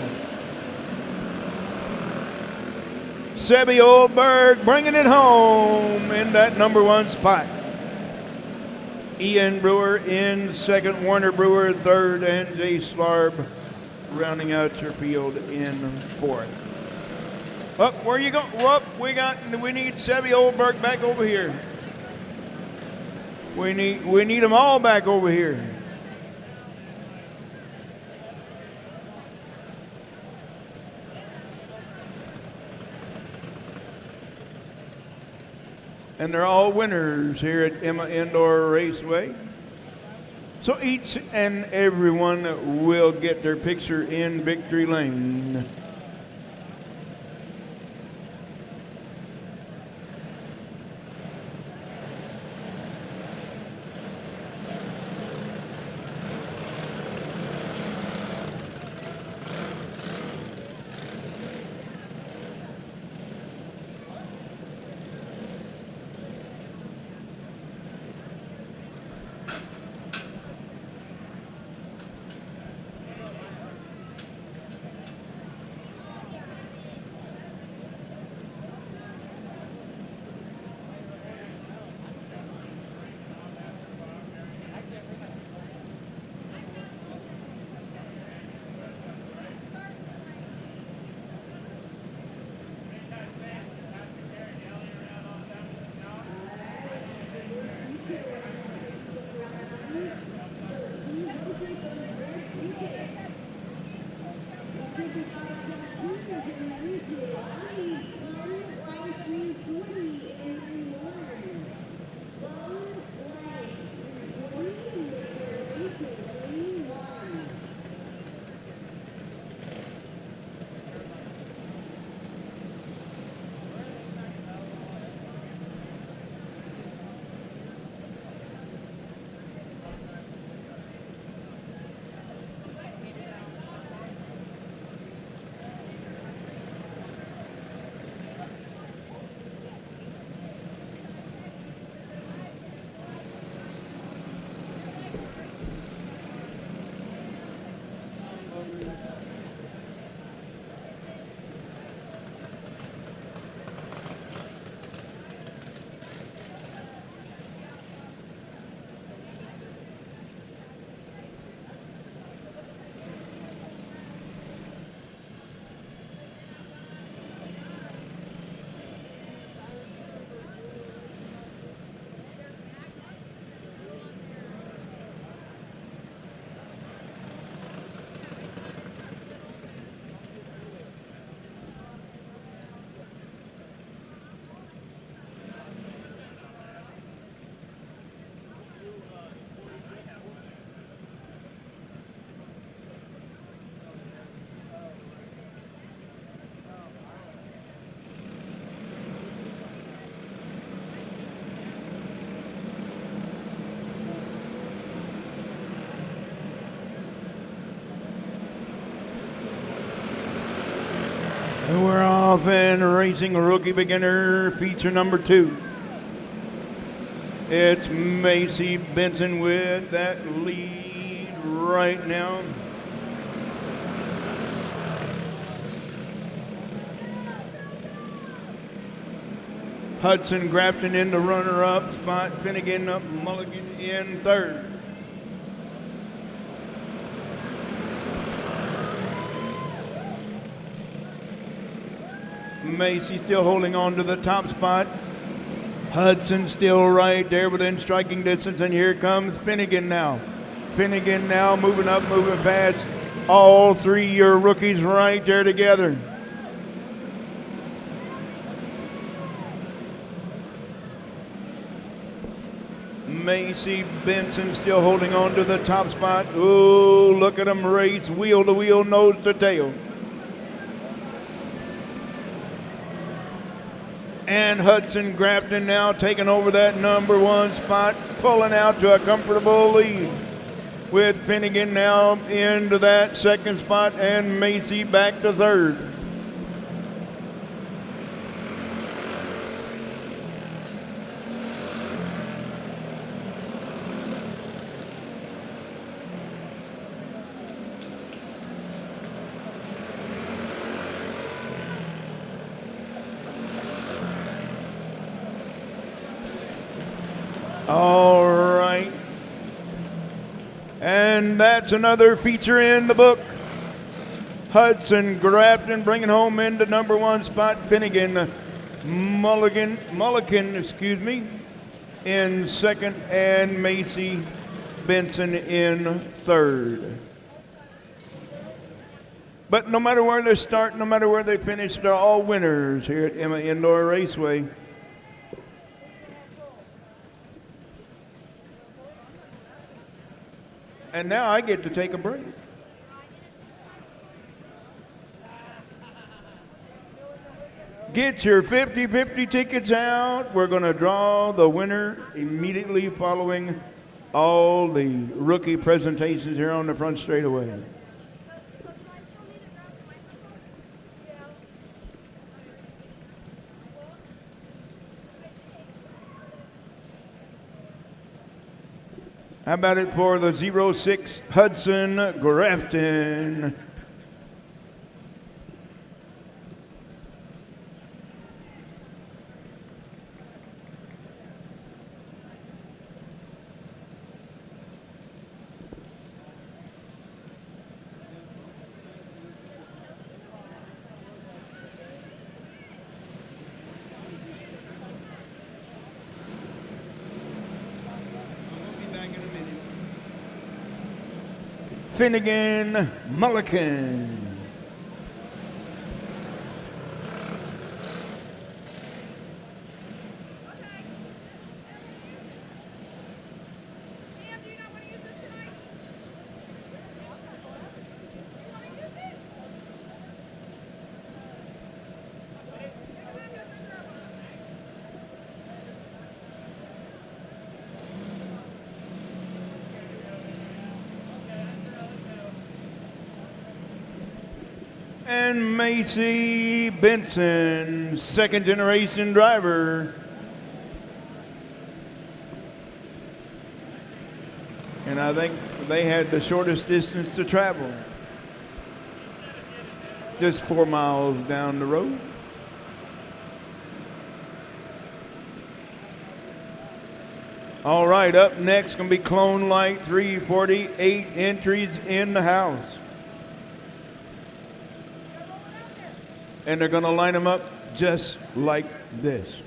Sebby Oldberg bringing it home in that number 1 spot. Ian Brewer in second, Warner Brewer third, and Jay Schlarb rounding out your field in fourth. Up, where you go? Up, we need Sebby Oldberg back over here. We need them all back over here. And they're all winners here at Emma Indoor Raceway. So each and every one will get their picture in victory lane. off and racing rookie beginner feature number 2. It's Macy Benson with that lead right now. Hudson Grafton in the runner-up spot. Finnegan up, Mulligan in third. Macy still holding on to the top spot. Hudson still right there within striking distance, and here comes Finnegan now. Finnegan now moving up, moving fast. All 3 are rookies right there together. Macy Benson still holding on to the top spot. Ooh, look at them race wheel to wheel, nose to tail. And Hudson Grafton now taking over that number 1 spot, pulling out to a comfortable lead. With Finnegan now into that 2nd spot and Macy back to 3rd. All right. And that's another feature in the book. Hudson Grafton bringing home into number 1 spot. Finnegan Mulligan, in 2nd, and Macy Benson in 3rd. But no matter where they start, no matter where they finish, they're all winners here at Emma Indoor Raceway. And now I get to take a break. Get your 50-50 tickets out. We're going to draw the winner immediately following all the rookie presentations here on the front straightaway. How about it for the 06 Hudson Grafton? Finnegan Mulligan. And Macy Benson, 2nd generation driver. And I think they had the shortest distance to travel. Just 4 miles down the road. All right, up next going to be Clone Light 340, 8 entries in the house. And they're going to line them up just like this.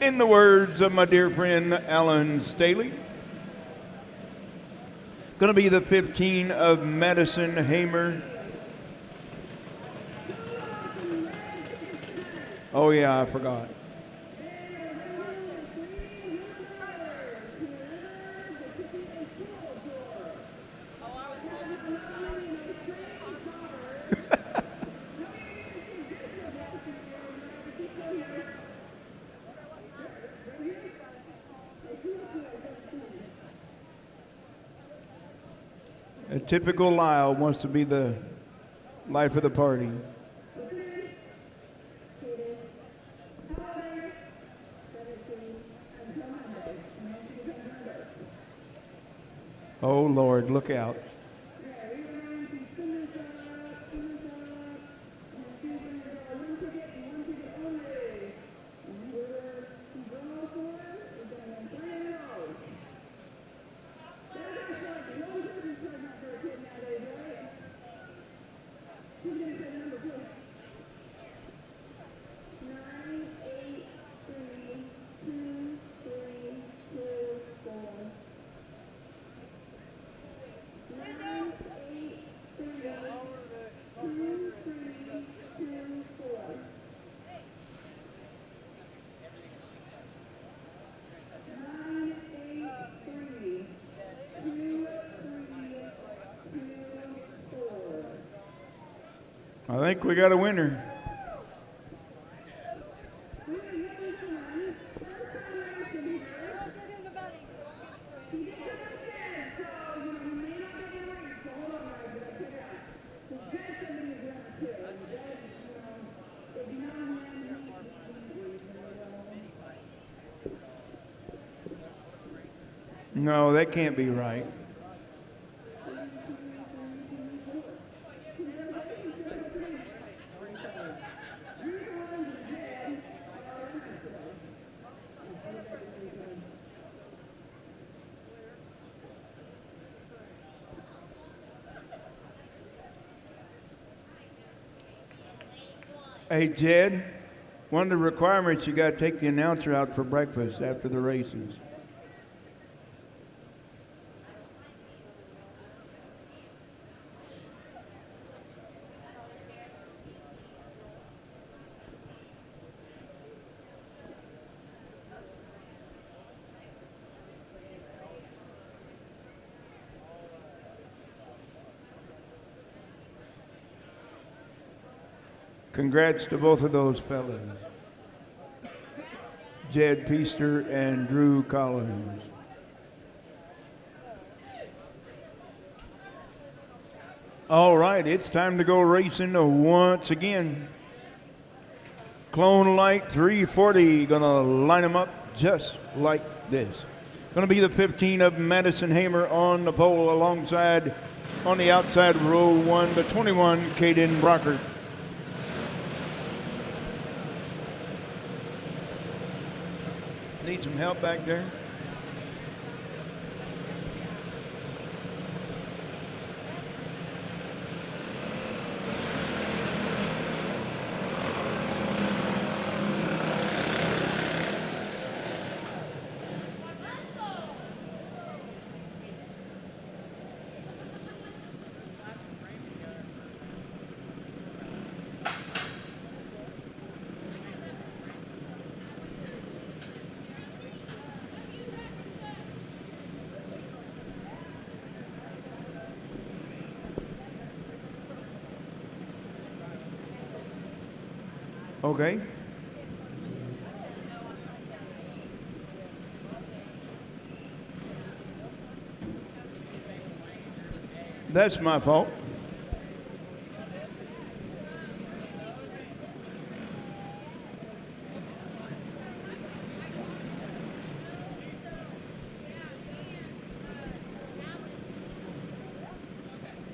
In the words of my dear friend Alan Staley, going to be the 15 of Madison Hamer. Oh yeah, I forgot. A typical Lyle wants to be the life of the party. Oh, Lord, look out. I think we got a winner. No, that can't be right. Hey, Jed, one of the requirements, you got to take the announcer out for breakfast after the races. Congrats to both of those fellas, Jed Peaster and Drew Collins. All right, it's time to go racing once again. Clone Light 340, gonna line them up just like this. Gonna be the 15 of Madison Hamer on the pole alongside, on the outside row 1, the 21 Caden Brockert. Need some help back there? Okay. That's my fault.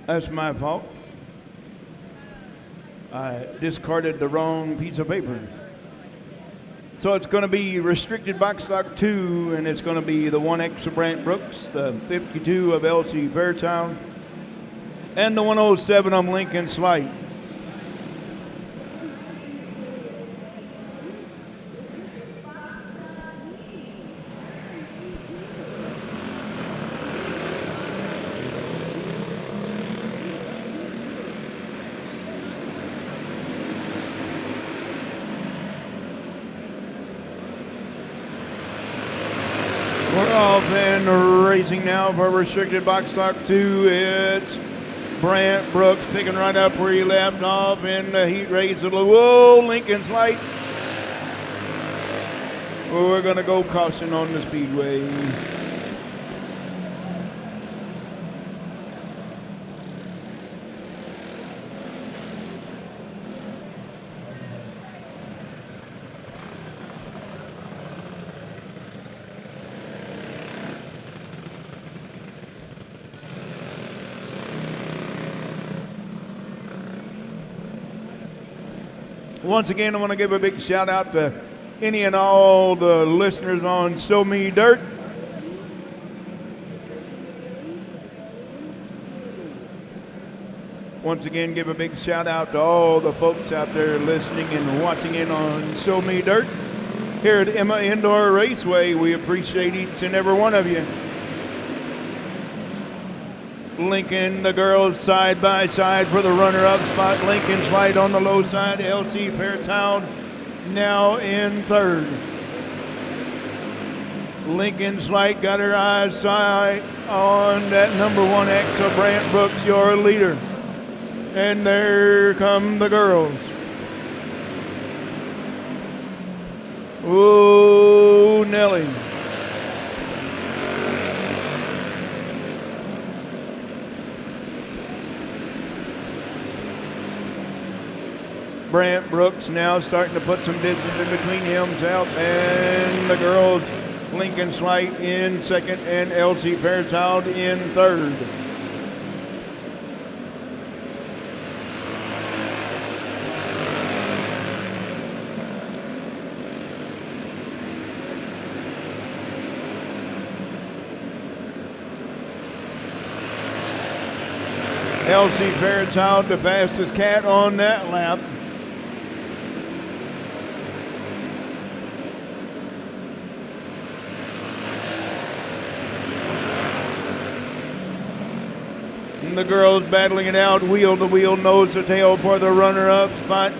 That's my fault. I discarded the wrong piece of paper. So it's going to be restricted box stock 2, and it's going to be the 1X of Brant Brooks, the 52 of Elsie Fairtown, and the 107 of Lincoln Slight. We're off and racing now for restricted box stock 2. It's Brant Brooks picking right up where he left off in the heat race. Whoa, Lincoln's Light. Well, we're going to go caution on the Speedway. Once again, I want to give a big shout out to any and all the listeners on Show Me Dirt. Once again, give a big shout out to all the folks out there listening and watching in on Show Me Dirt. Here at Emma Indoor Raceway, we appreciate each and every one of you. Lincoln, the girls side by side for the runner-up spot. Lincoln Slide on the low side. LC Fairchild now in third. Lincoln Slide got her eyes sight on that number 1 Exo Brant Brooks, your leader. And there come the girls. Ooh, Nelly. Brant Brooks now starting to put some distance in between himself and the girls. Lincoln Slight in second and LC Fairchild in third. LC Fairchild, the fastest cat on that lap. And the girls battling it out, wheel to wheel, nose to tail for the runner-up spot.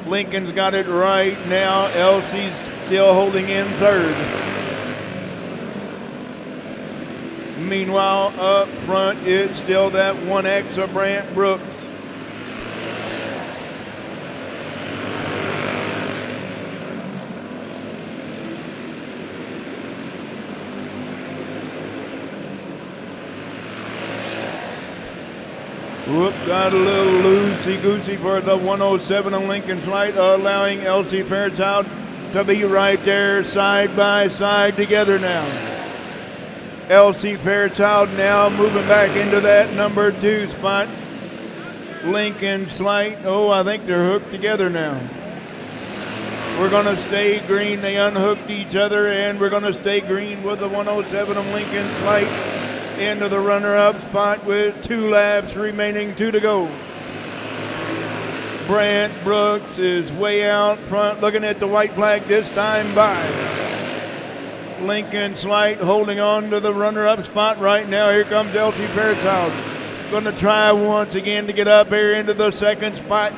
Lincoln's got it right now. LC's still holding in third. Meanwhile, up front, it's still that 1X of Brant Brooks. Whoop, got a little loosey-goosey for the 107 of Lincoln Slide, allowing LC Fairchild to be right there side by side together now. LC Fairchild now moving back into that number 2 spot. Lincoln Slight, I think they're hooked together now. We're going to stay green. They unhooked each other, and we're going to stay green with the 107 of Lincoln Slight into the runner-up spot with 2 laps remaining, 2 to go. Brant Brooks is way out front, looking at the white flag this time by. Lincoln Slight holding on to the runner-up spot right now. Here comes LC Fairchild. Going to try once again to get up here into the second spot.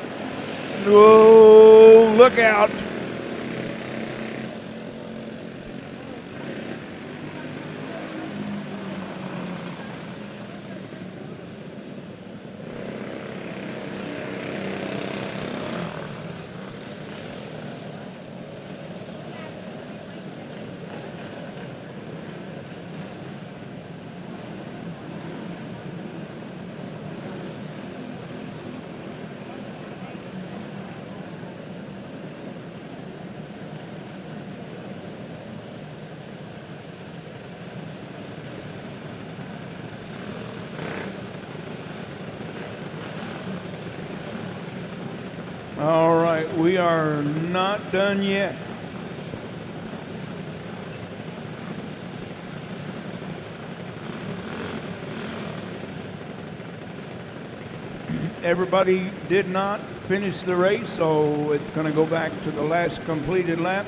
Whoa, look out. All right, we are not done yet. Everybody did not finish the race, so it's going to go back to the last completed lap.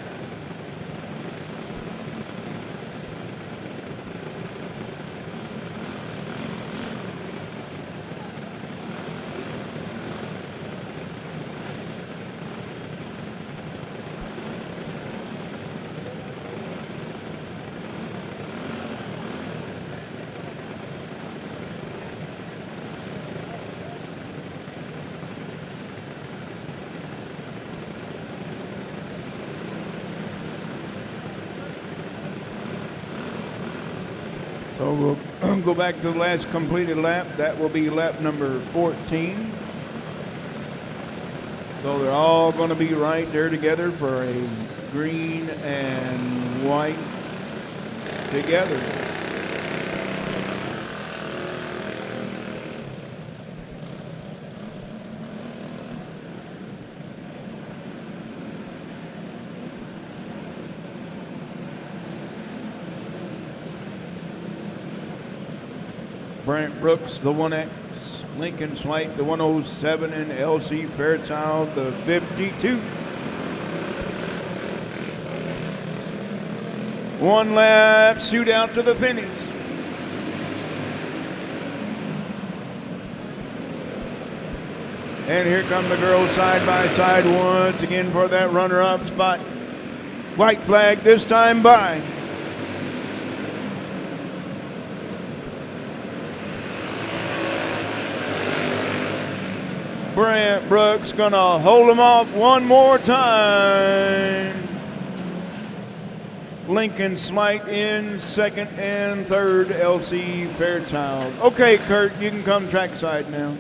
So we'll go back to the last completed lap. That will be lap number 14. So they're all going to be right there together for a green and white together. Brant Brooks, the 1X. Lincoln Slight, the 107, and LC Fairchild, the 52. One lap shootout to the finish. And here come the girls side by side once again for that runner-up spot. White flag this time by. Brant Brooks gonna hold them off one more time. Lincoln Slight in second and third, LC Fairchild. Okay, Kurt, you can come trackside now.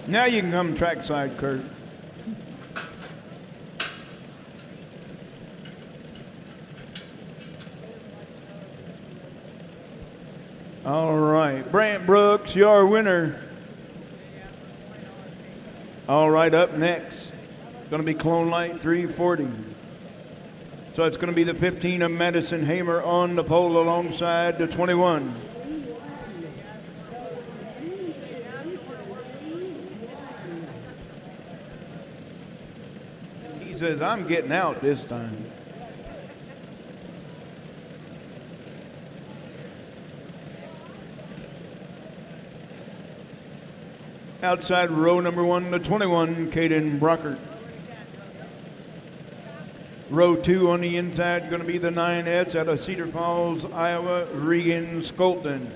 Now you can come trackside, Kurt. All right, Brant Brooks, your winner. All right, up next, going to be Clone Light 340. So it's going to be the 15 of Madison Hamer on the pole alongside the 21. He says, I'm getting out this time. Outside row number 1, the 21, Caden Brockert. Row 2 on the inside, going to be the 9S out of Cedar Falls, Iowa, Regan Skolton.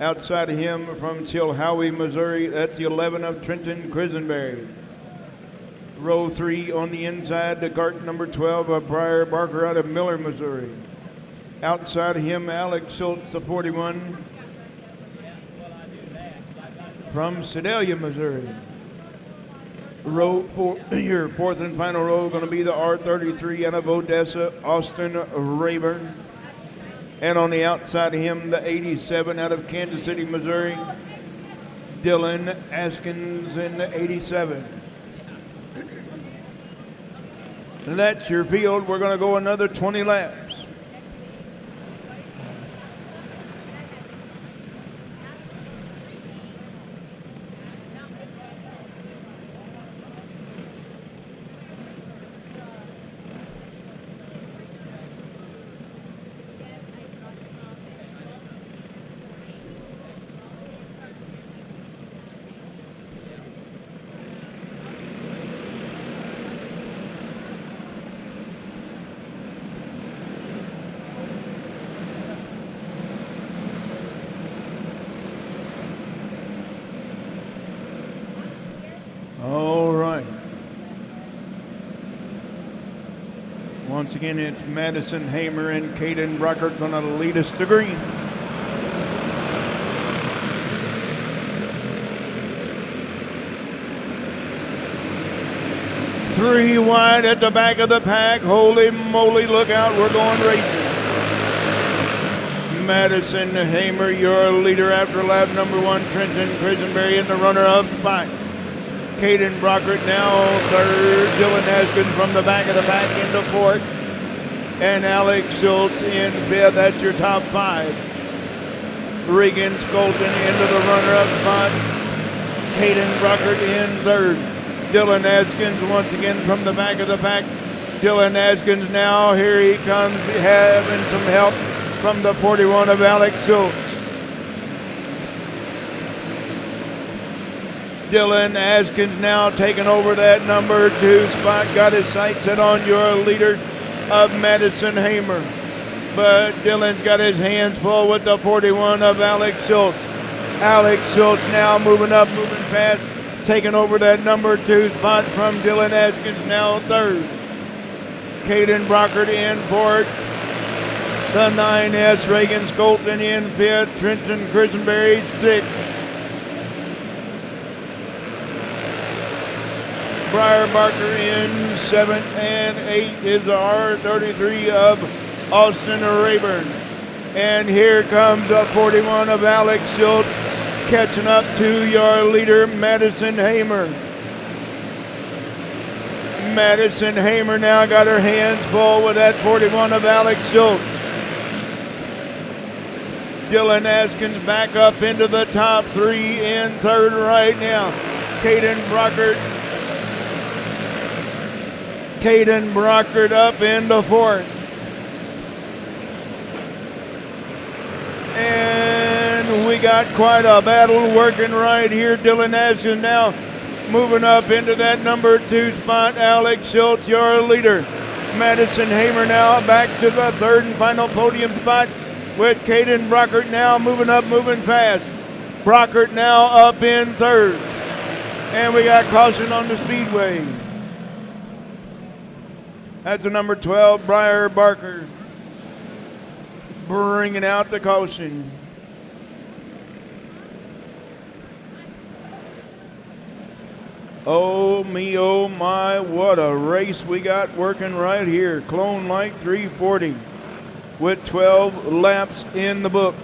Outside of him from Chilhowie, Missouri, that's the 11 of Trenton Quisenberry. Row 3 on the inside, the kart number 12 of Briar Barker out of Miller, Missouri. Outside of him, Alex Schultz, the 41 from Sedalia, Missouri. Row 4, your fourth and final row, going to be the R33 out of Odessa, Austin Rayburn. And on the outside of him, the 87 out of Kansas City, Missouri, Dylan Askins in the 87. And that's your field. We're going to go another 20 laps. All right. Once again, it's Madison Hamer and Caden Brockert going to lead us to green. Three wide at the back of the pack. Holy moly, look out, we're going racing. Madison Hamer, your leader after lap number 1. Trenton Quisenberry in the runner-up spot. Caden Brockert now third. Dylan Askins from the back of the pack into fourth. And Alex Schultz in fifth. That's your top 5. Regan Skolton into the runner-up spot. Caden Brockert in third. Dylan Askins once again from the back of the pack. Dylan Askins now, here he comes, having some help from the 41 of Alex Schultz. Dylan Askins now taking over that number 2 spot. Got his sights set on your leader of Madison Hamer. But Dylan's got his hands full with the 41 of Alex Schultz. Alex Schultz now moving up, moving fast, taking over that number 2 spot from Dylan Askins, now third. Caden Brockert in fourth. The 9S, Reagan Skolton in fifth. Trenton Quisenberry sixth. Briar Barker in 7th, and 8th is the R33 of Austin Rayburn. And here comes a 41 of Alex Schultz catching up to your leader, Madison Hamer. Madison Hamer now got her hands full with that 41 of Alex Schultz. Dylan Askins back up into the top three in third right now. Caden Brockert up into fourth. And we got quite a battle working right here. Dylan Askins now moving up into that number 2 spot. Alex Schultz, your leader. Madison Hamer now back to the third and final podium spot with Caden Brockert now moving up, moving fast. Brockert now up in third. And we got caution on the Speedway. That's the number 12, Briar Barker, bringing out the caution. Oh me, oh my, what a race we got working right here. Clone Light 340 with 12 laps in the book.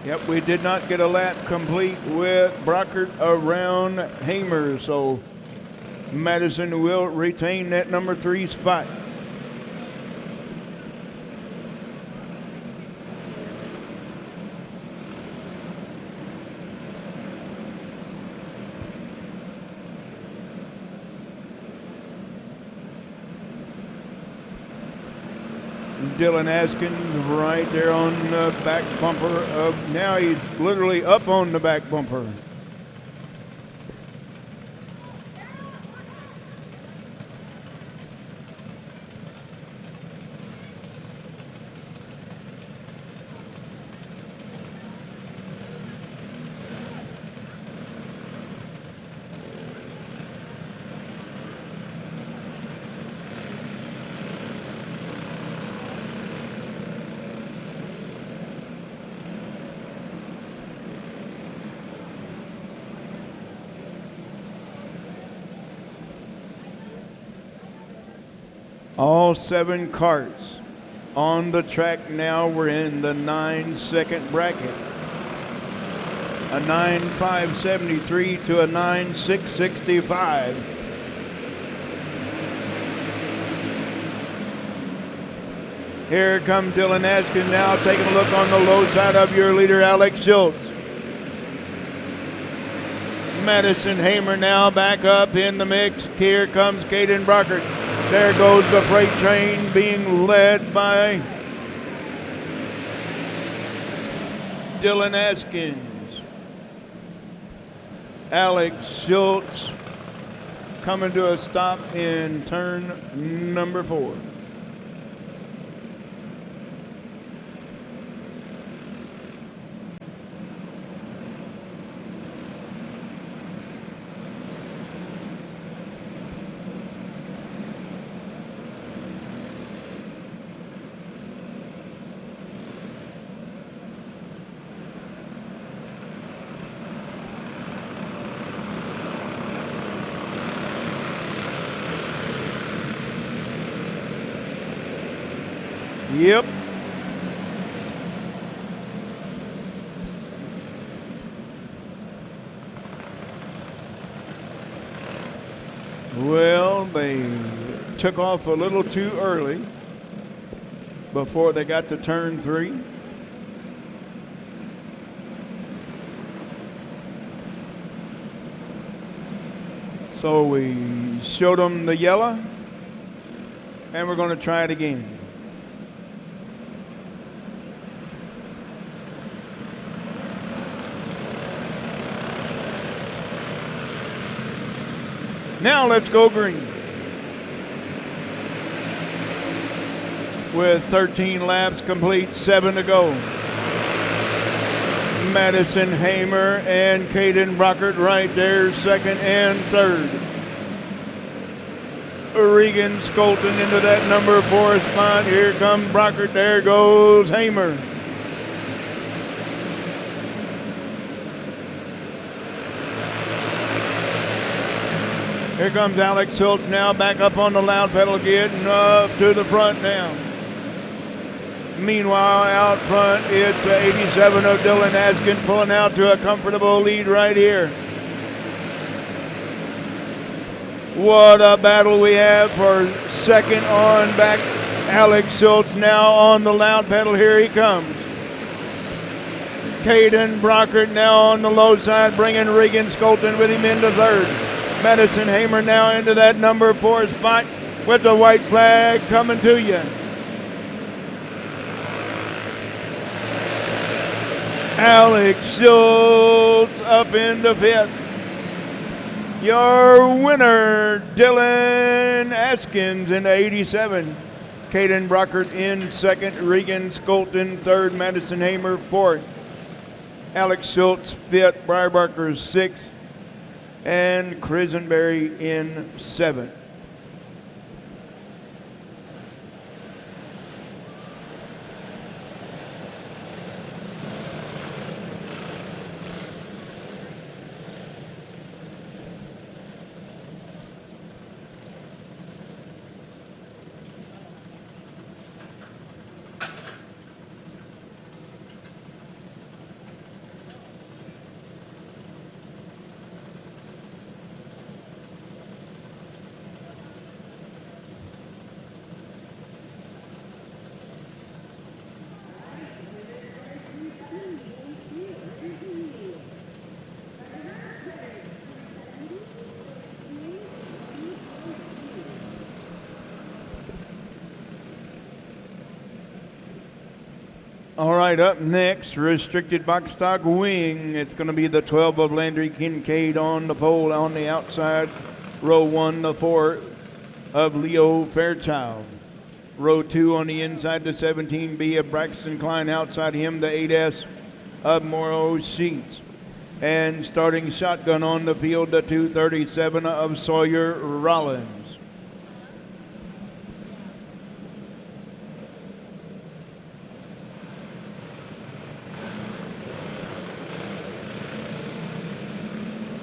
Yep, we did not get a lap complete with Brockert around Hamer, so Madison will retain that number 3 spot. Dylan Askins right there on the back bumper of, now he's literally up on the back bumper. All 7 karts on the track now. We're in the 9-second bracket. A 9.573 to a 9.665. Here comes Dylan Askins now taking a look on the low side of your leader, Alex Schultz. Madison Hamer now back up in the mix. Here comes Caden Brockert. There goes the freight train being led by Dylan Askins. Alex Schultz coming to a stop in turn number 4. Yep. Well, they took off a little too early before they got to turn 3. So we showed them the yellow, and we're going to try it again. Now let's go green. With 13 laps complete, 7 to go. Madison Hamer and Caden Brockert right there, second and third. Regan Skolton into that number 4 spot. Here comes Brockert. There goes Hamer. Here comes Alex Schultz now, back up on the loud pedal, getting up to the front now. Meanwhile, out front, it's 87 of Dylan Askin pulling out to a comfortable lead right here. What a battle we have for second on back. Alex Schultz now on the loud pedal. Here he comes. Caden Brockert now on the low side, bringing Regan Skolton with him into third. Madison Hamer now into that number 4 spot with the white flag coming to you. Alex Schultz up into 5th. Your winner, Dylan Askins in 87. Caden Brockert in 2nd. Regan Skolton 3rd. Madison Hamer 4th. Alex Schultz 5th. Briar Barker 6th. And Crisenberry in 7th. All right, up next, restricted box stock wing. It's going to be the 12 of Landry Kincaid on the pole on the outside. Row 1, the 4 of Leo Fairchild. Row 2 on the inside, the 17B of Braxton Klein. Outside him, the 8S of Morrow Sheets. And starting shotgun on the field, the 237 of Sawyer Rollins.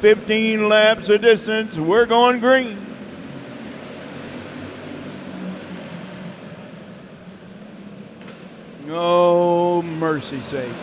"15 laps of distance, we're going green." Oh, mercy sakes.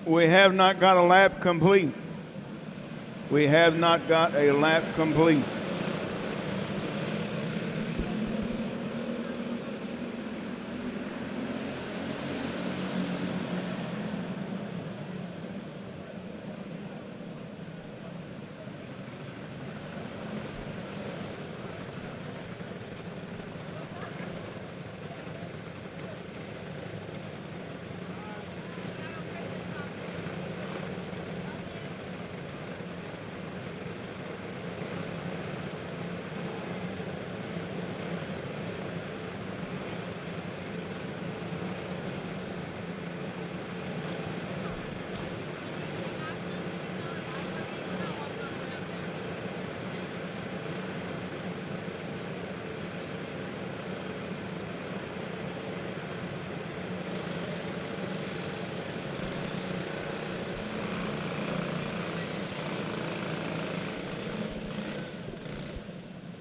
We have not got a lap complete. We have not got a lap complete.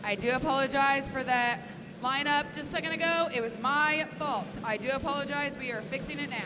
I do apologize for that line up just a second ago. It was my fault. I do apologize. We are fixing it now.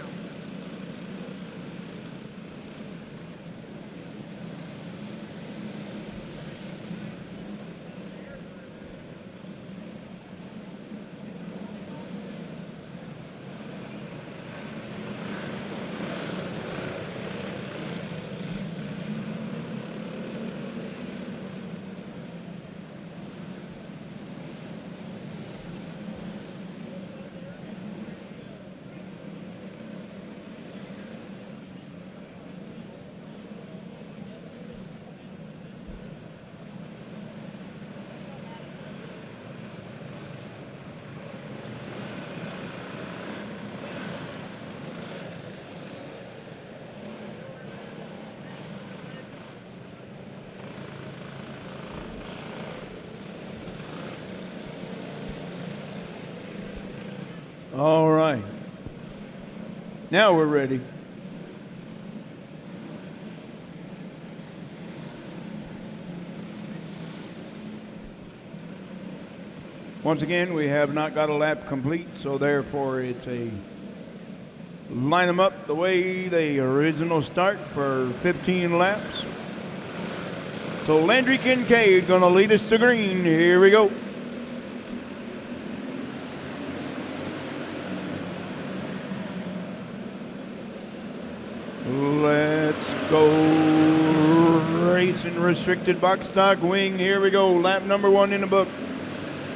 All right. Now we're ready. Once again, we have not got a lap complete, so therefore it's a line them up the way the original start for 15 laps. So Landry Kincaid going to lead us to green. Here we go. Let's go racing restricted box stock wing. Here we go. Lap number 1 in the book.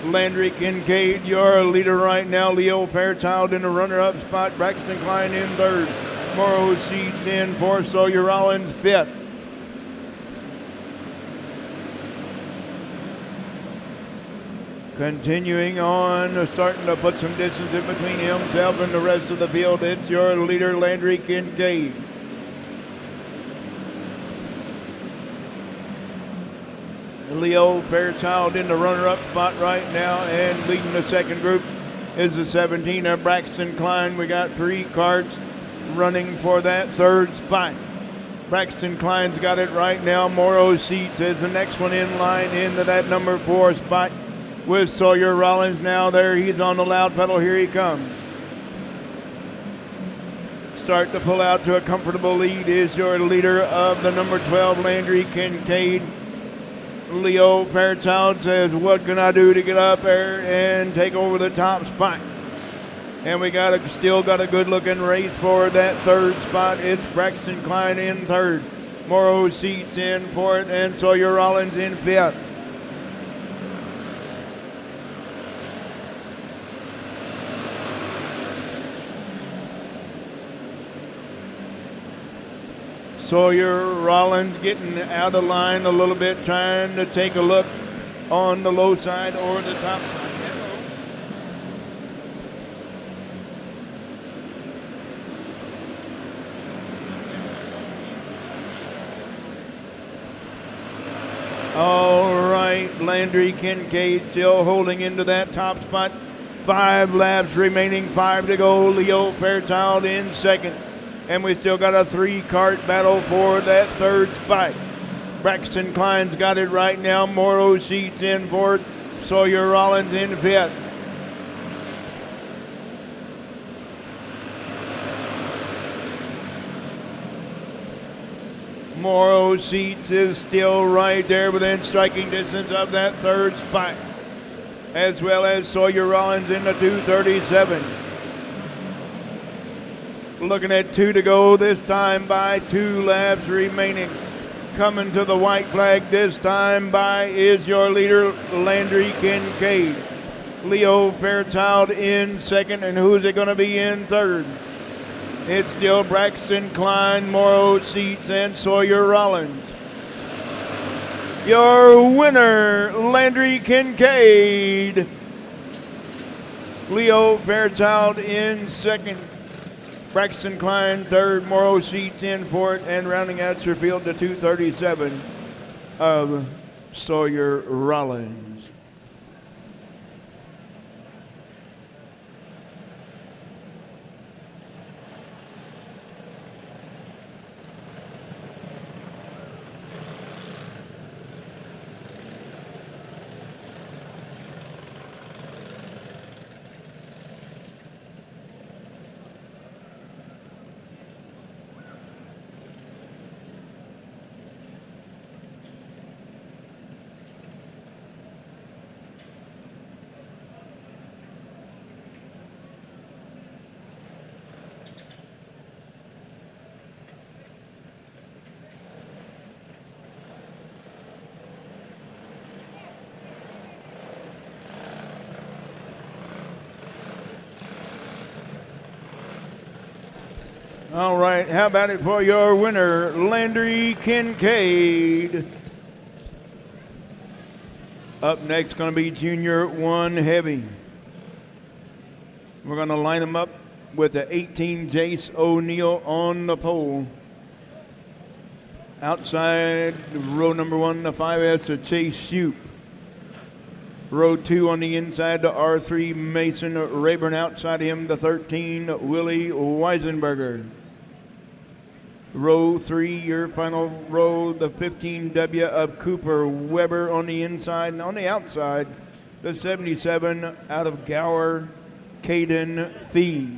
Landry Kincaid, your leader right now. Leo Fairchild in the runner-up spot. Braxton Klein in 3rd. Morrow Sheets in 4th. Sawyer Rollins 5th. Continuing on, starting to put some distance in between himself and the rest of the field. It's your leader, Landry Kincaid. Leo Fairchild in the runner-up spot right now, and leading the second group is the 17er Braxton Klein. We got 3 karts running for that 3rd spot. Braxton Klein's got it right now. Morrow Seats is the next one in line into that number 4 spot with Sawyer Rollins now there. He's on the loud pedal. Here he comes. Start to pull out to a comfortable lead is your leader of the number 12, Landry Kincaid. Leo Fairchild says, what can I do to get up there and take over the top spot? And we still got a good looking race for that 3rd spot. It's Braxton Klein in 3rd. Morrow Seats in 4th and Sawyer Rollins in 5th. Sawyer Rollins getting out of line a little bit, trying to take a look on the low side or the top side. All right, Landry Kincaid still holding into that top spot. 5 laps remaining, 5 to go. Leo Fairchild in 2nd. And we still got a 3-kart battle for that 3rd spot. Braxton Klein's got it right now. Morrow Sheets in 4th. Sawyer Rollins in 5th. Morrow Sheets is still right there within striking distance of that 3rd spot, as well as Sawyer Rollins in the 237. Looking at 2 to go this time by 2 laps remaining. Coming to the white flag this time by is your leader, Landry Kincaid. Leo Fairchild in 2nd, and who's it going to be in 3rd? It's still Braxton Klein, Morrow Seats, and Sawyer Rollins. Your winner, Landry Kincaid. Leo Fairchild in 2nd. Braxton Klein 3rd, Morrow Sheets in 4th, and rounding out your field to 237 of Sawyer Rollins. All right, how about it for your winner, Landry Kincaid? Up next, going to be Junior 1 Heavy. We're going to line them up with the 18 Jace O'Neill on the pole. Outside row number 1, the 5S, the Chase Shoup. Row 2 on the inside, the R3 Mason Rayburn. Outside him, the 13 Willie Weisenberger. Row 3, your final row, the 15W of Cooper Weber on the inside. And on the outside, the 77 out of Gower, Caden Fee.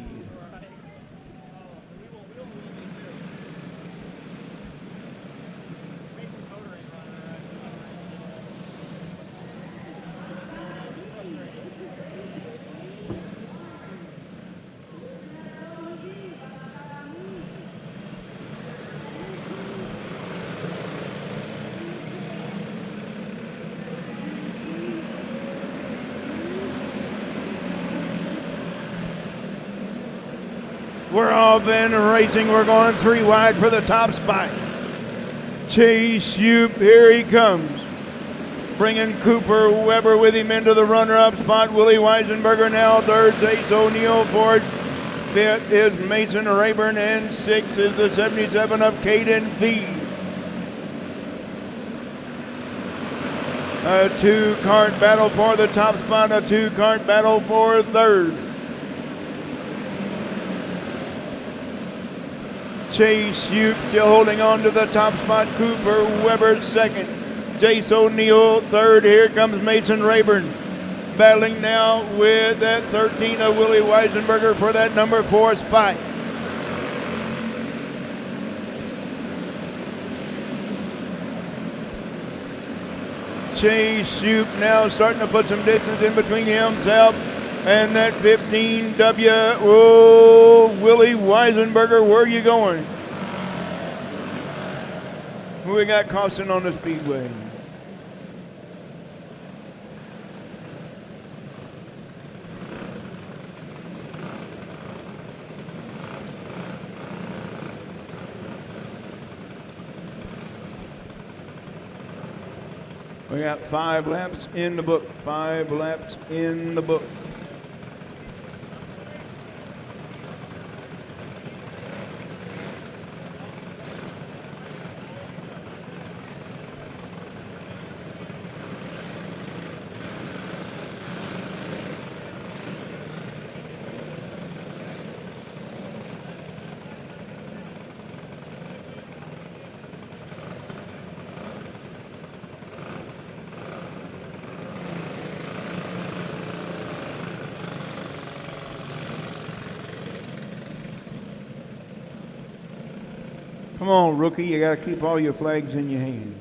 We're all been racing. We're going 3 wide for the top spot. Chase Shoup, here he comes. Bringing Cooper Weber with him into the runner-up spot. Willie Weisenberger now third. Jace O'Neill fourth. Fifth is Mason Rayburn, and sixth is the 77 of Caden Fee. A 2-kart battle for the top spot. A 2-kart battle for third. Chase Shoup still holding on to the top spot. Cooper Weber second. Jace O'Neill third. Here comes Mason Rayburn. Battling now with that 13 of Willie Weisenberger for that number 4 spot. Chase Shoup now starting to put some distance in between himself and that 15W. Oh, Willie Weisenberger, where are you going? Who we got crossing on the Speedway? We got 5 laps in the book. 5 laps in the book. Come on, rookie, you got to keep all your flags in your hand.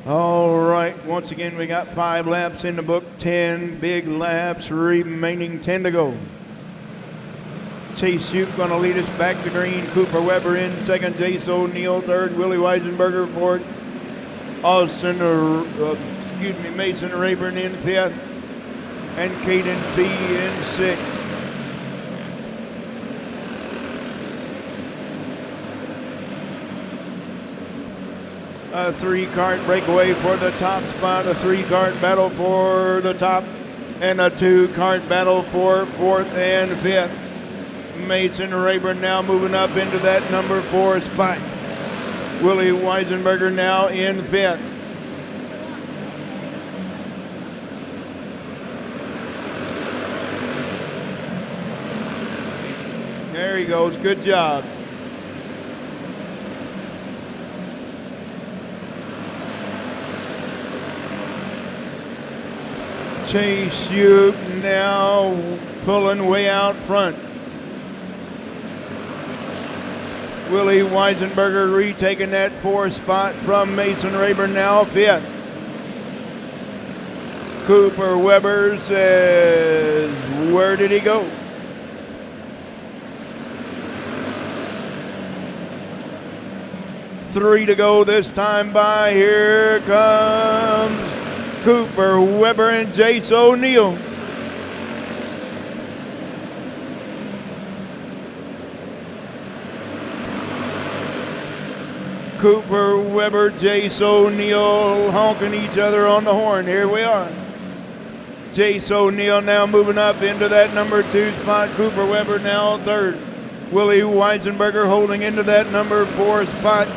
All right, once again, we got 5 laps in the book, 10 big laps remaining, 10 to go. Chase Shoup going to lead us back to green. Cooper Weber in second, Jace O'Neill third, Willie Weisenberger fourth. Mason Rayburn in fifth, and Caden Fee in sixth. A 3-kart breakaway for the top spot, a 3-kart battle for the top, and a 2-kart battle for fourth and fifth. Mason Rayburn now moving up into that number 4 spot. Willie Weisenberger now in fifth. There he goes, good job. Chase Shoup now pulling way out front. Willie Weisenberger retaking that 4th spot from Mason Rayburn, now 5th. Cooper Weber says, where did he go? 3 to go this time by. Here comes Cooper Weber and Jace O'Neill. Cooper Weber, Jace O'Neill honking each other on the horn. Here we are. Jace O'Neill now moving up into that number 2 spot. Cooper Weber now third. Willie Weisenberger holding into that number 4 spot.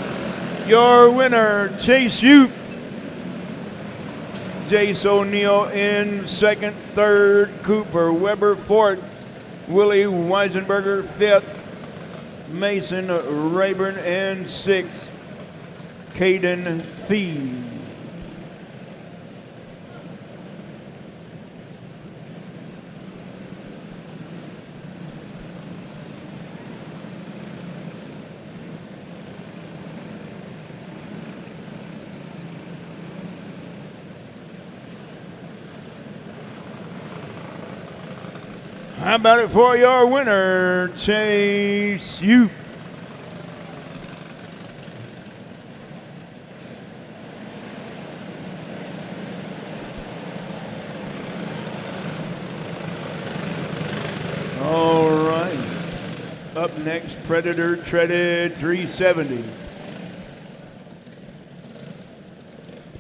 Your winner, Chase Youp. Jace O'Neill in second, third. Cooper Weber fourth. Willie Weisenberger fifth. Mason Rayburn in sixth. Caden Fee. How about it for your winner, Chase Youp? All right. Up next, Predator Treaded 370.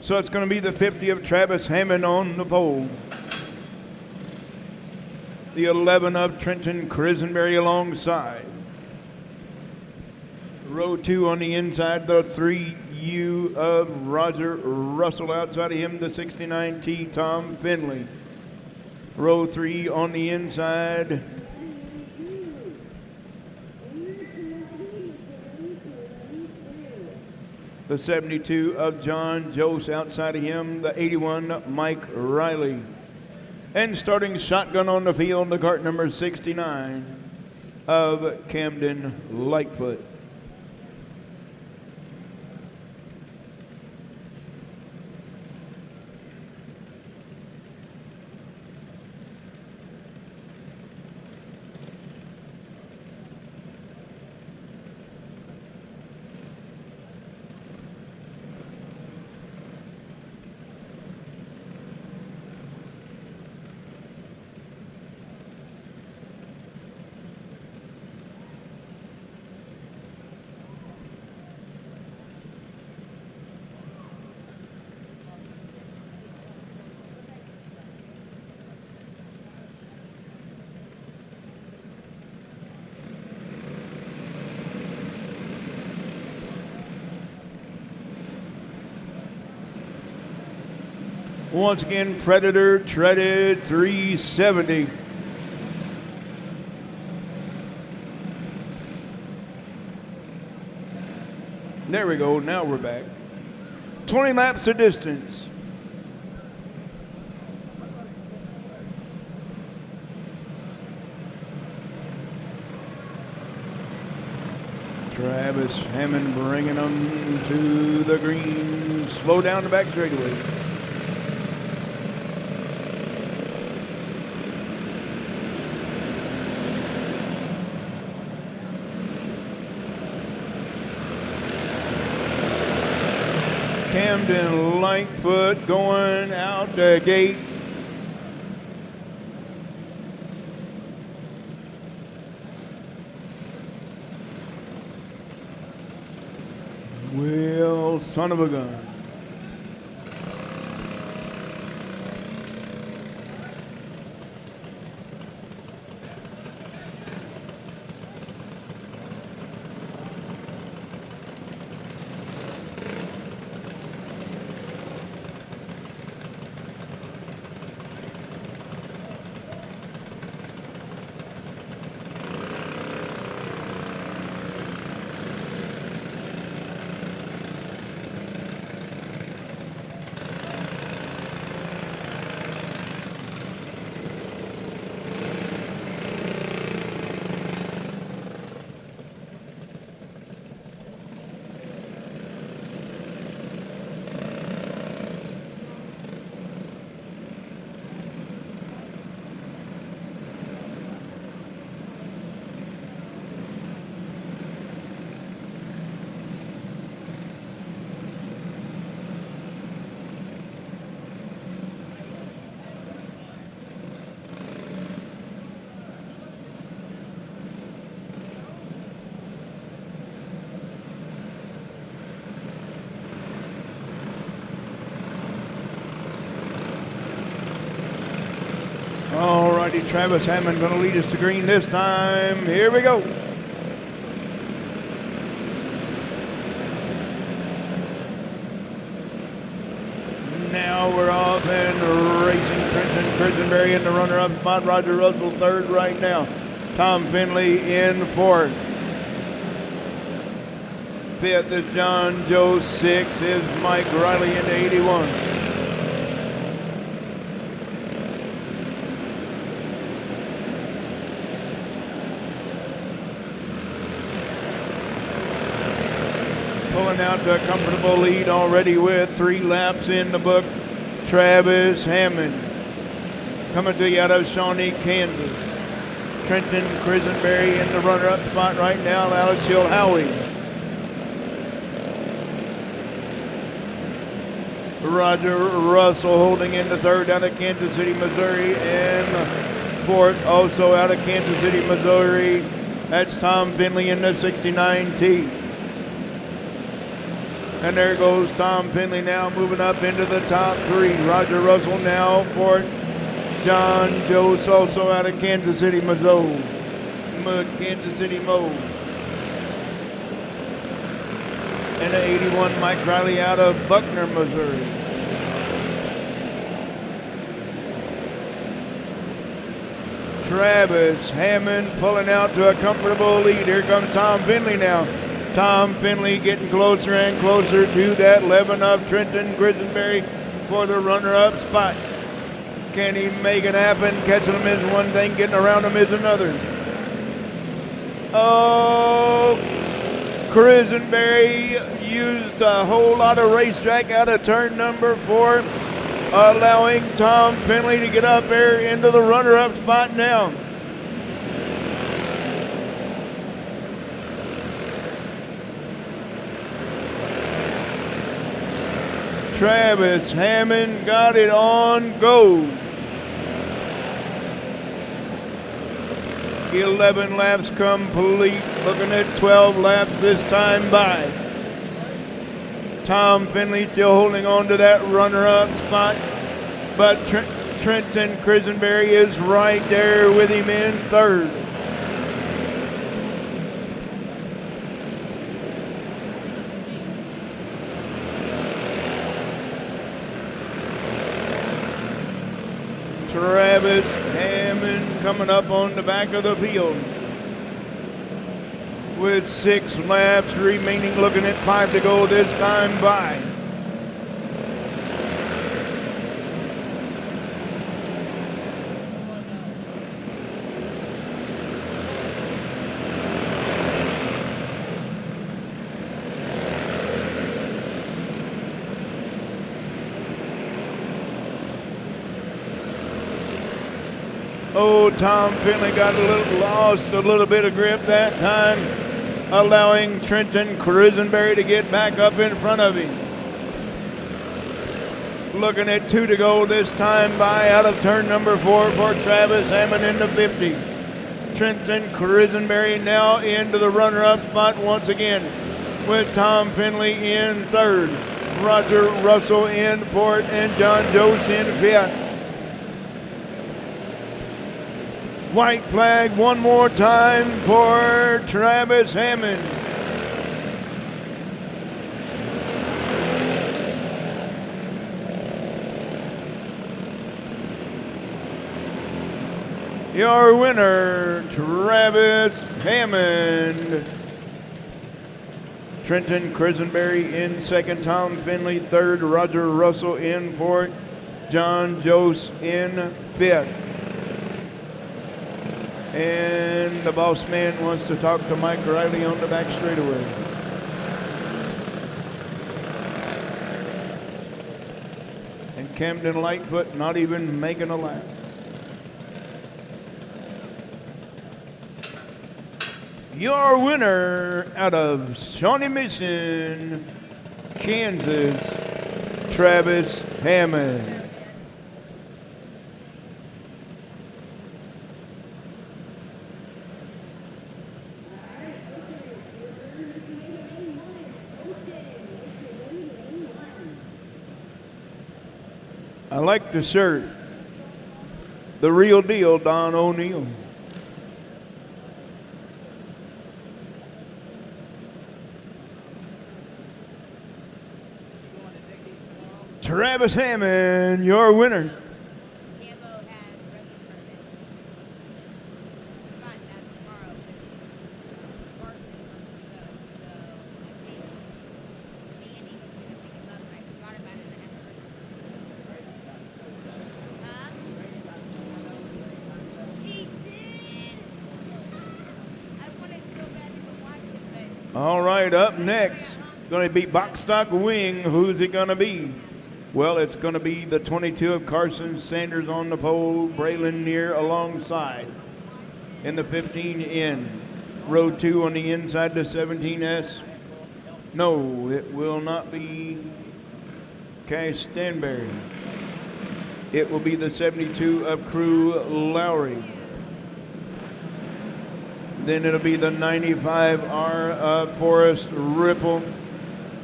So it's going to be the 50 of Travis Hammond on the pole. The 11 of Trenton Crisenberry alongside. Row 2 on the inside, the 3U of Roger Russell. Outside of him, the 69T Tom Finley. Row 3 on the inside. The 72 of John Jose. Outside of him, the 81 Mike Riley. And starting shotgun on the field, the kart number 69 of Camden Lightfoot. Once again, Predator Treaded 370. There we go, now we're back. 20 laps of distance. Travis Hammond bringing them to the green. Slow down the back straightaway. Camden Lightfoot going out the gate. Well, son of a gun. righty Travis Hammond going to lead us to green this time. Here we go. Now we're off and racing. Trenton Crisenberry in the runner-up spot. Roger Russell third right now. Tom Finley in fourth. Fifth is John Joe. Sixth is Mike Riley into 81. Pulling out to a comfortable lead already with 3 laps in the book. Travis Hammond. Coming to you out of Shawnee, Kansas. Trenton Crisenberry in the runner-up spot right now. Alex Hill Howie. Roger Russell holding into third out of Kansas City, Missouri. And fourth also out of Kansas City, Missouri. That's Tom Finley in the 69T. And there goes Tom Finley now moving up into the top 3. Roger Russell now fourth. John Jost also out of Kansas City, Missouri. Kansas City, Mo. And the 81, Mike Riley out of Buckner, Missouri. Travis Hammond pulling out to a comfortable lead. Here comes Tom Finley now. Tom Finley getting closer and closer to that 11 of Trenton Crisenberry for the runner-up spot. Can he make it happen? Catching him is one thing, getting around him is another. Oh, Crisenberry used a whole lot of racetrack out of turn number 4, allowing Tom Finley to get up there into the runner-up spot now. Travis Hammond got it on go. 11 laps complete, looking at 12 laps this time by. Tom Finley still holding on to that runner-up spot, but Trenton Crisenberry is right there with him in third. Travis Hammond coming up on the back of the field with 6 laps remaining, looking at 5 to go this time by. Oh, Tom Finley got lost a little bit of grip that time, allowing Trenton Crisenberry to get back up in front of him. Looking at 2 to go this time by out of turn number 4 for Travis Hammond in the 50. Trenton Crisenberry now into the runner-up spot once again with Tom Finley in third. Roger Russell in fourth and John Jost in fifth. White flag one more time for Travis Hammond. Your winner, Travis Hammond. Trenton Crisenberry in second, Tom Finley third, Roger Russell in fourth, John Jost in fifth. And the boss man wants to talk to Mike Riley on the back straightaway. And Camden Lightfoot not even making a lap. Your winner out of Shawnee Mission, Kansas, Travis Hammond. I like the shirt. The real deal, Don O'Neill. Travis Hammond, your winner. All right, up next, going to be box stock wing. Who's it going to be? Well, it's going to be the 22 of Carson Sanders on the pole, Braylon Neer alongside. In the 15 in, row 2 on the inside, the 17S. No, it will not be Cash Stanberry. It will be the 72 of Crew Lowry. Then it'll be the 95R of Forrest Ripple.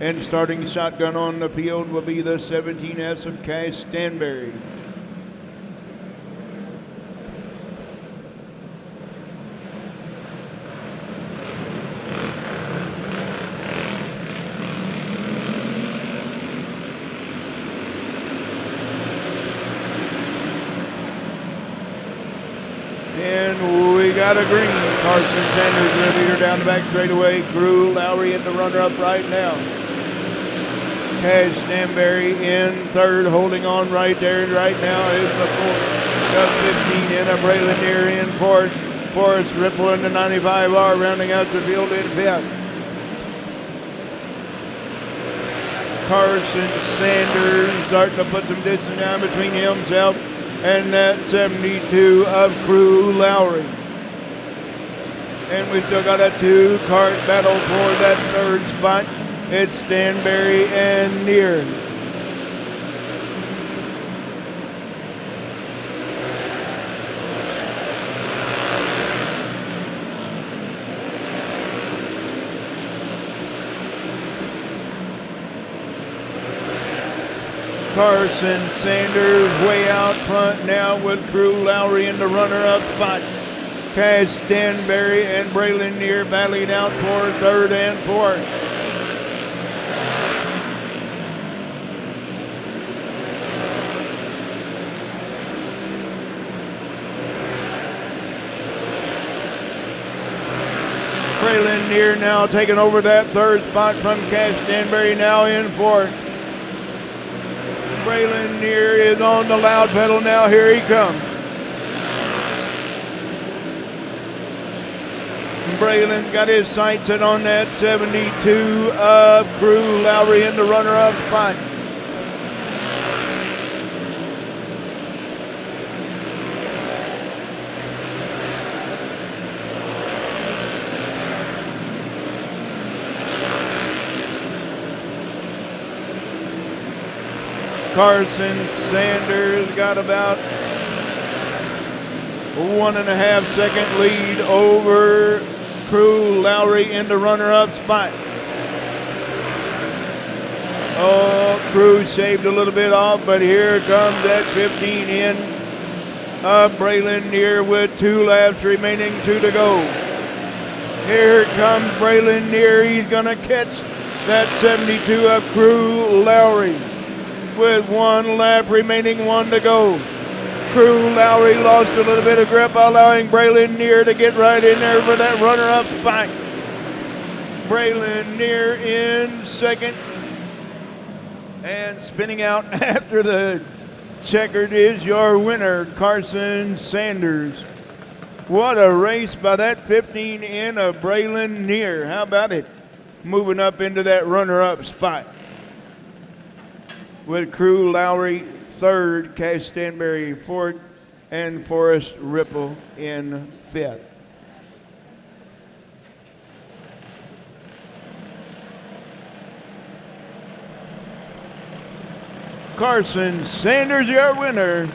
And starting shotgun on the field will be the 17S of Cash Stanberry. And we got a green. Carson Sanders, the leader down the back straightaway. Crew Lowry at the runner-up right now. Cash Stanberry in third, holding on right there. Right now is the fourth. The 15 in, a Braylon Neer in fourth. Forrest Ripple in the 95R, rounding out the field in fifth. Carson Sanders starting to put some distance down between himself and that 72 of Crew Lowry. And we still got a two-cart battle for that third spot. It's Stanberry and Neer. Carson Sanders way out front now with Crew Lowry in the runner-up spot. Cash Stanberry and Braylon Neer battling out for third and fourth. Braylon Neer now taking over that third spot from Cash Stanberry, now in fourth. Braylon Neer is on the loud pedal now. Here he comes. Braylon got his sights set on that 72 of Crew Lowry in the runner-up spot. Carson Sanders got about 1.5 second lead over Crew Lowry in the runner-up spot. Oh, Crew shaved a little bit off, but here comes that 15 in of Braylon Neer with 2 laps remaining, 2 to go. Here comes Braylon Neer. He's going to catch that 72 of Crew Lowry with 1 lap remaining, 1 to go. Crew Lowry lost a little bit of grip, allowing Braylon Neer to get right in there for that runner-up spot. Braylon Neer in second. And spinning out after the checkered is your winner, Carson Sanders. What a race by that 15 in of Braylon Neer. How about it? Moving up into that runner-up spot. With Crew Lowry third, Cash Stanberry fourth, and Forrest Ripple in fifth. Carson Sanders, your winner.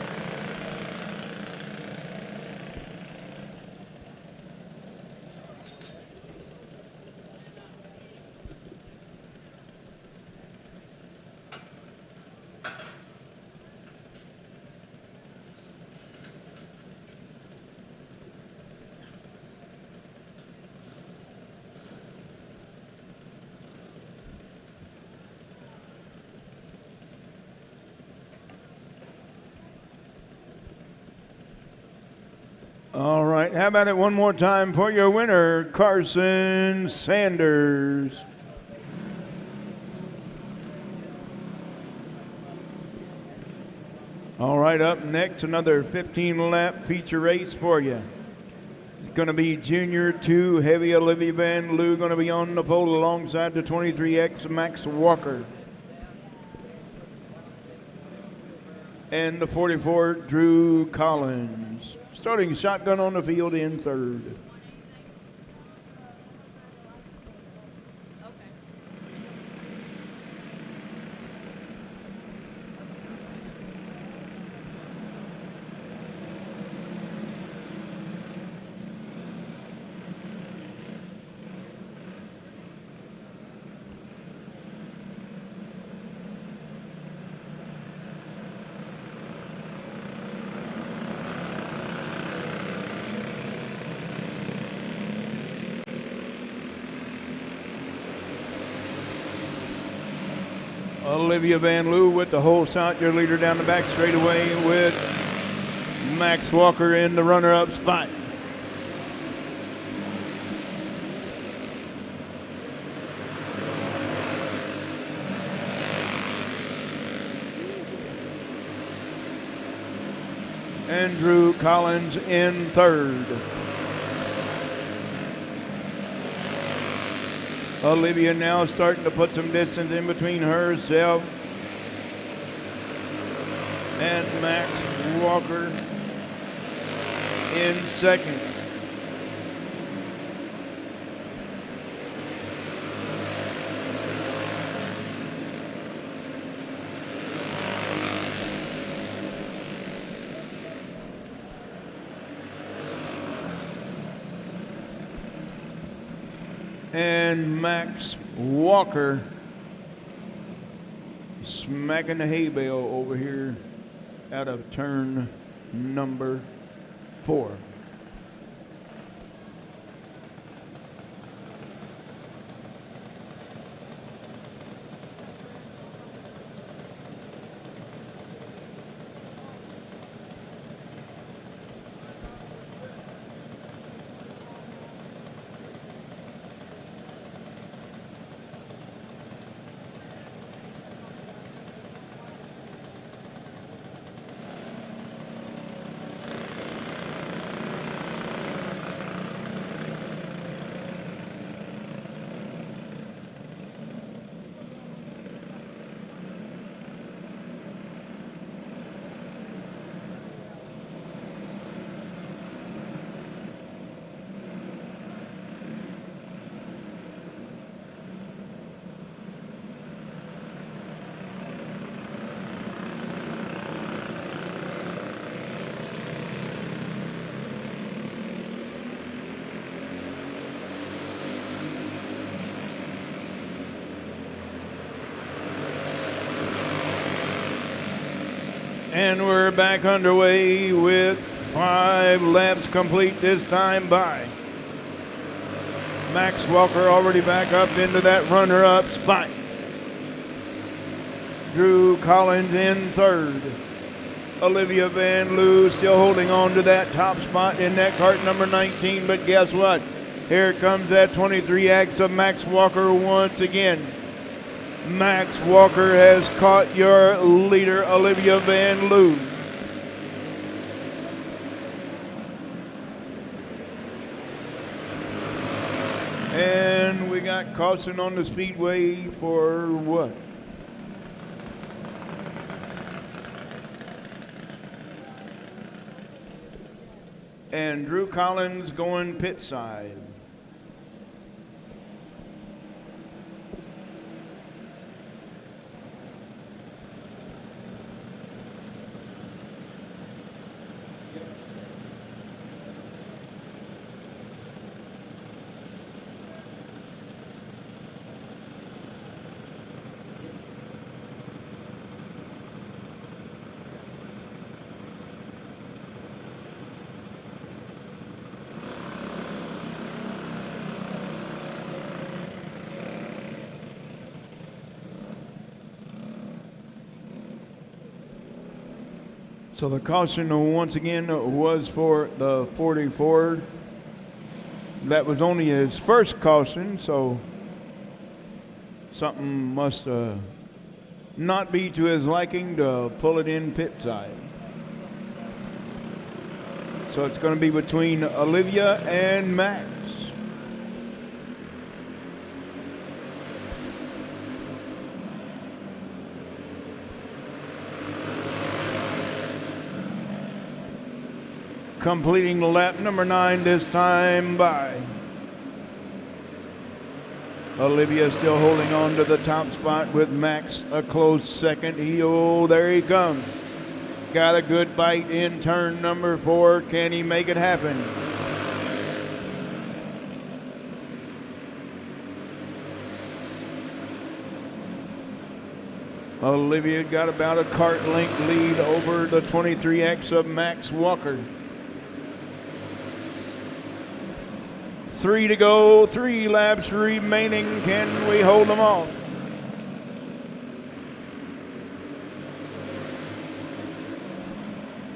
All right, how about it one more time for your winner, Carson Sanders. All right, up next, another 15-lap feature race for you. It's going to be Junior 2 Heavy Olivia Van Loo going to be on the pole alongside the 23X Max Walker. And the 44 Drew Collins. Starting shotgun on the field in third. Olivia Van Loo with the whole shot, your leader down the back straightaway with Max Walker in the runner-up spot. And Drew Collins in third. Olivia now starting to put some distance in between herself and Max Walker in second. And Max Walker smacking the hay bale over here out of turn number 4. And we're back underway with 5 laps complete this time by Max Walker, already back up into that runner-up spot. Drew Collins in third. Olivia Van Loo still holding on to that top spot in that cart number 19, but guess what? Here comes that 23X of Max Walker once again. Max Walker has caught your leader, Olivia Van Loo. And we got caution on the Speedway for what? And Drew Collins going pit side. So the caution once again was for the 44. That was only his first caution, so something must not be to his liking to pull it in pit side. So it's going to be between Olivia and Max. Completing lap number 9 this time by Olivia, still holding on to the top spot with Max a close second. There he comes. Got a good bite in turn number 4. Can he make it happen? Olivia got about a kart length lead over the 23X of Max Walker. 3 to go, 3 laps remaining. Can we hold them off?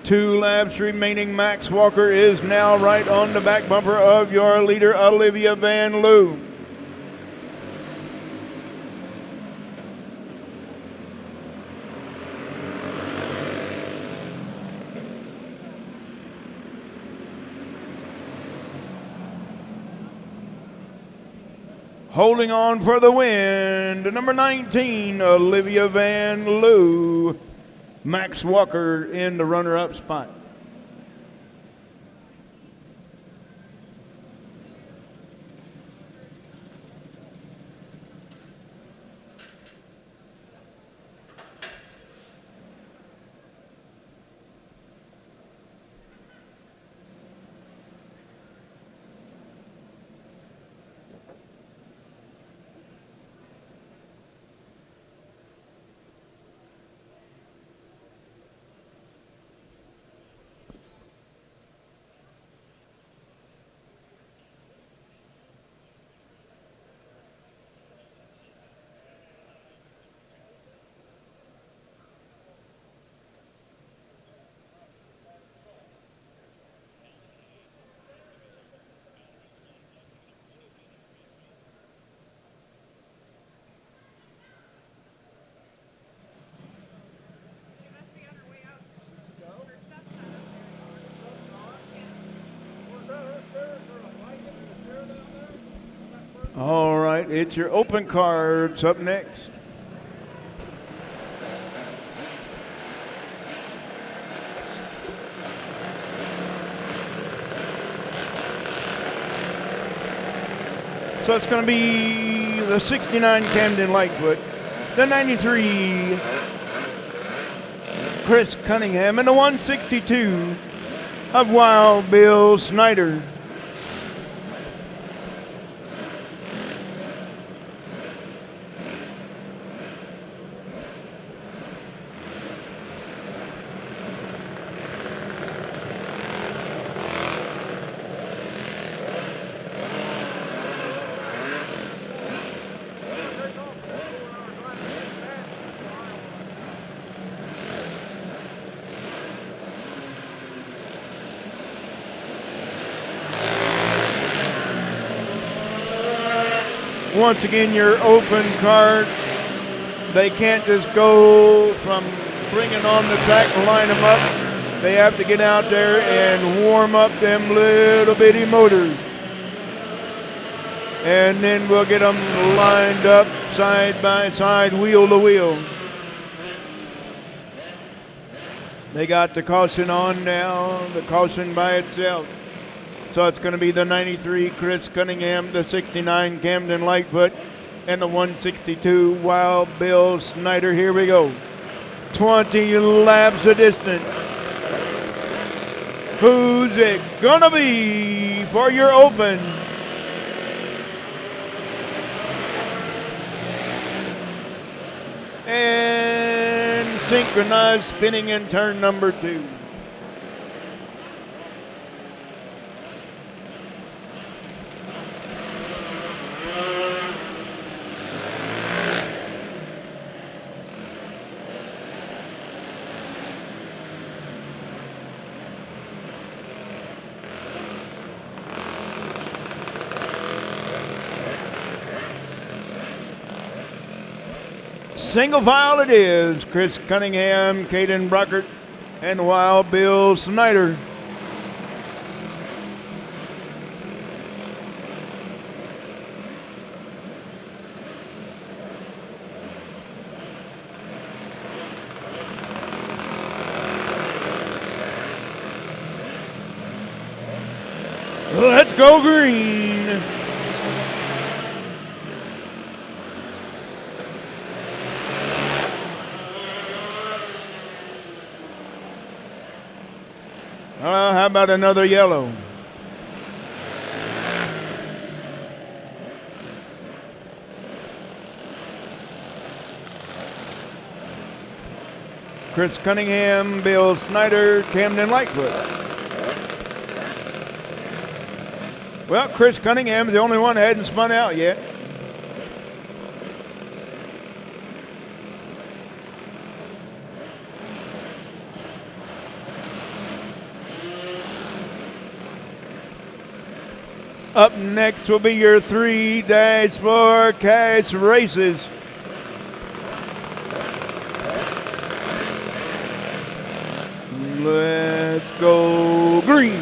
Two laps remaining. Max Walker is now right on the back bumper of your leader, Olivia Van Loo. Holding on for the win, to number 19, Olivia Van Loo. Max Walker in the runner-up spot. All right, it's your Open Karts up next. So it's going to be the 69 Camden Lightfoot, the 93 Chris Cunningham, and the 162 of Wild Bill Snyder. Once again, your Open Karts, they can't just go from bringing on the track and line them up. They have to get out there and warm up them little bitty motors. And then we'll get them lined up side by side, wheel to wheel. They got the caution on now, the caution by itself. So it's going to be the 93 Chris Cunningham, the 69 Camden Lightfoot, and the 162 Wild Bill Snyder. Here we go. 20 laps a distance. Who's it going to be for your Open? And synchronized spinning in turn number 2. single file it is. Chris Cunningham, Caden Brockert, and Wild Bill Snyder. Let's go green. How about another yellow? Chris Cunningham, Bill Snyder, Camden Lightfoot. Well, Chris Cunningham is the only one that hadn't spun out yet. Up next will be your 3-4 cash races. Let's go green.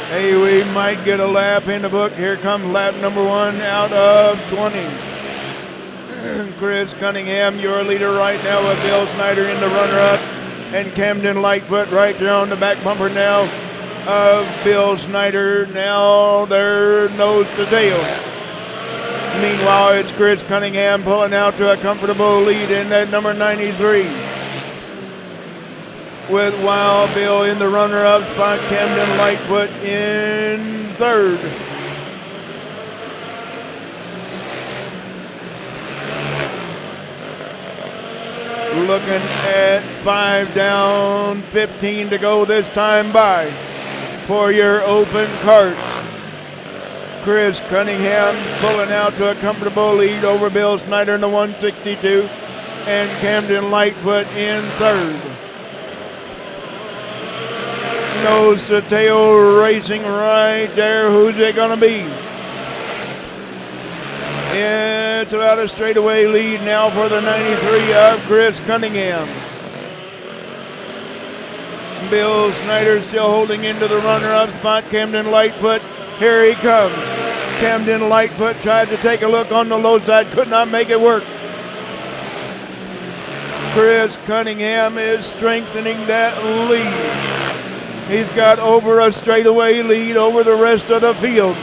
Hey, we might get a lap in the book. Here comes lap number 1 out of 20. Chris Cunningham, your leader right now with Bill Snyder in the runner-up. And Camden Lightfoot right there on the back bumper now of Bill Snyder. Now they're nose to tail. Meanwhile, it's Chris Cunningham pulling out to a comfortable lead in that number 93. With Wild Bill in the runner-up spot, Camden Lightfoot in third. Looking at 5 down, 15 to go this time by for your Open Karts. Chris Cunningham pulling out to a comfortable lead over Bill Snyder in the 162 and Camden Lightfoot in third. Nose to tail racing right there. Who's it going to be? It's about a straightaway lead now for the 93 of Chris Cunningham. Bill Snyder still holding into the runner-up spot. Camden Lightfoot, here he comes. Camden Lightfoot tried to take a look on the low side, could not make it work. Chris Cunningham is strengthening that lead. He's got over a straightaway lead over the rest of the field.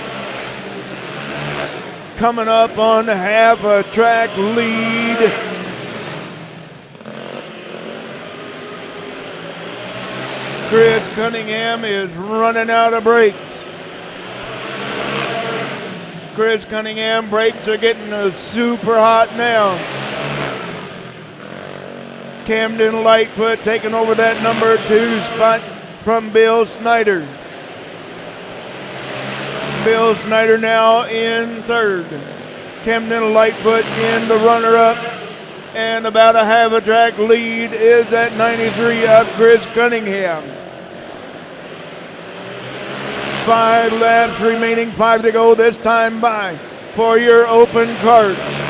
Coming up on half a track lead. Chris Cunningham is running out of brake. Chris Cunningham brakes are getting super hot now. Camden Lightfoot taking over that number 2 spot from Bill Snyder. Bill Snyder now in third. Camden Lightfoot in the runner-up. And about a half a track lead is at 93 of Chris Cunningham. 5 laps remaining, 5 to go this time by for your Open Karts.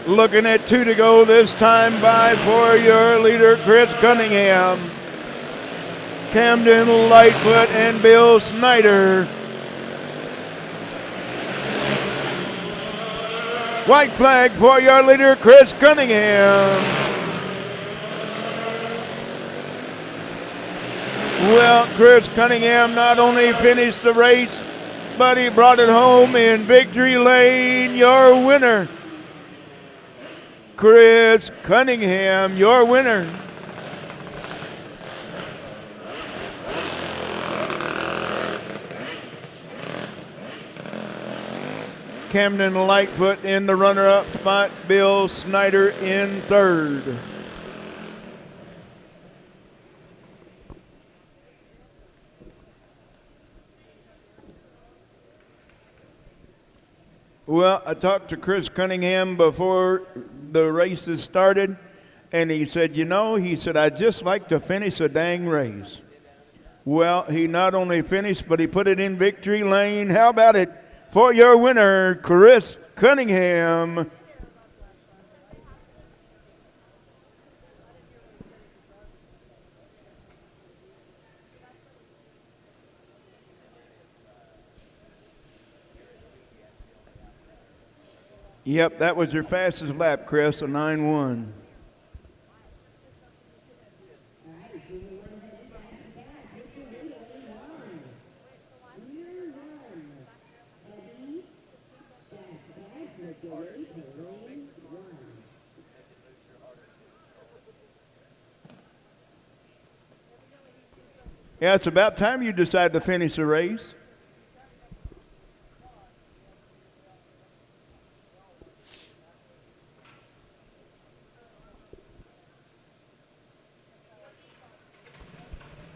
Looking at 2 to go this time by for your leader, Chris Cunningham. Camden Lightfoot and Bill Snyder. White flag for your leader, Chris Cunningham. Well, Chris Cunningham not only finished the race, but he brought it home in victory lane, your winner. Chris Cunningham, your winner. Camden Lightfoot in the runner-up spot, Bill Snyder in third. Well, I talked to Chris Cunningham before the races started, and he said, he said, I'd just like to finish a dang race. Well, he not only finished, but he put it in victory lane. How about it for your winner, Chris Cunningham? Yep, that was your fastest lap, Chris, a 9-1. Yeah, it's about time you decide to finish the race.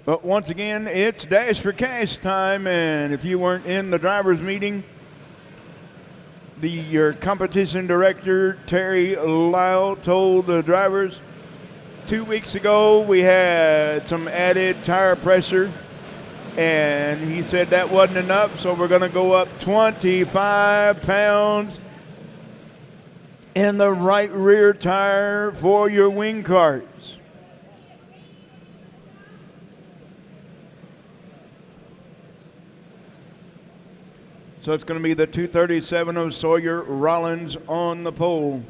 But once again, it's Dash for Cash time, and if you weren't in the drivers' meeting, your competition director, Terry Lyle, told the drivers 2 weeks ago we had some added tire pressure, and he said that wasn't enough, so we're going to go up 25 pounds in the right rear tire for your wing carts. So it's going to be the 237 of Sawyer Rollins on the pole,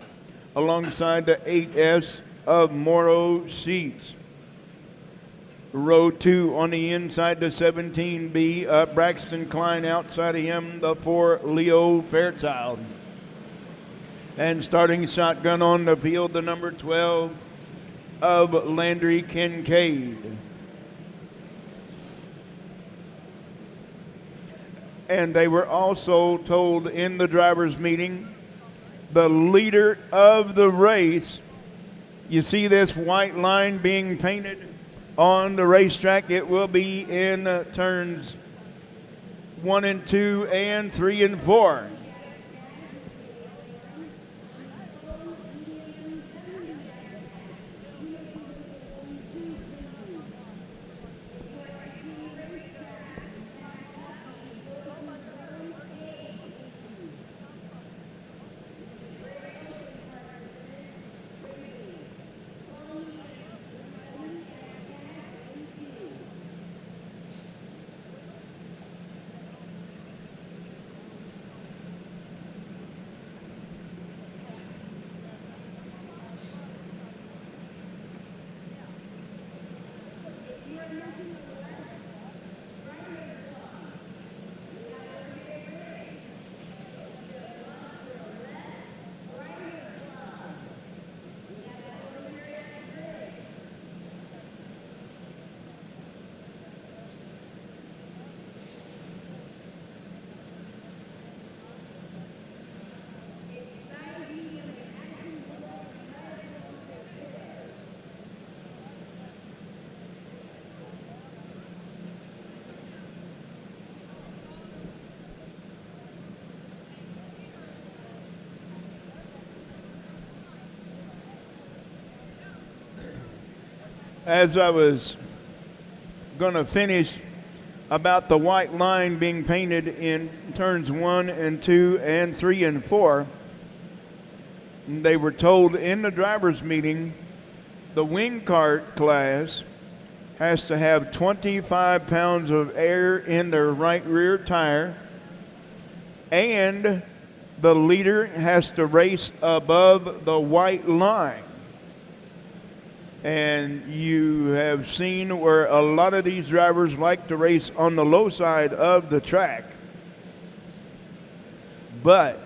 alongside the 8S of Morrow Sheets. Row 2 on the inside, the 17B, Braxton Klein outside of him, the 4 Leo Fairchild. And starting shotgun on the field, the number 12 of Landry Kincaid. And they were also told in the drivers' meeting, the leader of the race, you see this white line being painted on the racetrack. It will be in turns 1 and 2 and 3 and 4. As I was going to finish about the white line being painted in turns 1 and 2 and 3 and 4, they were told in the drivers' meeting the wing cart class has to have 25 pounds of air in their right rear tire, and the leader has to race above the white line. And you have seen where a lot of these drivers like to race on the low side of the track. But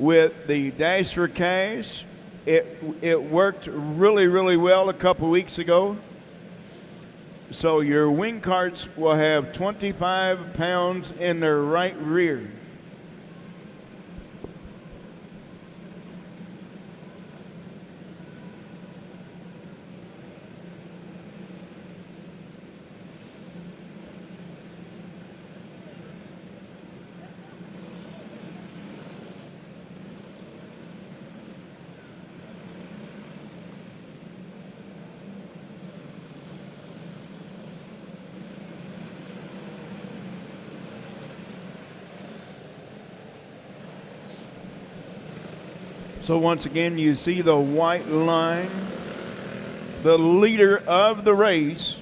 with the Dash for Cash, it worked really, really well a couple weeks ago. So your wing carts will have 25 pounds in their right rear. So once again, you see the white line, the leader of the race.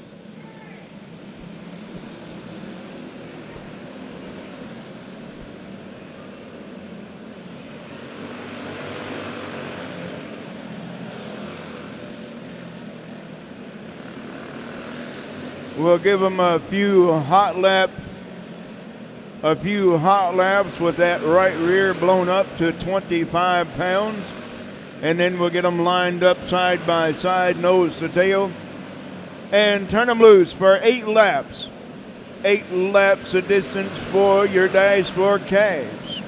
We'll give them a few hot laps with that right rear blown up to 25 pounds. And then we'll get them lined up side by side, nose to tail, and turn them loose for 8 laps. 8 laps of distance for your Dice for Cash.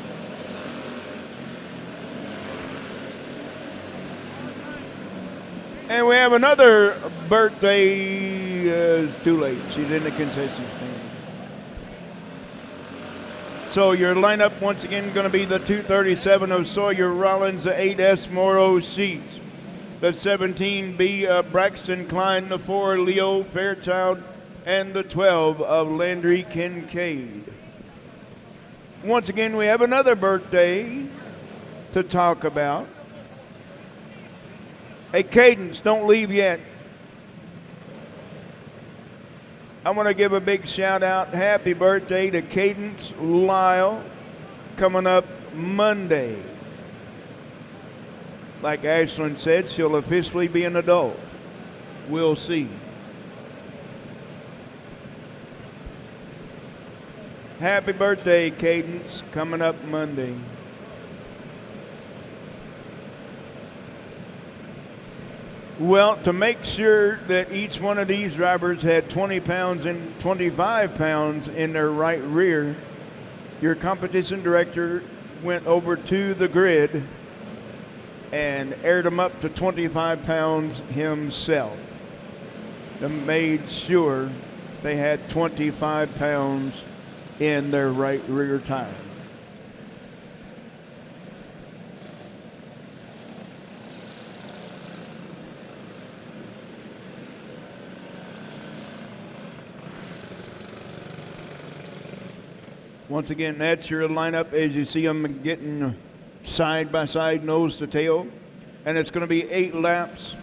And we have another birthday. It's too late. She's in the concession stand. So your lineup once again going to be the 237 of Sawyer Rollins, the 8S Morrow Sheets, the 17B of Braxton Klein, the 4 Leo Fairchild, and the 12 of Landry Kincaid. Once again, we have another birthday to talk about. Hey, Cadence, don't leave yet. I want to give a big shout out. Happy birthday to Cadence Lyle, coming up Monday. Like Ashlyn said, she'll officially be an adult. We'll see. Happy birthday, Cadence, coming up Monday. Well, to make sure that each one of these drivers had 20 pounds and 25 pounds in their right rear, your competition director went over to the grid and aired them up to 25 pounds himself and made sure they had 25 pounds in their right rear tire. Once again, that's your lineup as you see them getting side by side, nose to tail. And it's going to be 8 laps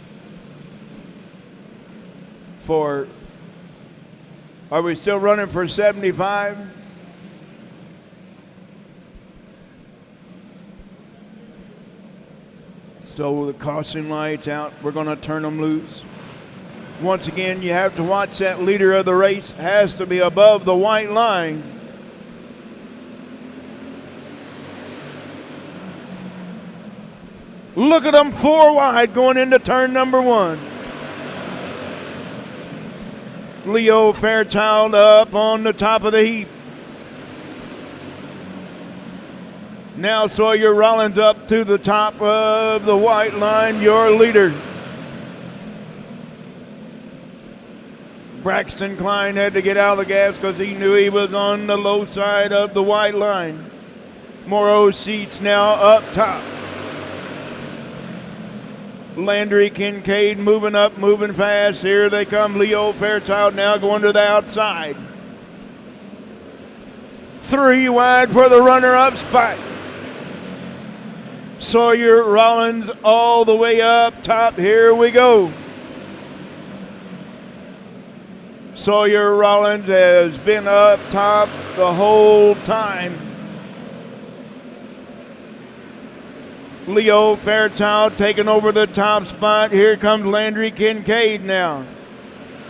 for, are we still running for 75? So the caution light's out. We're going to turn them loose. Once again, you have to watch that leader of the race. Has to be above the white line. Look at them 4 wide going into turn number 1. Leo Fairchild up on the top of the heap. Now Sawyer Rollins up to the top of the white line, your leader. Braxton Klein had to get out of the gas because he knew he was on the low side of the white line. Morrow Sheets now up top. Landry Kincaid moving up, moving fast. Here they come. Leo Fairchild now going to the outside. 3 wide for the runner-up spot. Sawyer Rollins all the way up top. Here we go. Sawyer Rollins has been up top the whole time. Leo Fairchild taking over the top spot. Here comes Landry Kincaid now.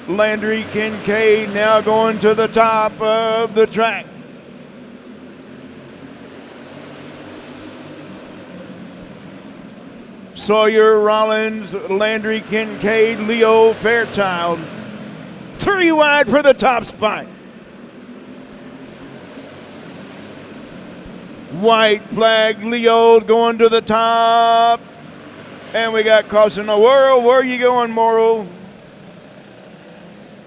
Landry Kincaid now going to the top of the track. Sawyer Rollins, Landry Kincaid, Leo Fairchild. 3 wide for the top spot. White flag, Leo going to the top. And we got caution. Where are you going, Morrow?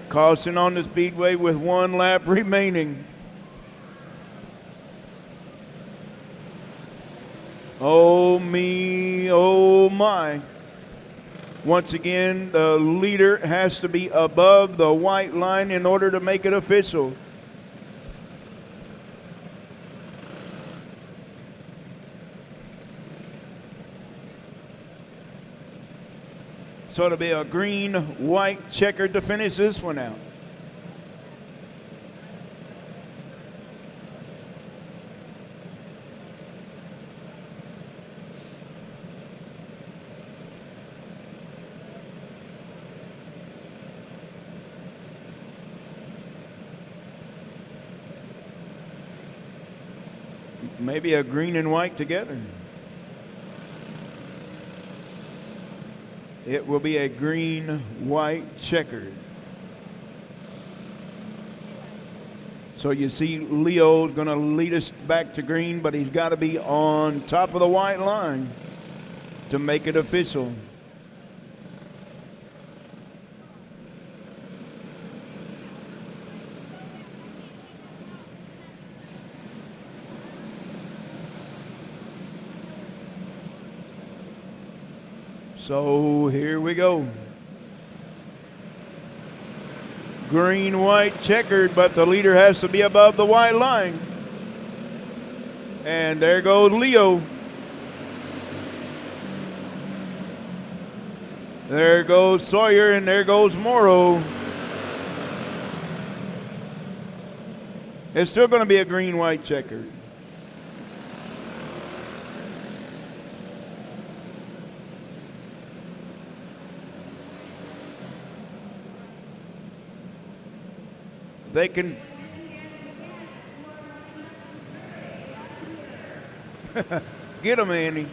Caution on the speedway with 1 lap remaining. Oh me, oh my. Once again, the leader has to be above the white line in order to make it official. So it'll be a green, white, checkered to finish this one out. Maybe a green and white together. It will be a green, white, checkered. So you see Leo's going to lead us back to green, but he's got to be on top of the white line to make it official. So here we go. Green, white, checkered, but the leader has to be above the white line. And there goes Leo. There goes Sawyer, and there goes Morrow. It's still going to be a green, white, checkered. They can get him, Andy.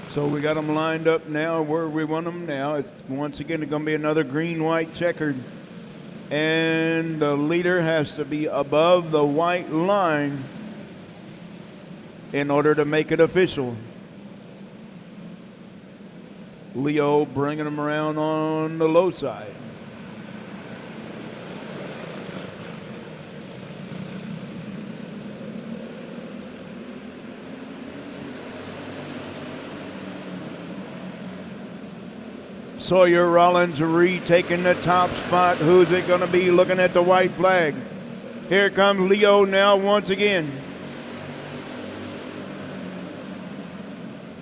So we got them lined up now where we want them now. It's once again going to be another green, white, checkered. And the leader has to be above the white line in order to make it official. Leo bringing them around on the low side. Sawyer Rollins retaking the top spot. Who's it going to be looking at the white flag? Here comes Leo now once again.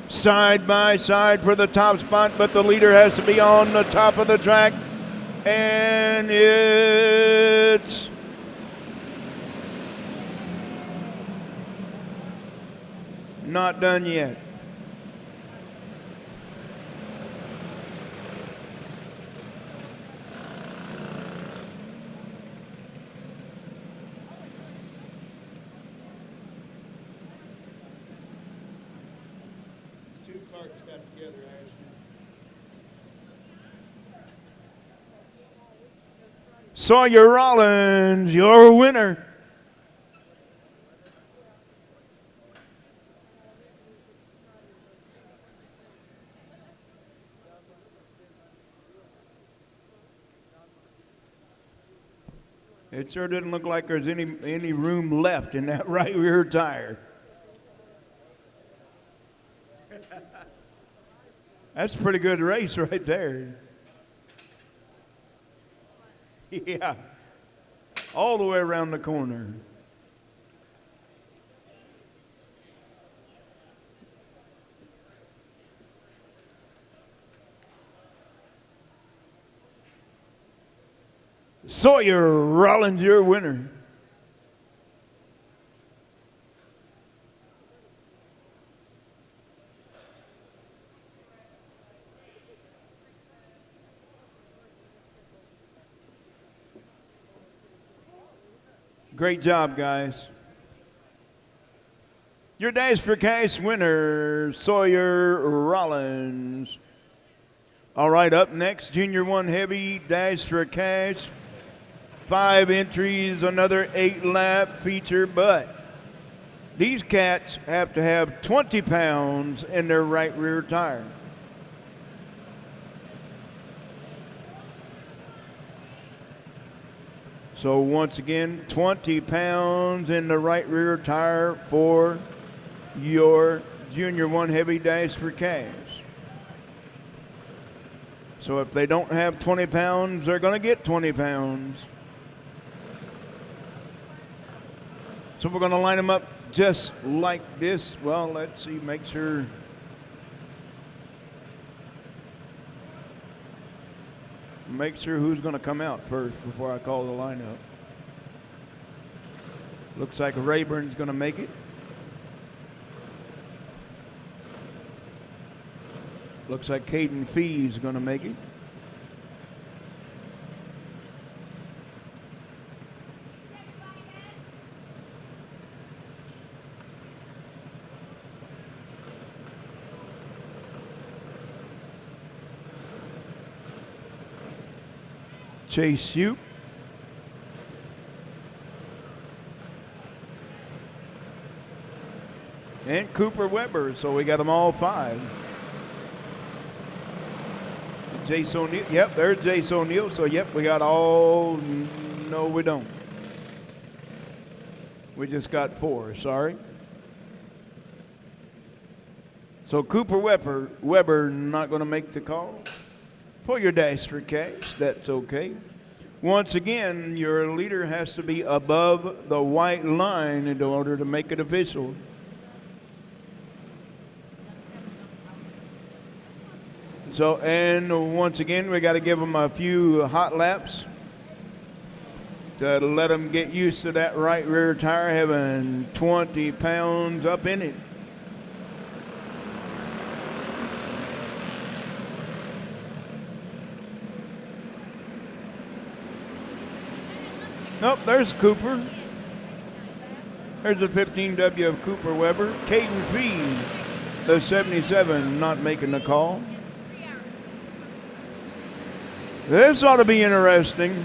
Side by side for the top spot, but the leader has to be on the top of the track. And it's not done yet. Sawyer Rollins, your winner. It sure didn't look like there's any room left in that right rear tire. That's a pretty good race right there. Yeah, all the way around the corner. Sawyer Rollins, your winner. Great job, guys. Your Dash for Cash winner, Sawyer Rollins. All right, up next, Junior 1 Heavy Dash for Cash. 5 entries, another 8-lap feature, but These cats have to have 20 pounds in their right rear tire. So once again, 20 pounds in the right rear tire for your Junior 1 Heavy Dash for Cash. So if they don't have 20 pounds, they're going to get 20 pounds. So we're going to line them up just like this. Well, let's see, make sure. Make sure who's going to come out first before I call the lineup. Looks like Rayburn's going to make it. Looks like Caden Fee's going to make it. Chase Hugh. And Cooper Weber, so we got them all 5. Jace O'Neill, yep, there's Jace O'Neill, so yep, we got all, no we don't. We just got 4, sorry. So Cooper Weber not going to make the call. For your Dash for Cash, that's okay. Once again, your leader has to be above the white line in order to make it official. So, and once again, we got to give them a few hot laps to let them get used to that right rear tire having 20 pounds up in it. Nope, there's Cooper. There's the 15W of Cooper Weber. Caden Fee, the 77, not making the call. This ought to be interesting.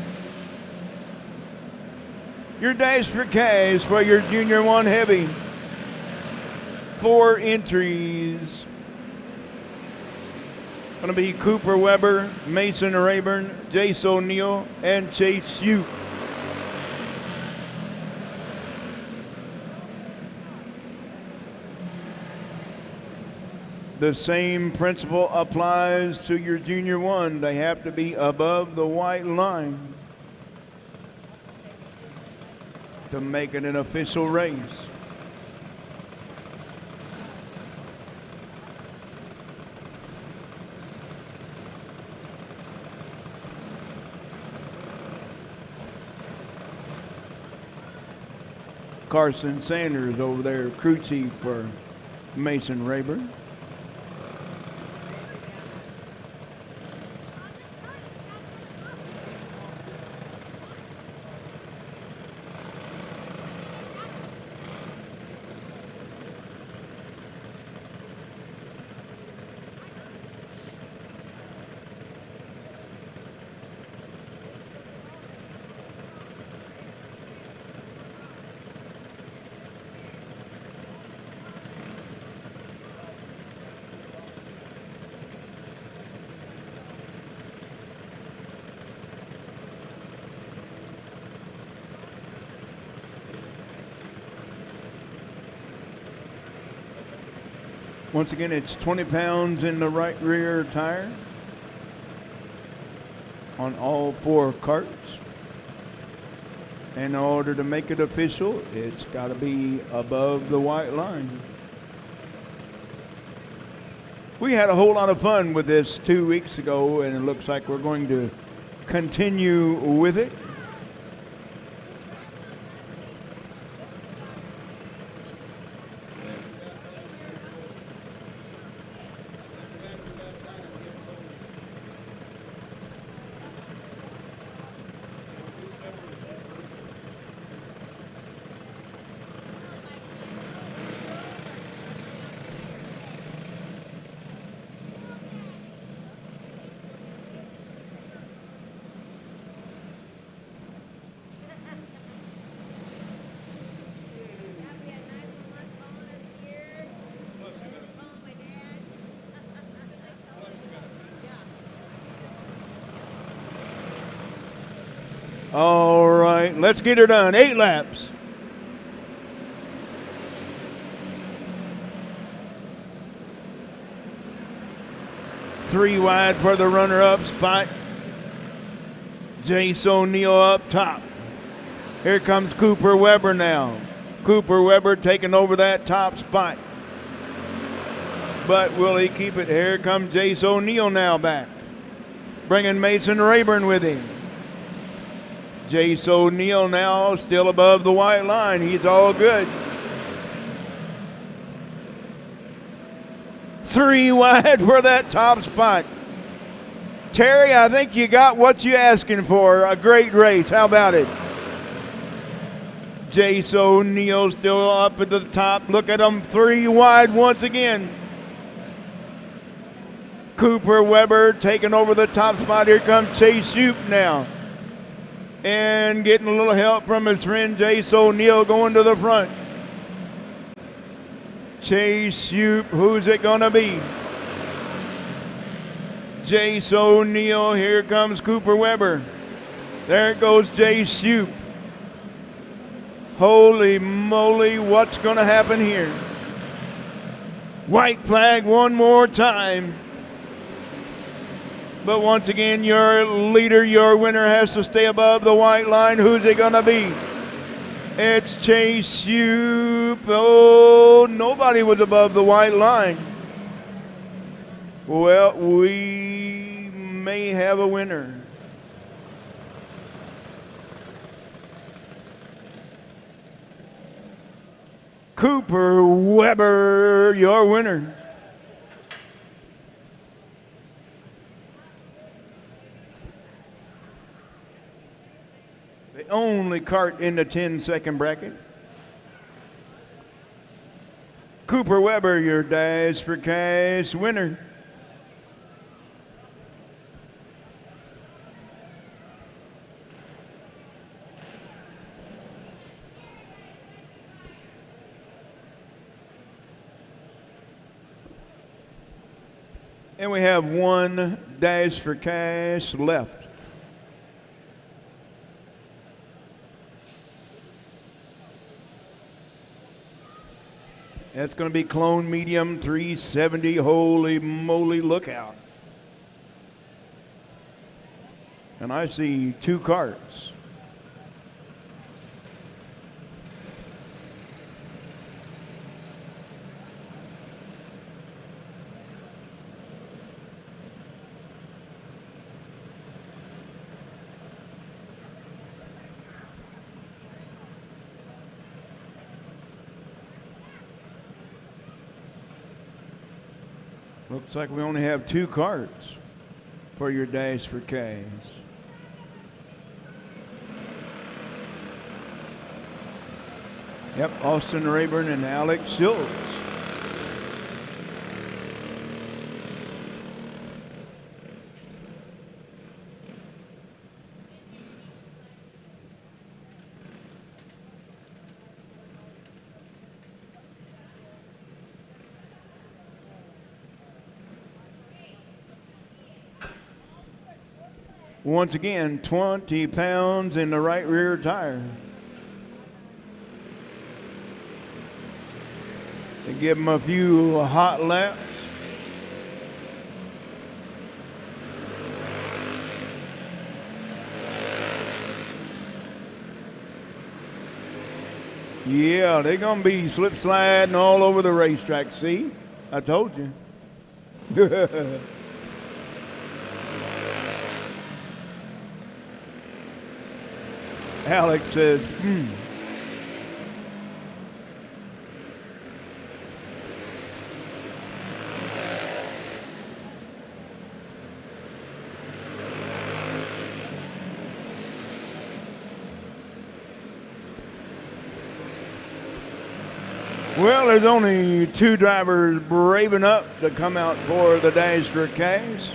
Your Dash for Cash for your Junior 1 Heavy. 4 entries. Going to be Cooper Weber, Mason Rayburn, Jace O'Neill, and Chase Hugh. The same principle applies to your Junior 1. They have to be above the white line to make it an official race. Carson Sanders over there, crew chief for Mason Rayburn. Once again, it's 20 pounds in the right rear tire on all 4 carts. In order to make it official, it's got to be above the white line. We had a whole lot of fun with this 2 weeks ago, and it looks like we're going to continue with it. All right, let's get her done. 8 laps. Three wide for the runner-up spot. Jace O'Neill up top. Here comes Cooper Weber now. Cooper Weber taking over that top spot. But will he keep it? Here comes Jace O'Neill now back. Bringing Mason Rayburn with him. Jace O'Neill now still above the white line. He's all good. 3 wide for that top spot. Terry, I think you got what you asking for. A great race. How about it? Jace O'Neill still up at the top. Look at him. 3 wide once again. Cooper Weber taking over the top spot. Here comes Chase Shoup now. And getting a little help from his friend Jace O'Neill going to the front. Chase Shoup, who's it going to be? Jace O'Neill, here comes Cooper Weber. There goes Jace Shoup. Holy moly, what's going to happen here? White flag one more time. But once again, your leader, your winner has to stay above the white line. Who's it going to be? It's Chase Shoup. Oh, nobody was above the white line. Well, we may have a winner. Cooper Weber, your winner. The only kart in the 10-second bracket. Cooper Weber, your Dash for Cash winner. And we have one Dash for Cash left. That's going to be Clone Medium 370. Holy moly, look out. And I see 2 karts. Looks like we only have 2 karts for your Dash for Cash. Yep, Austin Rayburn and Alex Schultz. Once again, 20 pounds in the right rear tire. They give them a few hot laps. Yeah, they're going to be slip sliding all over the racetrack. See? I told you. Alex says, Well, there's only 2 drivers braving up to come out for the Dash for Cash.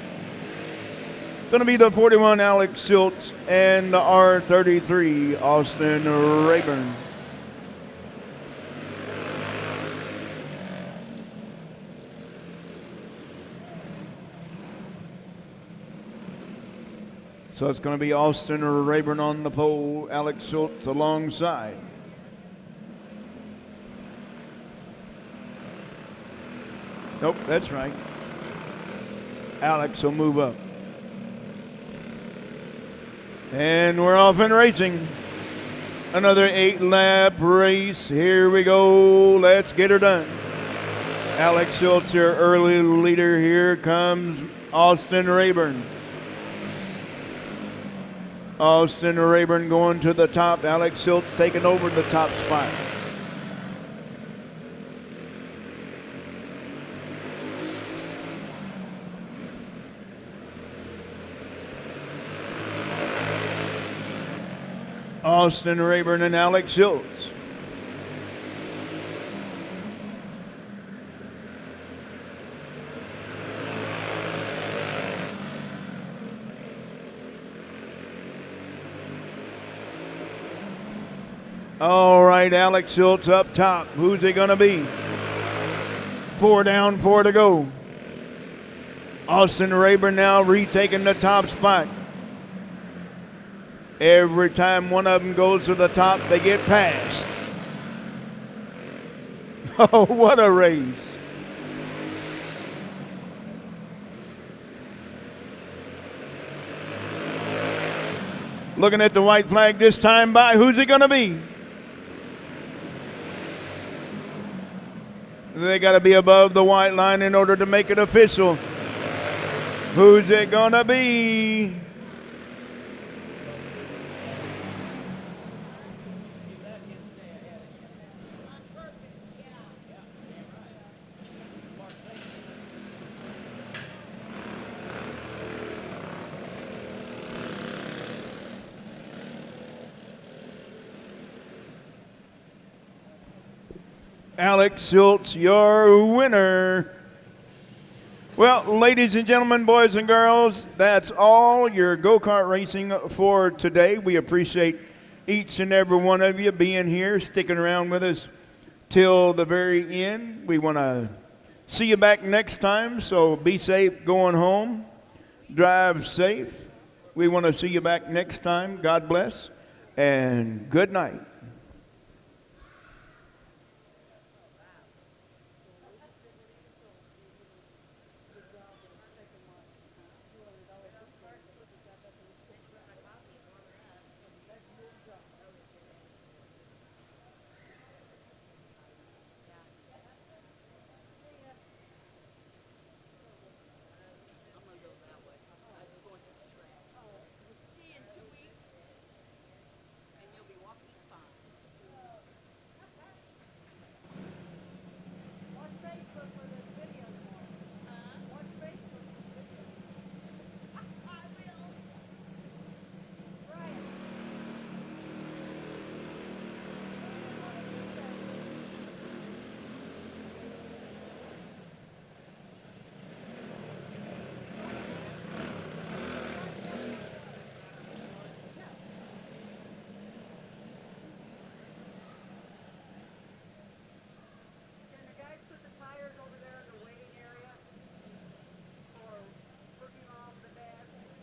Going to be the 41 Alex Schultz and the R33 Austin Rayburn. So it's going to be Austin Rayburn on the pole, Alex Schultz alongside. Nope, that's right. Alex will move up. And we're off and racing. Another 8-lap race. Here we go. Let's get her done. Alex Schultz, your early leader. Here comes Austin Rayburn. Austin Rayburn going to the top. Alex Schultz taking over the top spot. Austin Rayburn and Alex Schultz. All right, Alex Schultz up top. Who's it going to be? 4 down, 4 to go. Austin Rayburn now retaking the top spot. Every time one of them goes to the top, they get passed. Oh, what a race. Looking at the white flag this time by. Who's it going to be? They got to be above the white line in order to make it official. Who's it going to be? Alex Schultz, your winner. Well, ladies and gentlemen, boys and girls, that's all your go-kart racing for today. We appreciate each and every one of you being here, sticking around with us till the very end. We want to see you back next time, so be safe going home. Drive safe. We want to see you back next time. God bless, and good night.